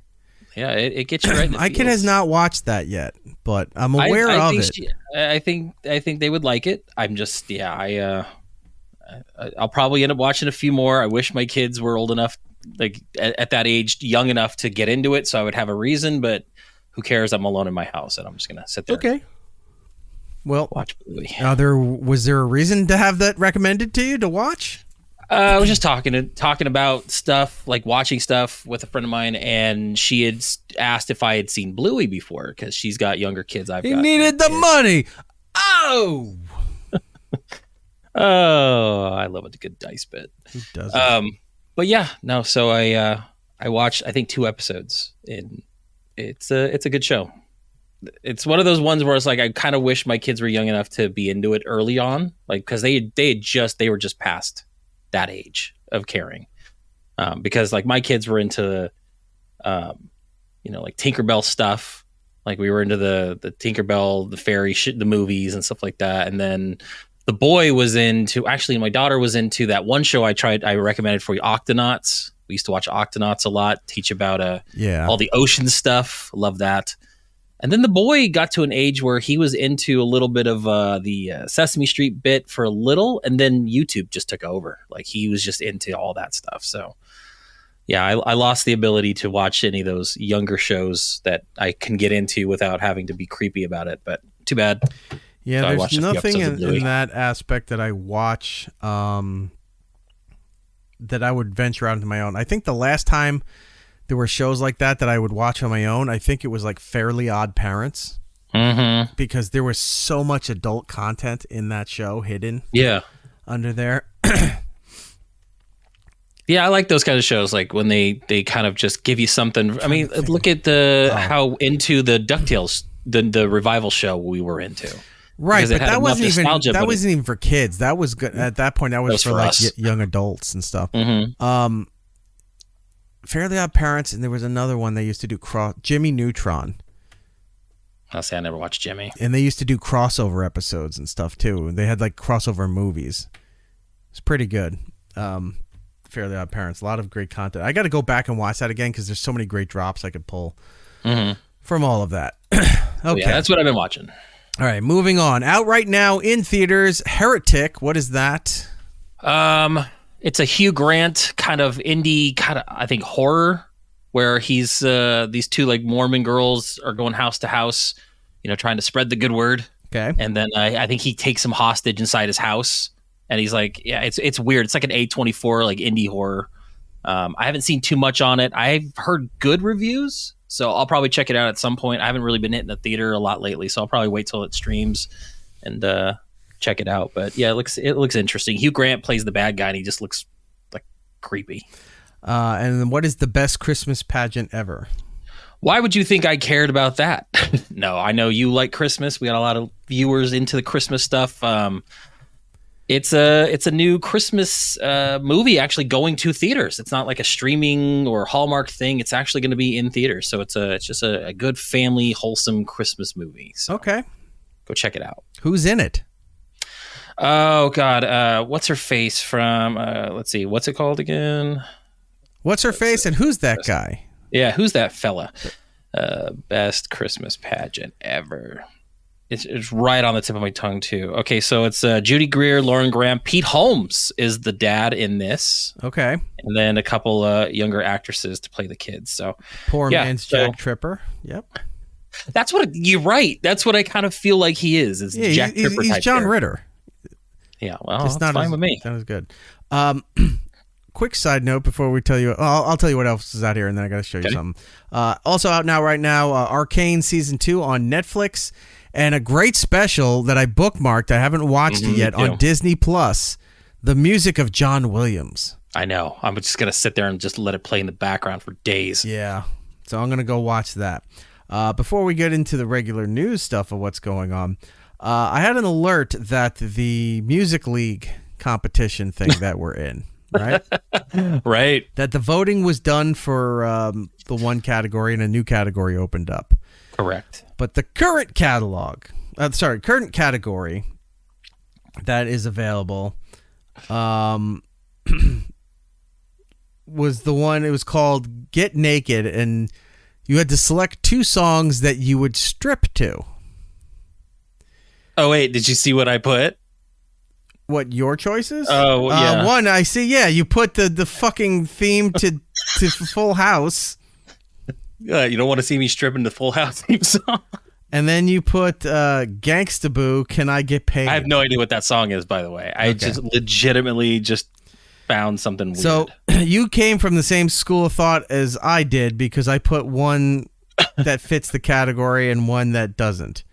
Yeah, it gets you right in the
My kid has not watched that yet, but I'm aware of it.
I think they would like it. I'm just I'll probably end up watching a few more. I wish my kids were old enough, like at that age, young enough to get into it, so I would have a reason. But who cares? I'm alone in my house, and I'm just gonna sit there.
Okay. Well,
watch Bluey.
Was there a reason to have that recommended to you to watch?
I was just talking about stuff, like watching stuff with a friend of mine, and she had asked if I had seen Bluey before because she's got younger kids.
He needed the money. Oh.
Oh, I love a good dice bit.
Who doesn't?
But yeah, no. So I watched I think 2 episodes, and it's a good show. It's one of those ones where it's like I kind of wish my kids were young enough to be into it early on, like because they were just past that age of caring. Because like my kids were into, like Tinkerbell stuff. Like we were into the Tinkerbell, the fairy the movies and stuff like that. And then the boy was into, actually my daughter was into that one show I recommended for you, Octonauts. We used to watch Octonauts a lot, teach about all the ocean stuff. Love that. And then the boy got to an age where he was into a little bit of the Sesame Street bit for a little, and then YouTube just took over. Like he was just into all that stuff. So yeah, I lost the ability to watch any of those younger shows that I can get into without having to be creepy about it. But too bad.
Yeah,
So
there's nothing in that aspect that I watch that I would venture out into my own. I think the last time there were shows like that I would watch on my own, I think it was like Fairly Odd Parents.
Mm-hmm.
Because there was so much adult content in that show hidden under there.
Yeah, I like those kind of shows, like when they kind of just give you something. I mean, look at how into the DuckTales, the revival show we were into.
Right, but that wasn't even for kids. That was good at that point. That was for like young adults and stuff.
Mm-hmm.
Fairly Odd Parents, and there was another one they used to do, Jimmy Neutron.
I'll say I never watched Jimmy.
And they used to do crossover episodes and stuff too. They had like crossover movies. It's pretty good. Fairly Odd Parents, a lot of great content. I got to go back and watch that again because there's so many great drops I could pull from all of that. Okay,
yeah, that's what I've been watching.
All right, moving on. Out right now in theaters, Heretic. What is that?
It's a Hugh Grant kind of indie, I think horror, where he's these two like Mormon girls are going house to house, trying to spread the good word.
Okay,
and then I think he takes them hostage inside his house. And he's like, yeah, it's weird. It's like an A24 like indie horror. I haven't seen too much on it. I've heard good reviews, so I'll probably check it out at some point. I haven't really been hitting the theater a lot lately, so I'll probably wait till it streams and check it out. But yeah, it looks interesting. Hugh Grant plays the bad guy, and he just looks like creepy.
And then what is the best Christmas pageant ever?
Why would you think I cared about that? No, I know you like Christmas. We got a lot of viewers into the Christmas stuff. It's a new Christmas movie actually going to theaters. It's not like a streaming or Hallmark thing. It's actually going to be in theaters. So it's just a good family, wholesome Christmas movie. So
okay,
go check it out.
Who's in it?
Oh God, what's her face from? Let's see, what's it called again?
What's her face and who's that guy?
Yeah, who's that fella? Best Christmas pageant ever. It's right on the tip of my tongue, too. Okay, so it's Judy Greer, Lauren Graham. Pete Holmes is the dad in this.
Okay.
And then a couple younger actresses to play the kids. So
Poor man's Jack Tripper. Yep.
That's what you're right. That's what I kind of feel like he is. Jack Tripper.
He's John Ritter.
Yeah, well, it's not fine with me.
That was good. Quick side note before we tell you, I'll tell you what else is out here, and then I got to show you something. Also out now, right now, Arcane Season 2 on Netflix. And a great special that I bookmarked, I haven't watched it yet, on Disney Plus, the music of John Williams.
I know. I'm just going to sit there and just let it play in the background for days.
Yeah. So I'm going to go watch that. Before we get into the regular news stuff of what's going on, I had an alert that the Music League competition thing that we're in, right?
Right.
That the voting was done for the one category and a new category opened up.
Correct.
But the current current category that is available was the one, it was called Get Naked, and you had to select two songs that you would strip to.
Oh, wait, did you see what I put?
What, your choices?
Oh, yeah.
One, I see, yeah, you put the fucking theme to Full House.
You don't want to see me stripping the Full House theme song.
And then you put Gangsta Boo, Can I Get Paid?
I have no idea what that song is, by the way. I just legitimately just found something weird.
So you came from the same school of thought as I did, because I put one that fits the category and one that doesn't.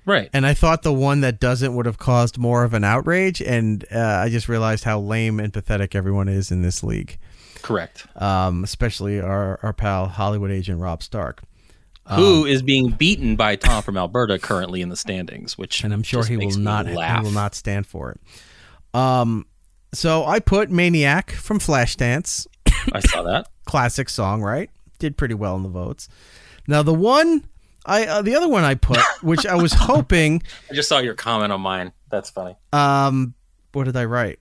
Right.
And I thought the one that doesn't would have caused more of an outrage, and I just realized how lame and pathetic everyone is in this league.
Correct.
Especially our pal Hollywood agent Rob Stark,
who is being beaten by Tom from Alberta currently in the standings, which
and I'm sure he will not stand for it. So I put Maniac from Flashdance.
I saw that.
Classic song, right? Did pretty well in the votes. Now the other one I put, which I was hoping.
I just saw your comment on mine. That's funny.
What did I write?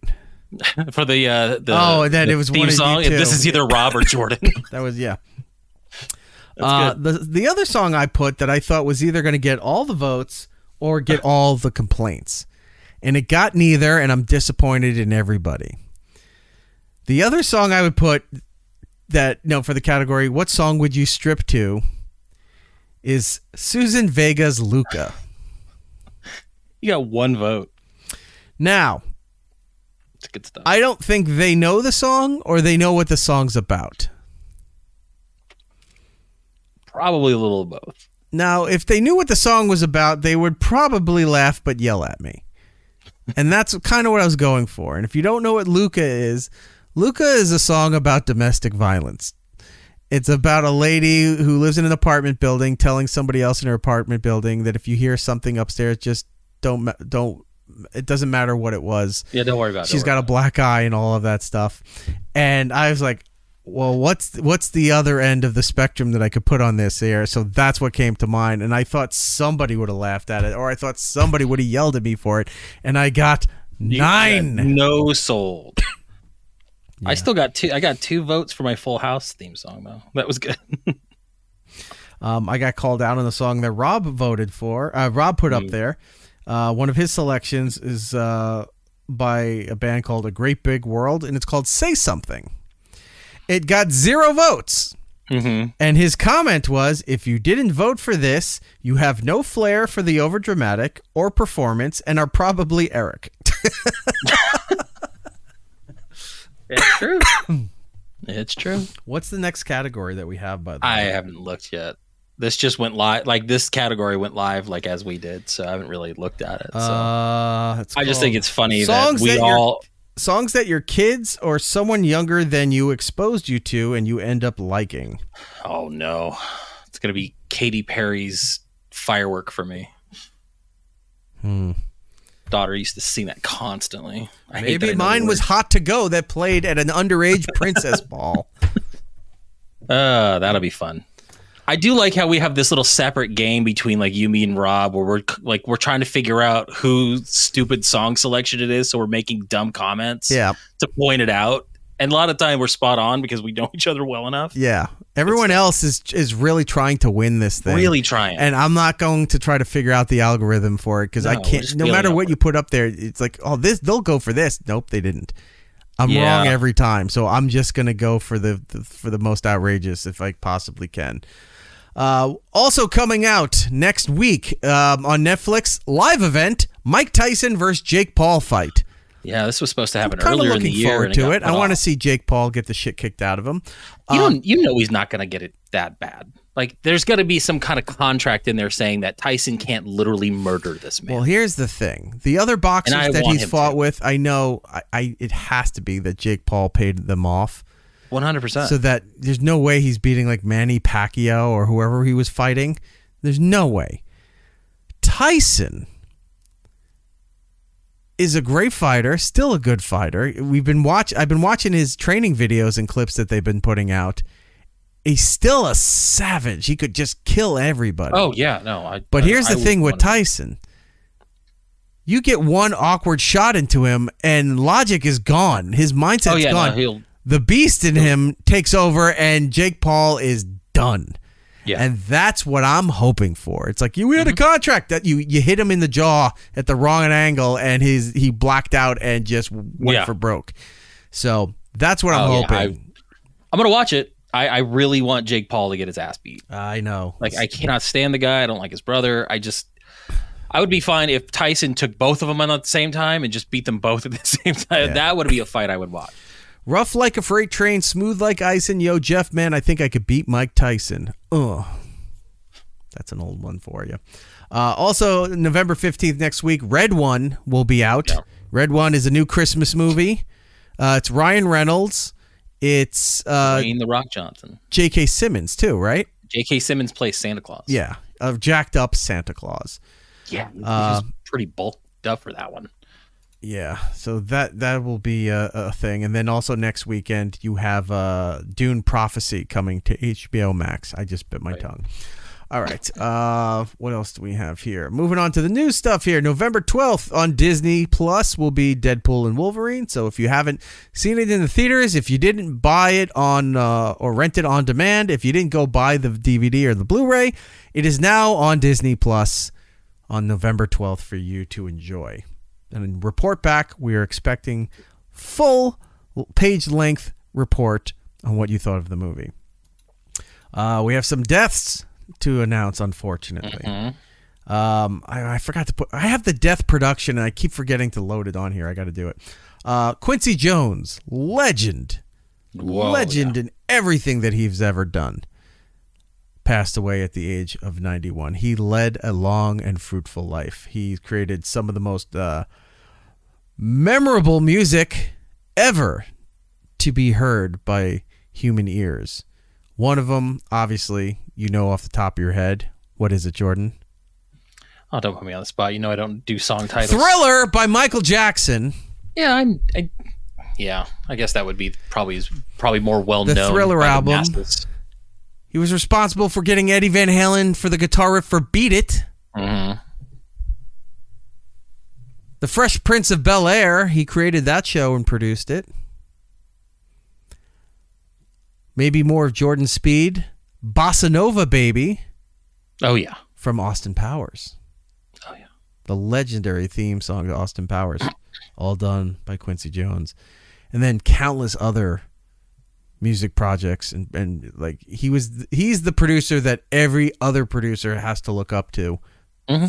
For the
it was
theme
one
song.
of you two.
This is either Rob or Jordan.
That was yeah.
That's good.
The other song I put that I thought was either going to get all the votes or get all the complaints, and it got neither, and I'm disappointed in everybody. The other song I would put for the category, what song would you strip to, is Susan Vega's Luca.
You got one vote.
Now,
it's good stuff.
I don't think they know the song or they know what the song's about.
Probably a little of both.
Now, if they knew what the song was about, they would probably laugh but yell at me. And that's kind of what I was going for. And if you don't know what Luca is a song about domestic violence. It's about a lady who lives in an apartment building telling somebody else in her apartment building that if you hear something upstairs, just don't. It doesn't matter what it was.
Yeah, don't worry about it.
She's got a black eye and all of that stuff. And I was like, well, what's the other end of the spectrum that I could put on this here? So that's what came to mind. And I thought somebody would have laughed at it, or I thought somebody would have yelled at me for it. And I got 9.
No sold.
Yeah.
I still got 2. I got 2 votes for my Full House theme song, though. That was good.
I got called out on the song that Rob voted for. Rob put up there. One of his selections is by a band called A Great Big World, and it's called Say Something. It got 0 votes.
Mm-hmm.
And his comment was, if you didn't vote for this, you have no flair for the overdramatic or performance and are probably Erik.
It's true. It's true.
What's the next category that we have, by the way?
I haven't looked yet. This just went live. Like, this category went live like as we did, so I haven't really looked at it. So. I just think it's funny that we all...
Songs that your kids or someone younger than you exposed you to and you end up liking.
Oh, no. It's going to be Katy Perry's Firework for me. Daughter used to sing that constantly.
Maybe mine was Hot to Go that played at an underage princess ball.
That'll be fun. I do like how we have this little separate game between like you, me, and Rob, where we're trying to figure out whose stupid song selection it is. So we're making dumb comments to point it out. And a lot of time we're spot on because we know each other well enough.
Yeah. Everyone else is really trying to win this thing.
Really trying.
And I'm not going to try to figure out the algorithm for it because I can't. No matter what you put up there, it's like, oh, they'll go for this. Nope, they didn't. I'm wrong every time. So I'm just going to go for the most outrageous if I possibly can. Also coming out next week on Netflix, live event, Mike Tyson versus Jake Paul fight.
Yeah, this was supposed to happen earlier in the year.
I'm looking forward to it. I want to see Jake Paul get the shit kicked out of him.
You know he's not going to get it that bad. Like, there's got to be some kind of contract in there saying that Tyson can't literally murder this man.
Well, here's the thing. The other boxers that he's fought with, I know it has to be that Jake Paul paid them off.
100%.
So that there's no way he's beating like Manny Pacquiao or whoever he was fighting. There's no way. Tyson is a great fighter, still a good fighter. I've been watching his training videos and clips that they've been putting out. He's still a savage. He could just kill everybody.
Oh yeah, no.
But here's the thing with Tyson. You get one awkward shot into him and logic is gone. His mindset's gone.
No,
the beast in him takes over and Jake Paul is done.
Yeah.
And that's what I'm hoping for. It's like we had a contract that you hit him in the jaw at the wrong angle and he blacked out and just went for broke. So that's what I'm hoping.
I'm going to watch it. I really want Jake Paul to get his ass beat.
I know.
Like, I cannot stand the guy. I don't like his brother. I would be fine if Tyson took both of them on at the same time and just beat them both at the same time. Yeah. That would be a fight I would watch.
Rough like a freight train, smooth like ice, and yo, Jeff, man, I think I could beat Mike Tyson. Ugh. That's an old one for you. Also, November 15th next week, Red One will be out. Yeah. Red One is a new Christmas movie. It's Ryan Reynolds. It's
Dwayne The Rock Johnson.
J.K. Simmons, too, right?
J.K. Simmons plays Santa Claus.
Yeah, a jacked up Santa Claus.
Yeah, he was pretty bulked up for that one.
Yeah, so that will be a thing. And then also next weekend, you have Dune Prophecy coming to HBO Max. I just bit my tongue. All right. What else do we have here? Moving on to the new stuff here. November 12th on Disney Plus will be Deadpool and Wolverine. So if you haven't seen it in the theaters, if you didn't buy it on or rent it on demand, if you didn't go buy the DVD or the Blu-ray, it is now on Disney Plus on November 12th for you to enjoy. And report back. We are expecting full page-length report on what you thought of the movie. We have some deaths to announce, unfortunately. I forgot to put. I have the death production, and I keep forgetting to load it on here. I got to do it. Quincy Jones, legend in everything that he's ever done, passed away at the age of 91. He led a long and fruitful life. He created some of the most memorable music ever to be heard by human ears. One of them, obviously, you know off the top of your head. What is it, Jordan?
Oh, don't put me on the spot. You know I don't do song titles.
Thriller by Michael Jackson.
Yeah, I guess that would be probably more well known.
The Thriller album. He was responsible for getting Eddie Van Halen for the guitar riff for Beat It.
Mm-hmm.
The Fresh Prince of Bel-Air. He created that show and produced it. Maybe more of Jordan Speed. Bossa Nova Baby.
Oh, yeah.
From Austin Powers.
Oh, yeah.
The legendary theme song to Austin Powers. All done by Quincy Jones. And then countless other music projects. And like he's the producer that every other producer has to look up to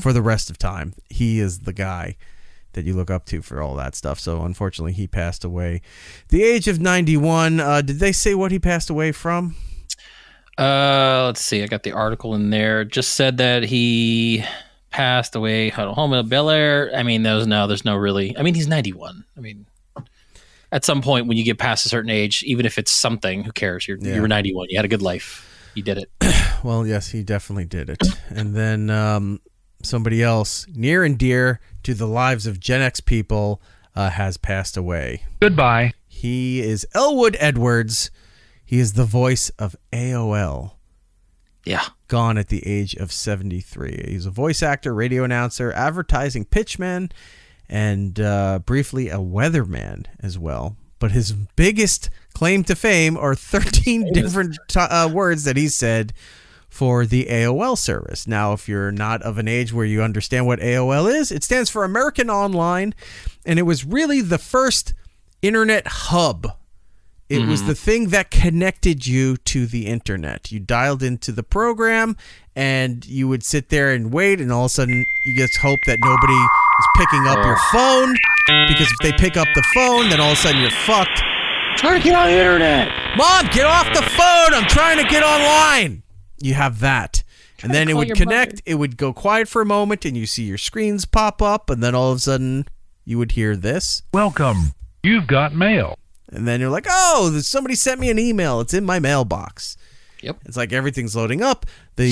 for the rest of time. He is the guy that you look up to for all that stuff. So unfortunately, he passed away the age of 91. Did they say what he passed away from?
Let's see. I got the article in there. Just said that he passed away home in Bel-Air. I mean, there's no really. I mean, he's 91. I mean, at some point when you get past a certain age, even if it's something, who cares? You were 91. You had a good life. You did it.
Well, yes, he definitely did it. And then somebody else near and dear to the lives of Gen X people has passed away.
Goodbye.
He is Elwood Edwards. He is the voice of AOL.
Yeah.
Gone at the age of 73. He's a voice actor, radio announcer, advertising pitchman, and briefly a weatherman as well. But his biggest claim to fame are 13 different words that he said for the AOL service. Now, if you're not of an age where you understand what AOL is, it stands for American Online, and it was really the first internet hub. It was the thing that connected you to the internet. You dialed into the program, and you would sit there and wait, and all of a sudden, you just hope that nobody is picking up your phone, because if they pick up the phone, then all of a sudden you're fucked.
Trying to get on the internet.
Mom, get off the phone. I'm trying to get online. You have that. And then it would connect. It would go quiet for a moment, and you see your screens pop up, and then all of a sudden, you would hear this.
Welcome. You've got mail.
And then you're like, oh, somebody sent me an email. It's in my mailbox.
Yep.
It's like everything's loading up. The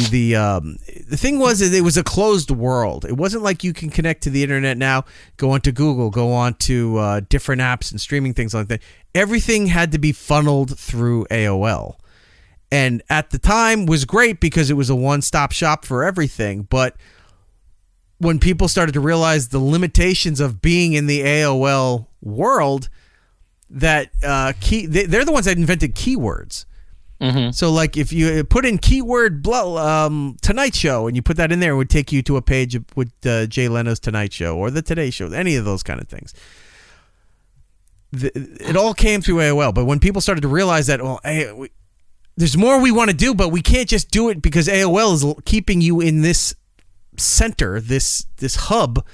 thing was, it was a closed world. It wasn't like you can connect to the internet now, go onto Google, go onto different apps and streaming things like that. Everything had to be funneled through AOL. And at the time was great because it was a one-stop shop for everything. But when people started to realize the limitations of being in the AOL world, that they're the ones that invented keywords. So like if you put in keyword Tonight Show and you put that in there, it would take you to a page with Jay Leno's Tonight Show or the Today Show, any of those kind of things. It all came through AOL. But when people started to realize that, well, hey, there's more we want to do, but we can't just do it because AOL is keeping you in this center, this hub.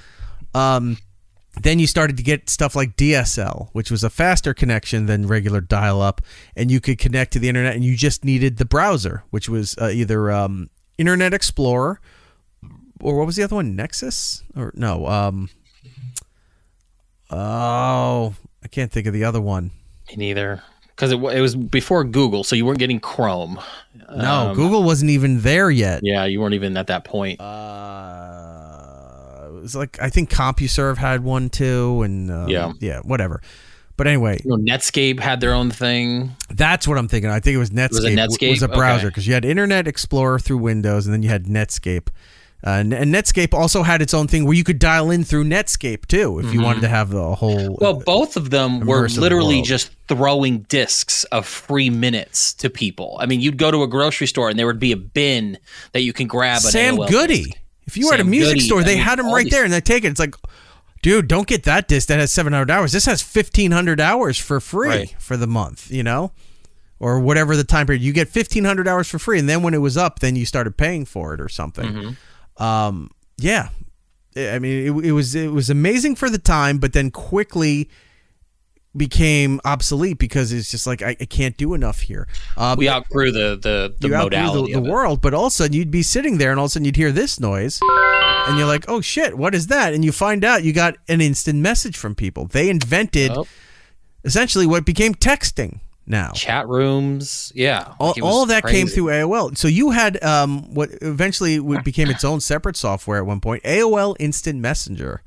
Then you started to get stuff like DSL, which was a faster connection than regular dial-up, and you could connect to the internet, and you just needed the browser, which was either Internet Explorer, or what was the other one? Nexus? Or no? I can't think of the other one.
Me neither, because it was before Google, so you weren't getting Chrome.
No, Google wasn't even there yet.
Yeah, you weren't even at that point.
was like, I think CompuServe had one too, and whatever. But anyway,
Netscape had their own thing.
That's what I'm thinking. I think it was Netscape.
Was it Netscape?
Was a browser because you had Internet Explorer through Windows, and then you had Netscape. And Netscape also had its own thing where you could dial in through Netscape too if you wanted to have the whole.
Well, both of them were literally just throwing discs of free minutes to people. I mean, you'd go to a grocery store and there would be a bin that you can grab.
Sam
AOL
Goody.
disc.
If you were at a music store, they had them right there, and they take it. It's like, dude, don't get that disc that has 700 hours. This has 1,500 hours for free for the month, or whatever the time period. You get 1,500 hours for free, and then when it was up, then you started paying for it or something. Yeah, I mean, it was amazing for the time, but then quickly became obsolete because it's just like I can't do enough here.
We outgrew the modality
of the world, but all of a sudden you'd be sitting there, and all of a sudden you'd hear this noise, and you're like, "Oh shit, what is that?" And you find out you got an instant message from people. They invented essentially what became texting. Now
chat rooms,
all of that
crazy.
came through AOL. So you had what eventually became its own separate software at one point, AOL Instant Messenger.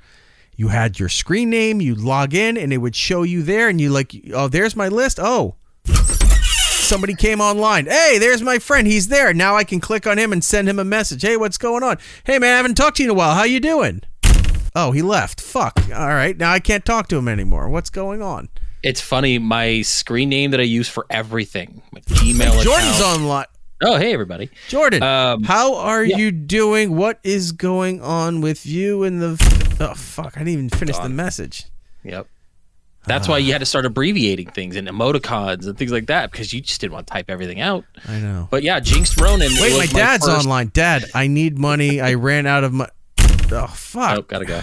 You had your screen name, you'd log in, and it would show you there, and you like, oh, there's my list. Oh, somebody came online. Hey, there's my friend. He's there. Now I can click on him and send him a message. Hey, what's going on? Hey, man, I haven't talked to you in a while. How you doing? Oh, he left. Fuck. All right, now I can't talk to him anymore. What's going on?
It's funny. My screen name that I use for everything, my Gmail
Jordan's
account.
online.
Oh, hey, everybody.
Jordan, how are you doing? What is going on with you and the... Oh, fuck. I didn't even finish the message.
Yep. That's why you had to start abbreviating things and emoticons and things like that because you just didn't want to type everything out.
I know.
But yeah, Jinxed Ronan.
Wait, my dad's online. Dad, I need money. I ran out of my... Oh, fuck.
Oh, gotta go.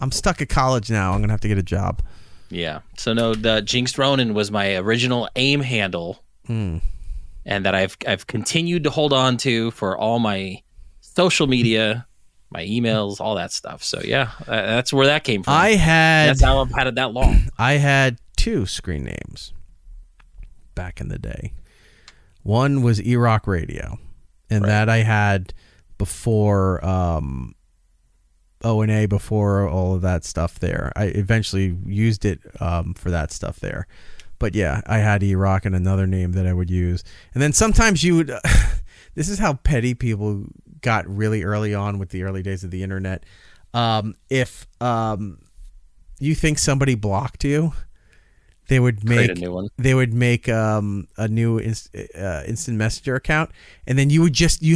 I'm stuck at college now. I'm going to have to get a job.
Yeah. So no, the Jinxed Ronan was my original AIM handle, and that I've continued to hold on to for all my social media, my emails, all that stuff. So yeah, that's where that came from. That's how I've had it that long.
I had 2 screen names back in the day. One was E-Rock Radio, and that I had before O&A, before all of that stuff there. I eventually used it for that stuff there. But yeah, I had E-Rock and another name that I would use. And then sometimes you would... this is how petty people got really early on with the early days of the internet. If you think somebody blocked you, they would make
a new one.
They would make a new instant messenger account, and then you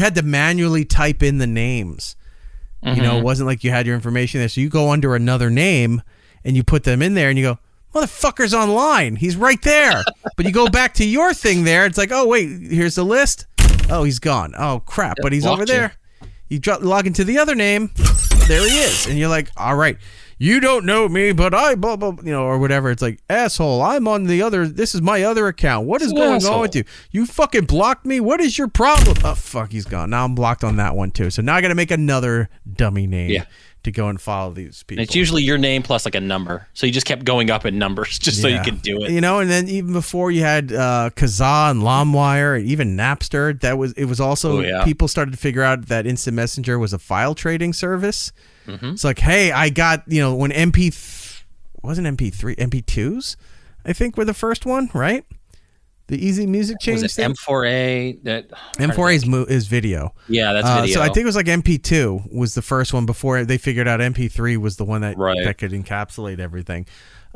had to manually type in the names. Mm-hmm. It wasn't like you had your information there. So you go under another name and you put them in there, and you go, motherfucker's online. He's right there. But you go back to your thing there. It's like, oh wait, here's the list. Oh, he's gone. Oh crap! But he's over there. You log into the other name. There he is, and you're like, all right. You don't know me, but I blah blah, or whatever. It's like, asshole, I'm on the other. This is my other account. What is going on with you? You fucking blocked me. What is your problem? Oh fuck, he's gone. Now I'm blocked on that one too. So now I got to make another dummy name to go and follow these people.
And it's usually your name plus like a number. So you just kept going up in numbers just so you could do it.
And then even before you had Kazaa and LimeWire, and even Napster. It was also people started to figure out that Instant Messenger was a file trading service. Mm-hmm. It's like, hey, I got, when wasn't MP3, MP2s, I think were the first one, right? The easy music change
was it
thing?
M4A?
M4A is video.
Yeah, that's video.
So I think it was like MP2 was the first one before they figured out MP3 was the one that could encapsulate everything.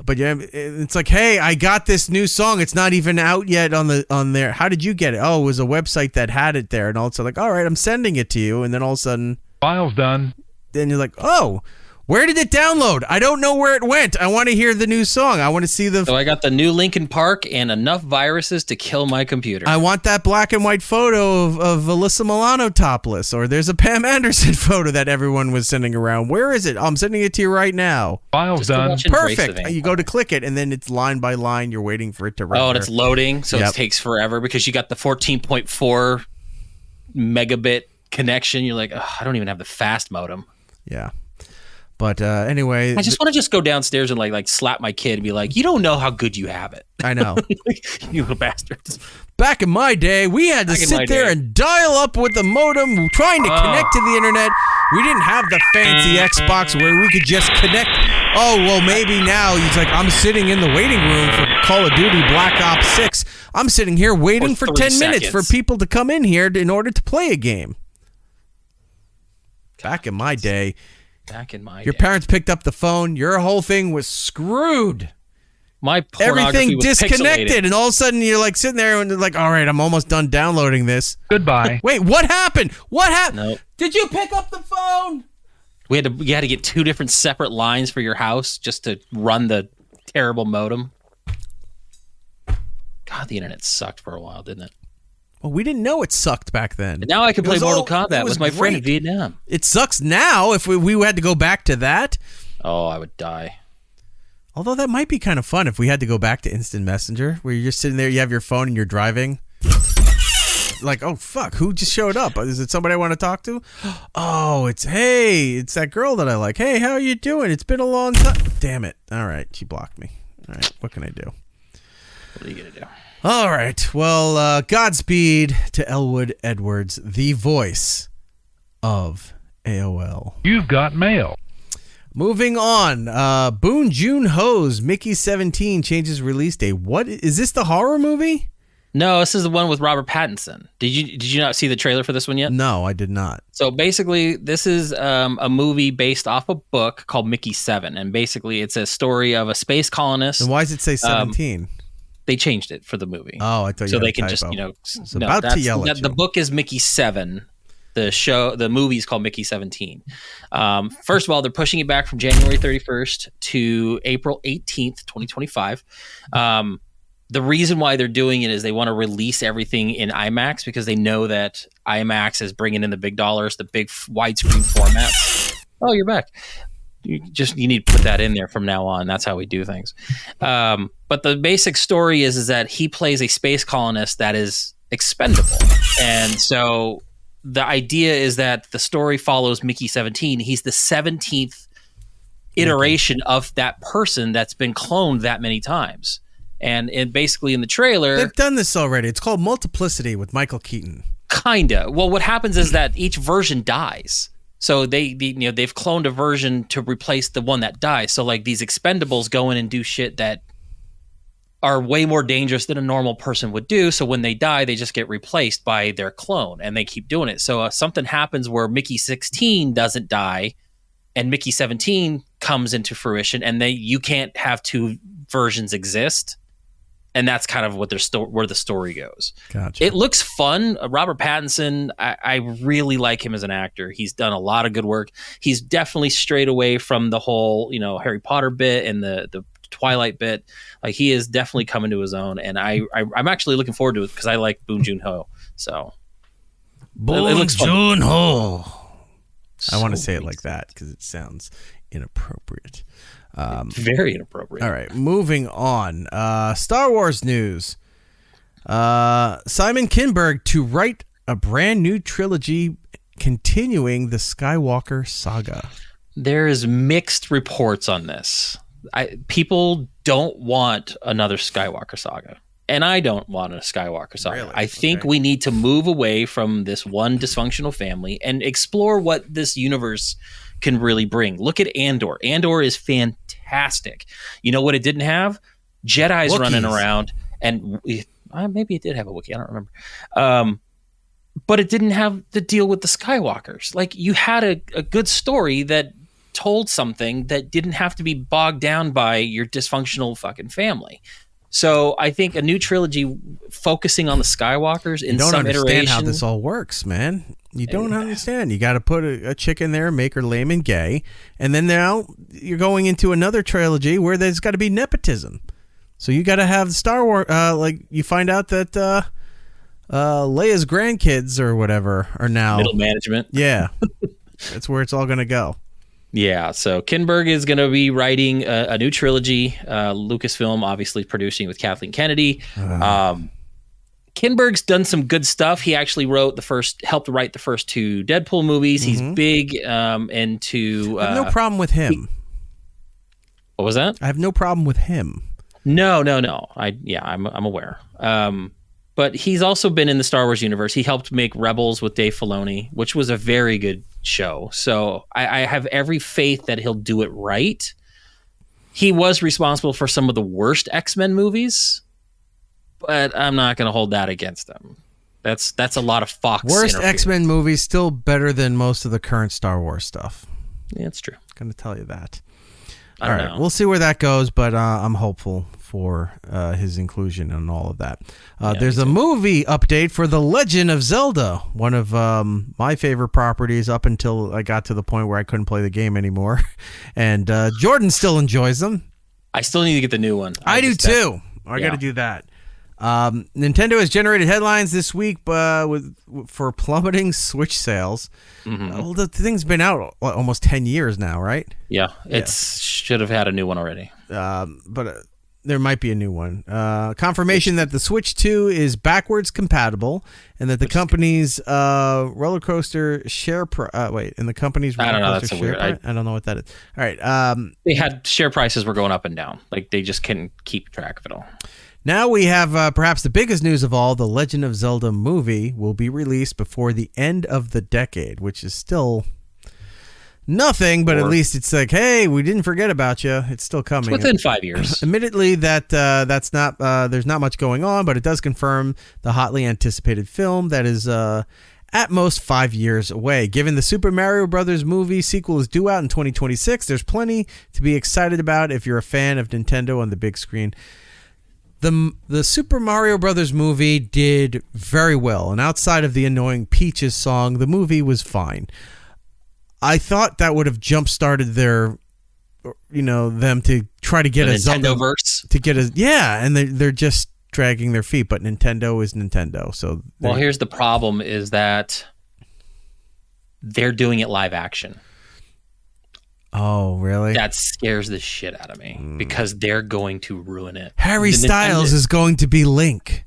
But yeah, it's like, hey, I got this new song. It's not even out yet on there. How did you get it? Oh, it was a website that had it there. And all of a sudden, like, all right, I'm sending it to you. And then all of a sudden,
file's done.
Then you're like, oh, where did it download? I don't know where it went. I want to hear the new song. I want to see the...
So I got the new Linkin Park and enough viruses to kill my computer.
I want that black and white photo of Alyssa Milano topless, or there's a Pam Anderson photo that everyone was sending around. Where is it? I'm sending it to you right now.
File's done.
Perfect. You go to click it, and then it's line by line. You're waiting for it to render.
Oh, and it's loading, so it takes forever because you got the 14.4 megabit connection. You're like, I don't even have the fast modem.
Yeah. But anyway,
I just want to just go downstairs and like slap my kid and be like, you don't know how good you have it.
I know.
You little bastards.
Back in my day, we had to sit there and dial up with the modem trying to connect to the internet We didn't have the fancy Xbox where we could just connect. Oh, well, maybe now he's like, I'm sitting in the waiting room for Call of Duty Black Ops 6. I'm sitting here waiting for 10 minutes for people to come in here in order to play a game. Back in my day, your parents picked up the phone. Your whole thing was screwed.
My pornography
everything
was
disconnected,
pixelated.
and all of a sudden you're like sitting there and like, all right, I'm almost done downloading this.
Goodbye.
Wait, what happened? What happened?
Nope.
Did you pick up the phone?
You had to get 2 different separate lines for your house just to run the terrible modem. God, the internet sucked for a while, didn't it?
Well, we didn't know it sucked back then.
And now I can play Mortal Kombat with my friend in Vietnam.
It sucks now if we had to go back to that.
Oh, I would die.
Although that might be kind of fun if we had to go back to Instant Messenger, where you're just sitting there, you have your phone and you're driving. Like, oh, fuck, who just showed up? Is it somebody I want to talk to? Oh, it's that girl that I like. Hey, how are you doing? It's been a long time. Damn it. All right, she blocked me. All right, what can I do?
What are you going to do?
All right, well, Godspeed to Elwood Edwards, the voice of AOL.
You've got mail.
Moving on, Boon Joon-ho's Mickey 17 changes release date. What is this? The horror movie?
No, this is the one with Robert Pattinson. Did you not see the trailer for this one yet?
No, I did not.
So basically, this is a movie based off a book called Mickey 7, and basically it's a story of a space colonist.
And why does it say 17?
They changed it for the movie.
Oh, I thought you
so
had
they
a
can
typo.
just
about to yell at
the
you.
book is Mickey 7. The movie is called Mickey 17. First of all, they're pushing it back from January 31st to April 18th, 2025. The reason why they're doing it is they want to release everything in IMAX because they know that IMAX is bringing in the big dollars, the big widescreen formats. Oh, you're back. You need to put that in there from now on. That's how we do things. But the basic story is that he plays a space colonist that is expendable. And so the idea is that the story follows Mickey 17. He's the 17th iteration of that person that's been cloned that many times. And basically in the trailer...
They've done this already. It's called Multiplicity with Michael Keaton.
Kinda. Well, what happens is that each version dies. So they've cloned a version to replace the one that dies. So like these expendables go in and do shit that are way more dangerous than a normal person would do. So when they die, they just get replaced by their clone, and they keep doing it. So something happens where Mickey 16 doesn't die, and Mickey 17 comes into fruition, and you can't have 2 versions exist. And that's kind of what where the story goes.
Gotcha.
It looks fun. Robert Pattinson, I really like him as an actor. He's done a lot of good work. He's definitely strayed away from the whole, Harry Potter bit and the Twilight bit. Like he is definitely coming to his own. And I'm actually looking forward to it because I like Boon Joon-ho. So
Boon Joon-ho. I want to
So
say it like that because it sounds inappropriate.
Very inappropriate.
All right, moving on. Star Wars news. Simon Kinberg to write a brand new trilogy continuing the Skywalker saga.
There's mixed reports on this. People don't want another Skywalker saga. And I don't want a Skywalker saga.
Really?
I think we need to move away from this one dysfunctional family and explore what this universe can really bring. Look at Andor. Andor is fantastic. You know what it didn't have? Jedis
Wookiees.
running around, and maybe it did have a Wookiee. I don't remember. But it didn't have the deal with the Skywalkers. Like you had a good story that told something that didn't have to be bogged down by your dysfunctional fucking family. So I think a new trilogy focusing on the Skywalkers in some iteration.
You don't understand how this all works, man. You don't understand. You got to put a chick in there, make her lame and gay, and then now you're going into another trilogy where there's got to be nepotism. So you got to have Star Wars. Like you find out that Leia's grandkids or whatever are now
Middle management.
Yeah, that's where it's all going to go.
Yeah, so Kinberg is going to be writing a new trilogy. Lucasfilm obviously producing with Kathleen Kennedy. Kinberg's done some good stuff. He actually helped write the first 2 Deadpool movies. He's big into.
I have no problem with him.
What was that?
I have no problem with him.
No. I'm aware. But he's also been in the Star Wars universe. He helped make Rebels with Dave Filoni, which was a very good show. So I have every faith that he'll do it right. He was responsible for some of the worst X-Men movies, but I'm not going to hold that against him. That's a lot of Fox.
Worst X-Men movies, still better than most of the current Star Wars stuff.
Yeah, it's true.
Going to tell you that.
I don't know.
We'll see where that goes, but I'm hopeful for his inclusion and all of that. There's a movie update for The Legend of Zelda, one of my favorite properties up until I got to the point where I couldn't play the game anymore. And Jordan still enjoys them.
I still need to get the new one.
I do too. I got to do that. Nintendo has generated headlines this week for plummeting Switch sales. Well, the thing's been out almost 10 years now, right?
Yeah, it should have had a new one already.
But there might be a new one. Confirmation that the Switch 2 is backwards compatible, and that the company's roller coaster share and the company's roller coaster share price. I don't know what that is. All right.
They had share prices were going up and down. Like they just couldn't keep track of it all.
Now we have perhaps the biggest news of all. The Legend of Zelda movie will be released before the end of the decade, which is still nothing, but at least it's like, hey, we didn't forget about you. It's still coming.
It's within 5 years.
Admittedly, that's not. There's not much going on, but it does confirm the hotly anticipated film that is at most 5 years away. Given the Super Mario Brothers movie sequel is due out in 2026, there's plenty to be excited about if you're a fan of Nintendo on the big screen. The Super Mario Brothers movie did very well, and outside of the annoying Peaches song, the movie was fine. I thought that would have jump-started them to try to get a
Nintendo-verse.
And they're just dragging their feet, but Nintendo is Nintendo. So
here's the problem is that they're doing it live action.
Oh, really?
That scares the shit out of me because they're going to ruin it.
Harry Styles is going to be Link.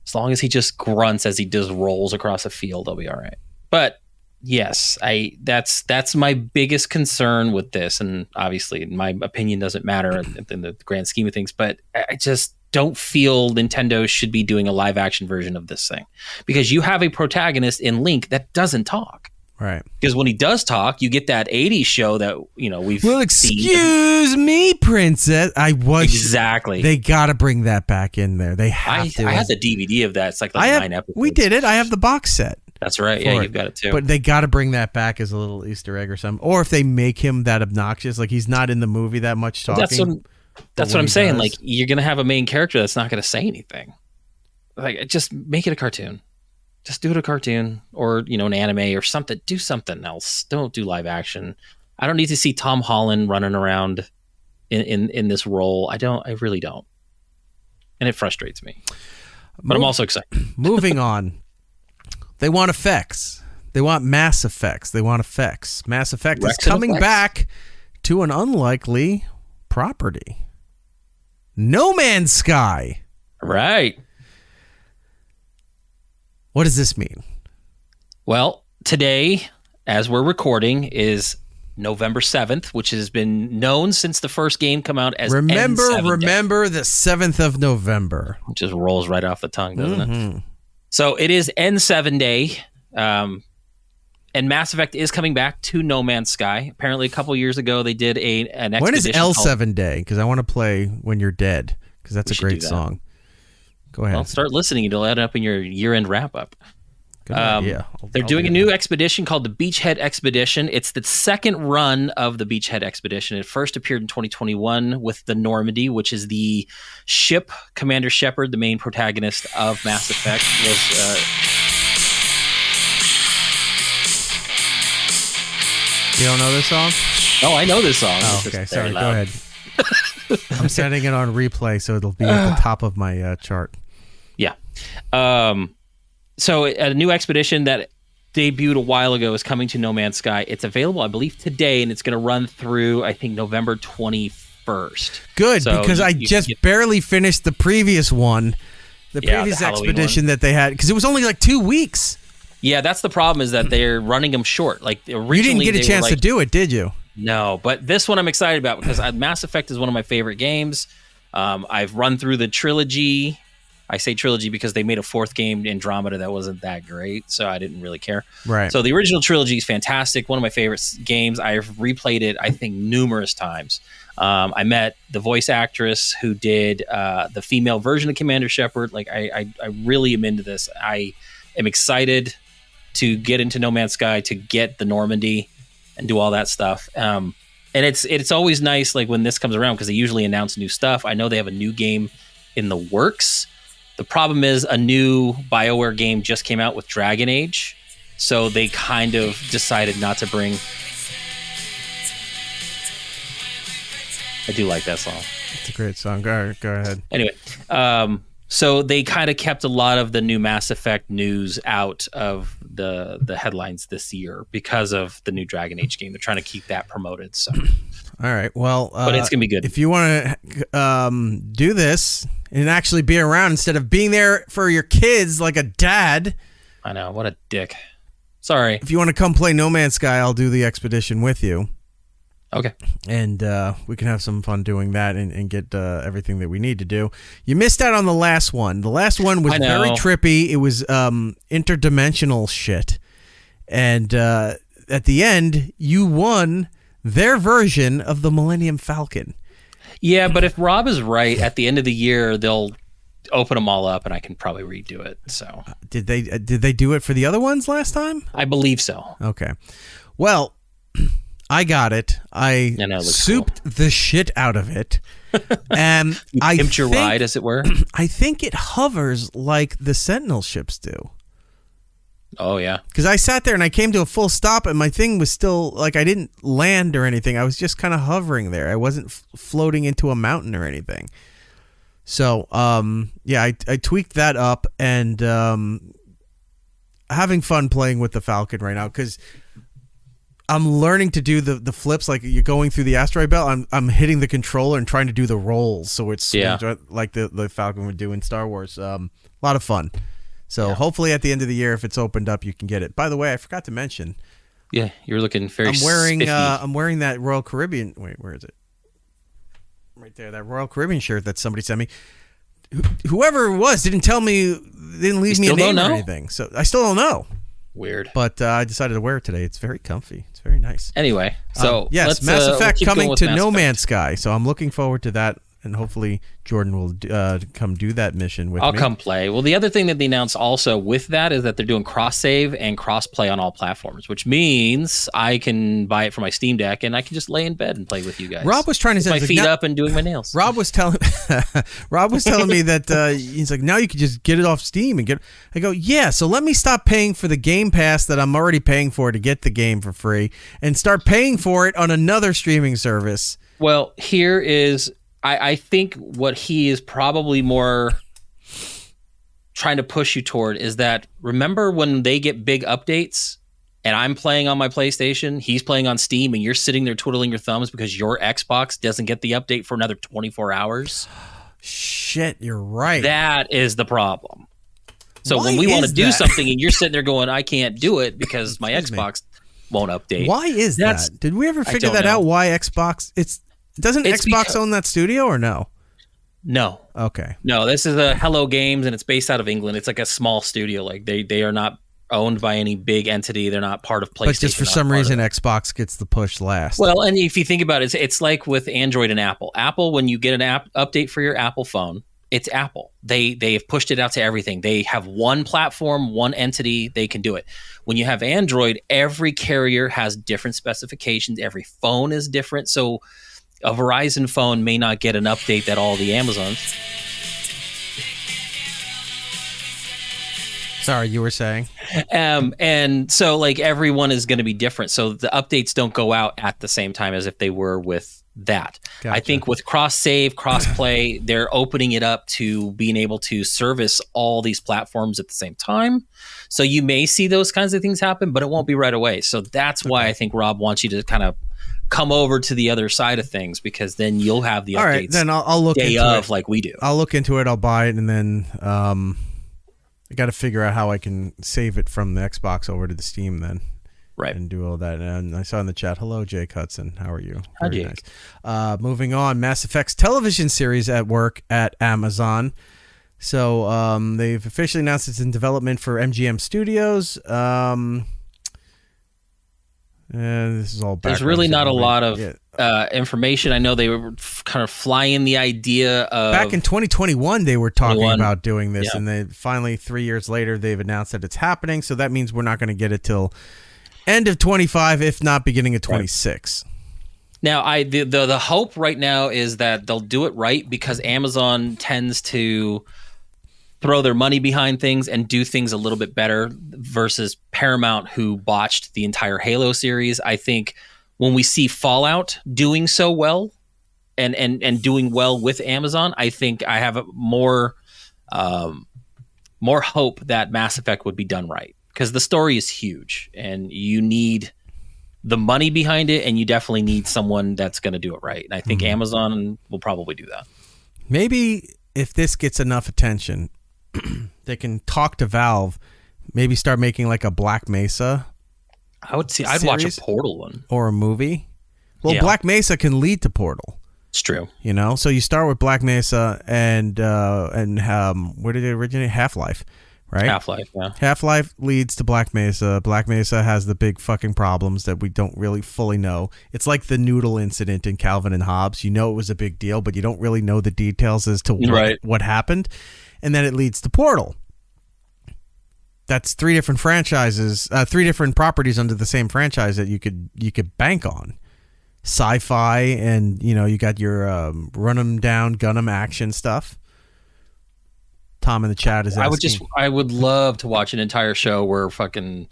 As long as he just grunts as he just rolls across a field, I'll be all right. But yes, that's my biggest concern with this. And obviously, my opinion doesn't matter in the grand scheme of things. But I just don't feel Nintendo should be doing a live action version of this thing because you have a protagonist in Link that doesn't talk.
Right.
Because when he does talk, you get that 80s show that, we've
Well, excuse me, princess.
Exactly.
They got to bring that back in there. They have to.
I have the DVD of that. It's like 9 episodes.
We did it. I have the box set.
That's right. Yeah, you've got it too.
But they got to bring that back as a little Easter egg or something. Or if they make him that obnoxious, like he's not in the movie that much talking.
That's what I'm saying. Like, you're going to have a main character that's not going to say anything. Like, just make it a cartoon. Just do it a cartoon or, an anime or something. Do something else. Don't do live action. I don't need to see Tom Holland running around in this role. I really don't. And it frustrates me. But I'm also excited.
Moving on. They want effects. They want mass effects. They want effects. Mass Effect is coming back to an unlikely property. No Man's Sky.
Right.
What does this mean?
Well, today, as we're recording, is November 7th, which has been known since the first game come out as
Remember
N7
the 7th of November.
It just rolls right off the tongue, doesn't it? So it is N7 Day, and Mass Effect is coming back to No Man's Sky. Apparently, a couple years ago, they did an expedition.
When is L7 Day? Because I want to play When You're Dead, because that's a great song. Go ahead.
Well, start listening. It'll add up in your year-end wrap-up.
Good idea.
They're doing a new expedition called the Beachhead Expedition. It's the second run of the Beachhead Expedition. It first appeared in 2021 with the Normandy, which is the ship Commander Shepard, the main protagonist of Mass Effect, was...
You don't know this song?
Oh, I know this song.
Oh, okay. Sorry. Go ahead. I'm setting it on replay, so it'll be at the top of my chart.
Yeah. So a new expedition that debuted a while ago is coming to No Man's Sky. It's available, I believe, today, and it's going to run through, I think, November 21st.
Good, so because I just barely finished the previous one, the previous expedition that they had, because it was only like 2 weeks.
Yeah, that's the problem, is that they're running them short. Like originally,
you didn't get a chance to do it, did you?
No, but this one I'm excited about because Mass Effect is one of my favorite games. I've run through the trilogy I say trilogy because they made a fourth game, Andromeda, that wasn't that great, so I didn't really care.
Right.
So the original trilogy is fantastic. One of my favorite games. I've replayed it, I think, numerous times. I met the voice actress who did the female version of Commander Shepard. Like, I really am into this. I am excited to get into No Man's Sky, to get the Normandy and do all that stuff. And it's always nice, like, when this comes around, because they usually announce new stuff. I know they have a new game in the works. The problem is a new BioWare game just came out with Dragon Age, so they kind of decided not to bring... I do like that song.
It's a great song. Go ahead.
Anyway, so they kind of kept a lot of the new Mass Effect news out of the headlines this year because of the new Dragon Age game. They're trying to keep that promoted. So,
all right. Well,
but it's gonna be good
if you want to do this and actually be around instead of being there for your kids like a dad.
I know, what a dick. Sorry.
If you want to come play No Man's Sky, I'll do the expedition with you.
Okay.
And we can have some fun doing that and get everything that we need to do. You missed out on the last one. The last one was very trippy. It was interdimensional shit. And at the end, you won their version of the Millennium Falcon.
Yeah, but if Rob is right, at the end of the year, they'll open them all up and I can probably redo it. So
did they do it for the other ones last time?
I believe so.
Okay. Well, I got it. I souped the shit out of it. And
you pimped your ride, as it were.
I think it hovers like the Sentinel ships do.
Oh, yeah.
Because I sat there and I came to a full stop and my thing was still, like, I didn't land or anything. I was just kind of hovering there. I wasn't floating into a mountain or anything. So, yeah, I tweaked that up and having fun playing with the Falcon right now because I'm learning to do the flips, like you're going through the asteroid belt. I'm hitting the controller and trying to do the rolls, so it's like the Falcon would do in Star Wars. A lot of fun. So hopefully at the end of the year, if it's opened up, you can get it. By the way, I forgot to mention.
Yeah, you're looking very.
I'm wearing that Royal Caribbean. Wait, where is it? Right there, that Royal Caribbean shirt that somebody sent me. Whoever it was didn't tell me, didn't leave me a name or anything. So I still don't know.
Weird.
But I decided to wear it today. It's very comfy. It's very nice.
Anyway, so
yes, Mass Effect coming to No Man's Sky. So I'm looking forward to that. And hopefully Jordan will come do that mission with me.
I'll come play. Well, the other thing that they announced also with that is that they're doing cross-save and cross-play on all platforms, which means I can buy it for my Steam Deck and I can just lay in bed and play with you guys.
Rob was trying to say,
my feet up and doing my nails.
Rob was telling me that he's like, now you can just get it off Steam and get. I go, yeah. So let me stop paying for the Game Pass that I'm already paying for to get the game for free and start paying for it on another streaming service.
Well, here is. I think what he is probably more trying to push you toward is that, remember when they get big updates and I'm playing on my PlayStation, he's playing on Steam, and you're sitting there twiddling your thumbs because your Xbox doesn't get the update for another 24 hours?
Shit, you're right.
That is the problem. So when we want to do something and you're sitting there going, I can't do it because my Xbox won't update.
Why is that? Did we ever figure that out? Why Xbox? Doesn't Xbox own that studio or no?
No.
Okay.
No, this is a Hello Games, and it's based out of England. It's like a small studio. Like they are not owned by any big entity. They're not part of PlayStation.
But just for some reason, Xbox gets the push last.
Well, and if you think about it, it's like with Android and Apple. Apple, when you get an app update for your Apple phone, it's Apple. They have pushed it out to everything. They have one platform, one entity. They can do it. When you have Android, every carrier has different specifications. Every phone is different. So a Verizon phone may not get an update that all the Amazons.
Sorry, you were saying?
And so like everyone is going to be different. So the updates don't go out at the same time as if they were with that. Gotcha. I think with cross-save, cross-play, they're opening it up to being able to service all these platforms at the same time. So you may see those kinds of things happen, but it won't be right away. So that's why I think Rob wants you to kind of come over to the other side of things, because then you'll have the updates.
All right, then I'll look
day
into
of
it.
Like we do.
I'll look into it. I'll buy it, and then I got to figure out how I can save it from the Xbox over to the Steam then.
Right.
And do all that. And I saw in the chat, hello, Jake Hudson. How are you?
Hi, Jake.
Nice. Moving on, Mass Effect's television series at work at Amazon. So they've officially announced it's in development for MGM Studios. This is all
There's really not a lot of information. I know they were kind of flying the idea of...
Back in 2021, they were talking about doing this, and they finally, 3 years later, they've announced that it's happening. So that means we're not going to get it till end of 25, if not beginning of 26.
Right. Now, the hope right now is that they'll do it right, because Amazon tends to throw their money behind things and do things a little bit better versus Paramount, who botched the entire Halo series. I think when we see Fallout doing so well and doing well with Amazon, I think I have more hope that Mass Effect would be done right, because the story is huge and you need the money behind it, and you definitely need someone that's going to do it right. And I think Amazon will probably do that.
Maybe if this gets enough attention, they can talk to Valve, maybe start making like a Black Mesa.
I'd watch a Portal one
or a movie. Well, Black Mesa can lead to Portal.
It's true.
You know, so you start with Black Mesa and where did it originate? Half-Life, right?
Half-Life, yeah.
Half-Life leads to Black Mesa. Black Mesa has the big fucking problems that we don't really fully know. It's like the noodle incident in Calvin and Hobbes. You know it was a big deal, but you don't really know the details as to what happened. And then it leads to Portal. That's 3 different franchises, 3 different properties under the same franchise that you could bank on. Sci-fi, and you got your run 'em down, gun 'em action stuff. Tom in the chat is asking.
I would love to watch an entire show where fucking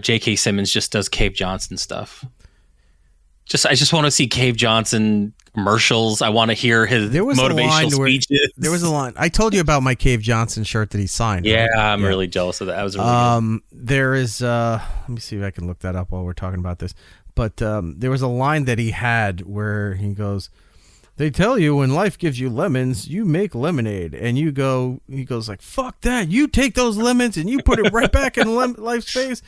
J.K. Simmons just does Cave Johnson stuff. I just want to see Cave Johnson commercials. I want to hear his motivational speeches.
There was a line. I told you about my Cave Johnson shirt that he signed.
Yeah, right? I'm really jealous of that. That was really good.
There is, let me see if I can look that up while we're talking about this. But there was a line that he had where he goes, "They tell you when life gives you lemons, you make lemonade." And he goes like, "Fuck that. You take those lemons and you put it right back in life's face.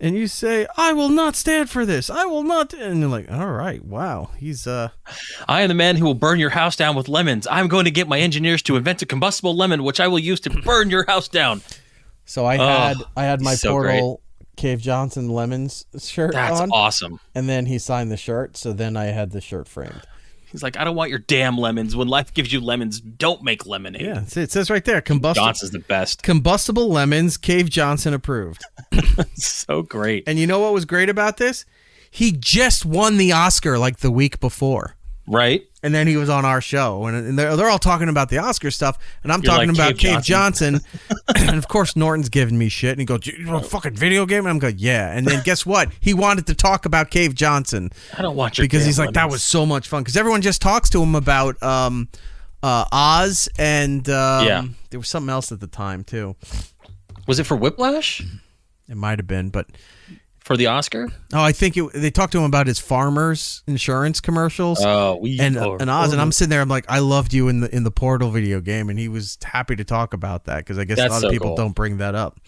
And you say, I will not stand for this. I will not." And you're like, all right, wow. He's
I am the man who will burn your house down with lemons. I'm going to get my engineers to invent a combustible lemon, which I will use to burn your house down.
So I had my Portal Cave Johnson Lemons shirt on.
That's awesome.
And then he signed the shirt. So then I had the shirt framed.
He's like, "I don't want your damn lemons. When life gives you lemons, don't make lemonade."
Yeah, it says right there,
Johnson's the best.
Combustible lemons, Cave Johnson approved.
So great.
And you know what was great about this? He just won the Oscar like the week before.
Right.
And then he was on our show, and they're all talking about the Oscar stuff, and I'm talking about Cave Johnson. And of course, Norton's giving me shit, and he goes, "You know, fucking video game?" And I'm going, "Yeah." And then guess what? He wanted to talk about Cave Johnson.
I don't want your
because he's like, "That was so much fun." Because everyone just talks to him about Oz, and there was something else at the time too.
Was it for Whiplash?
It might have been, but.
For the Oscar?
Oh, I think they talked to him about his farmers insurance commercials. And Oz, and I'm sitting there. I'm like, I loved you in the Portal video game, and he was happy to talk about that because I guess a lot of people don't bring that up.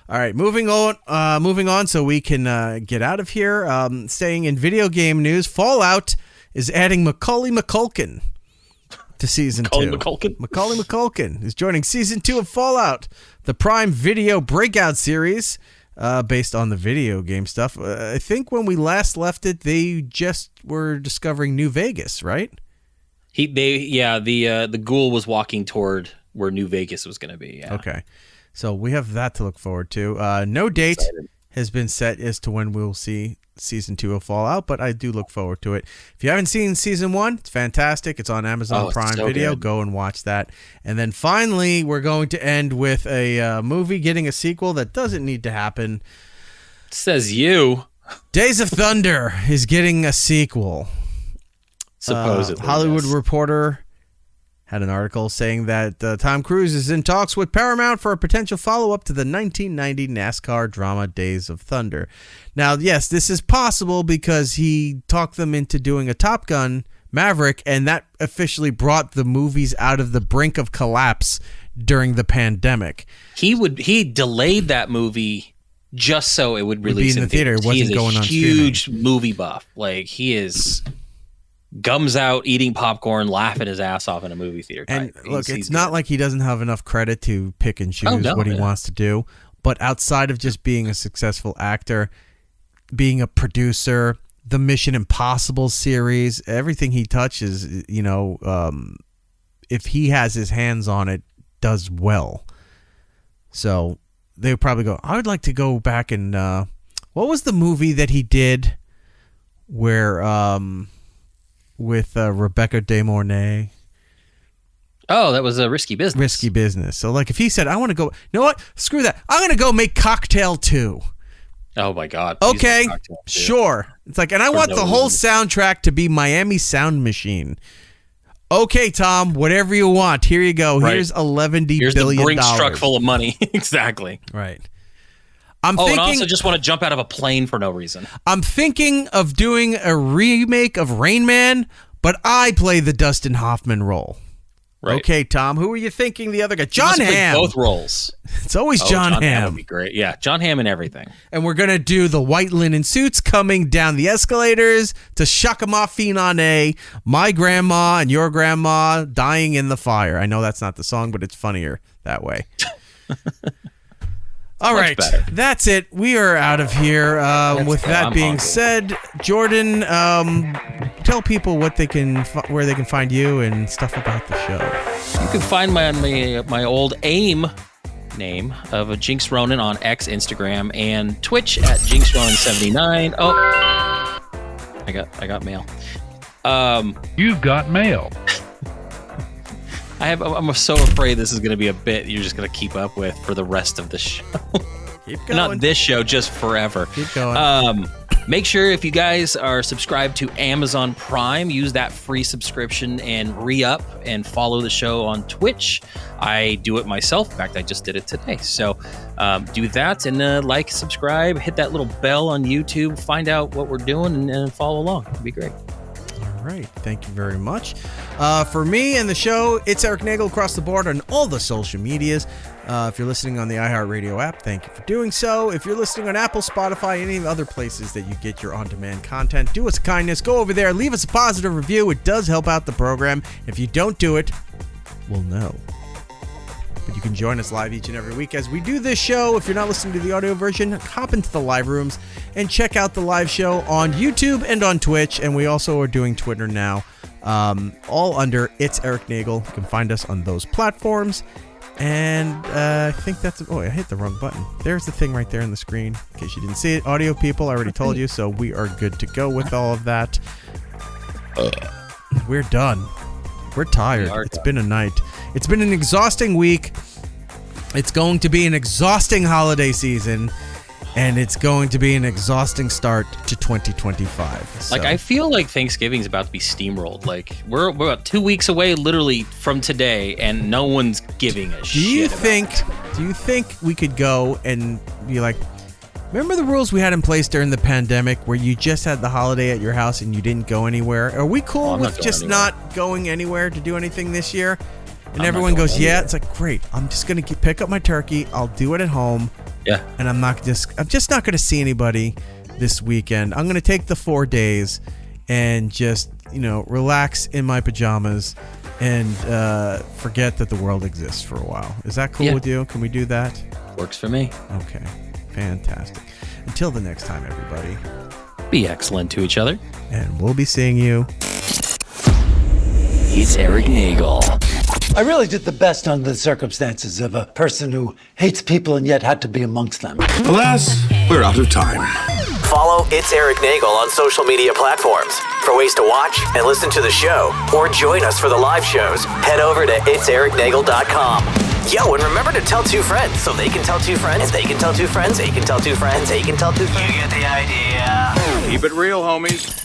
All right, moving on, so we can get out of here. Staying in video game news, Fallout is adding Macaulay Culkin to season 2. Macaulay Culkin is joining season 2 of Fallout, the Prime Video breakout series. Based on the video game stuff. I think when we last left it, they just were discovering New Vegas, right?
The ghoul was walking toward where New Vegas was going to be. Yeah.
Okay, so we have that to look forward to. No date has been set as to when we'll see season 2 of Fallout, but I do look forward to it. If you haven't seen season 1, it's fantastic. It's on Amazon Prime Video. Good. Go and watch that. And then finally, we're going to end with a movie getting a sequel that doesn't need to happen.
Says you.
Days of Thunder is getting a sequel.
Supposedly.
Hollywood Reporter had an article saying that Tom Cruise is in talks with Paramount for a potential follow-up to the 1990 NASCAR drama Days of Thunder. Now, yes, this is possible because he talked them into doing a Top Gun Maverick, and that officially brought the movies out of the brink of collapse during the pandemic.
He delayed that movie just so it would release
in the theater. It wasn't going on streaming.
Huge movie buff. Like, he is gums out, eating popcorn, laughing his ass off in a movie theater.
And look, it's not like he doesn't have enough credit to pick and choose what he wants to do. But outside of just being a successful actor, being a producer, the Mission Impossible series, everything he touches, if he has his hands on it, does well. So they would probably go, I would like to go back and what was the movie that he did where with Rebecca De Mornay?
Oh, that was a Risky Business.
Risky Business. So like if he said, I want to go, you know what? Screw that. I'm going to go make Cocktail 2.
Oh my God.
Okay, sure. It's like, and I want the whole soundtrack to be Miami Sound Machine. Okay, Tom, whatever you want. Here you go.
Right.
Here's $11
Here's
billion.
the Brinks truck full of money. Exactly.
Right.
And also just want to jump out of a plane for no reason.
I'm thinking of doing a remake of Rain Man, but I play the Dustin Hoffman role. Right. Okay, Tom, who are you thinking the other guy? John Hamm.
Both roles.
It's always John Hamm.
Would be great. Yeah, John Hamm and everything.
And we're going to do the white linen suits coming down the escalators to Shakama Finane, my grandma and your grandma dying in the fire. I know that's not the song, but it's funnier that way. All right, that's it. We are out of here. With that being said, Jordan, tell people what they can, where they can find you and stuff about the show.
You can find my old AIM name of a Jinx Ronan on X, Instagram, and Twitch at JinxRonan79. Oh, I got mail.
You've got mail.
I'm so afraid this is going to be a bit you're just going to keep up with for the rest of the show.
Keep going.
Not this show, just forever.
Keep going.
Make sure if you guys are subscribed to Amazon Prime, use that free subscription and re-up and follow the show on Twitch. I do it myself. In fact, I just did it today. So do that and like, subscribe, hit that little bell on YouTube, find out what we're doing and follow along. It'd be great.
All right. Thank you very much. For me and the show, it's Erik Nagel across the board on all the social medias. If you're listening on the iHeartRadio app, thank you for doing so. If you're listening on Apple, Spotify, any of the other places that you get your on-demand content, do us a kindness. Go over there. Leave us a positive review. It does help out the program. If you don't do it, we'll know. But you can join us live each and every week as we do this show. If you're not listening to the audio version, hop into the live rooms and check out the live show on YouTube and on Twitch. And we also are doing Twitter now, all under It's Erik Nagel. You can find us on those platforms. And I think that's... Oh, I hit the wrong button. There's the thing right there on the screen. In case you didn't see it. Audio people, I already told you. So we are good to go with all of that. We're done. We're tired. It's been a night. It's been an exhausting week. It's going to be an exhausting holiday season. And it's going to be an exhausting start to 2025. So.
Like, I feel like Thanksgiving's about to be steamrolled. Like, we're about 2 weeks away, literally, from today, and no one's giving a shit.
Do you think we could go and be like, remember the rules we had in place during the pandemic where you just had the holiday at your house and you didn't go anywhere? Are we cool with just not going anywhere to do anything this year? And everyone goes, yeah. It's like, great. I'm just going to pick up my turkey. I'll do it at home.
Yeah.
And I'm just not going to see anybody this weekend. I'm going to take the 4 days and just, relax in my pajamas and forget that the world exists for a while. Is that cool with you? Can we do that?
Works for me.
Okay. Fantastic. Until the next time, everybody.
Be excellent to each other.
And we'll be seeing you.
It's Erik Nagel.
I really did the best under the circumstances of a person who hates people and yet had to be amongst them.
Alas, we're out of time.
Follow It's Erik Nagel on social media platforms. For ways to watch and listen to the show, or join us for the live shows, head over to itseriknagel.com. Yo, and remember to tell 2 friends so they can tell 2 friends, and they can tell 2 friends, they can tell 2 friends, they can tell 2 friends. You get the idea.
Keep it real, homies.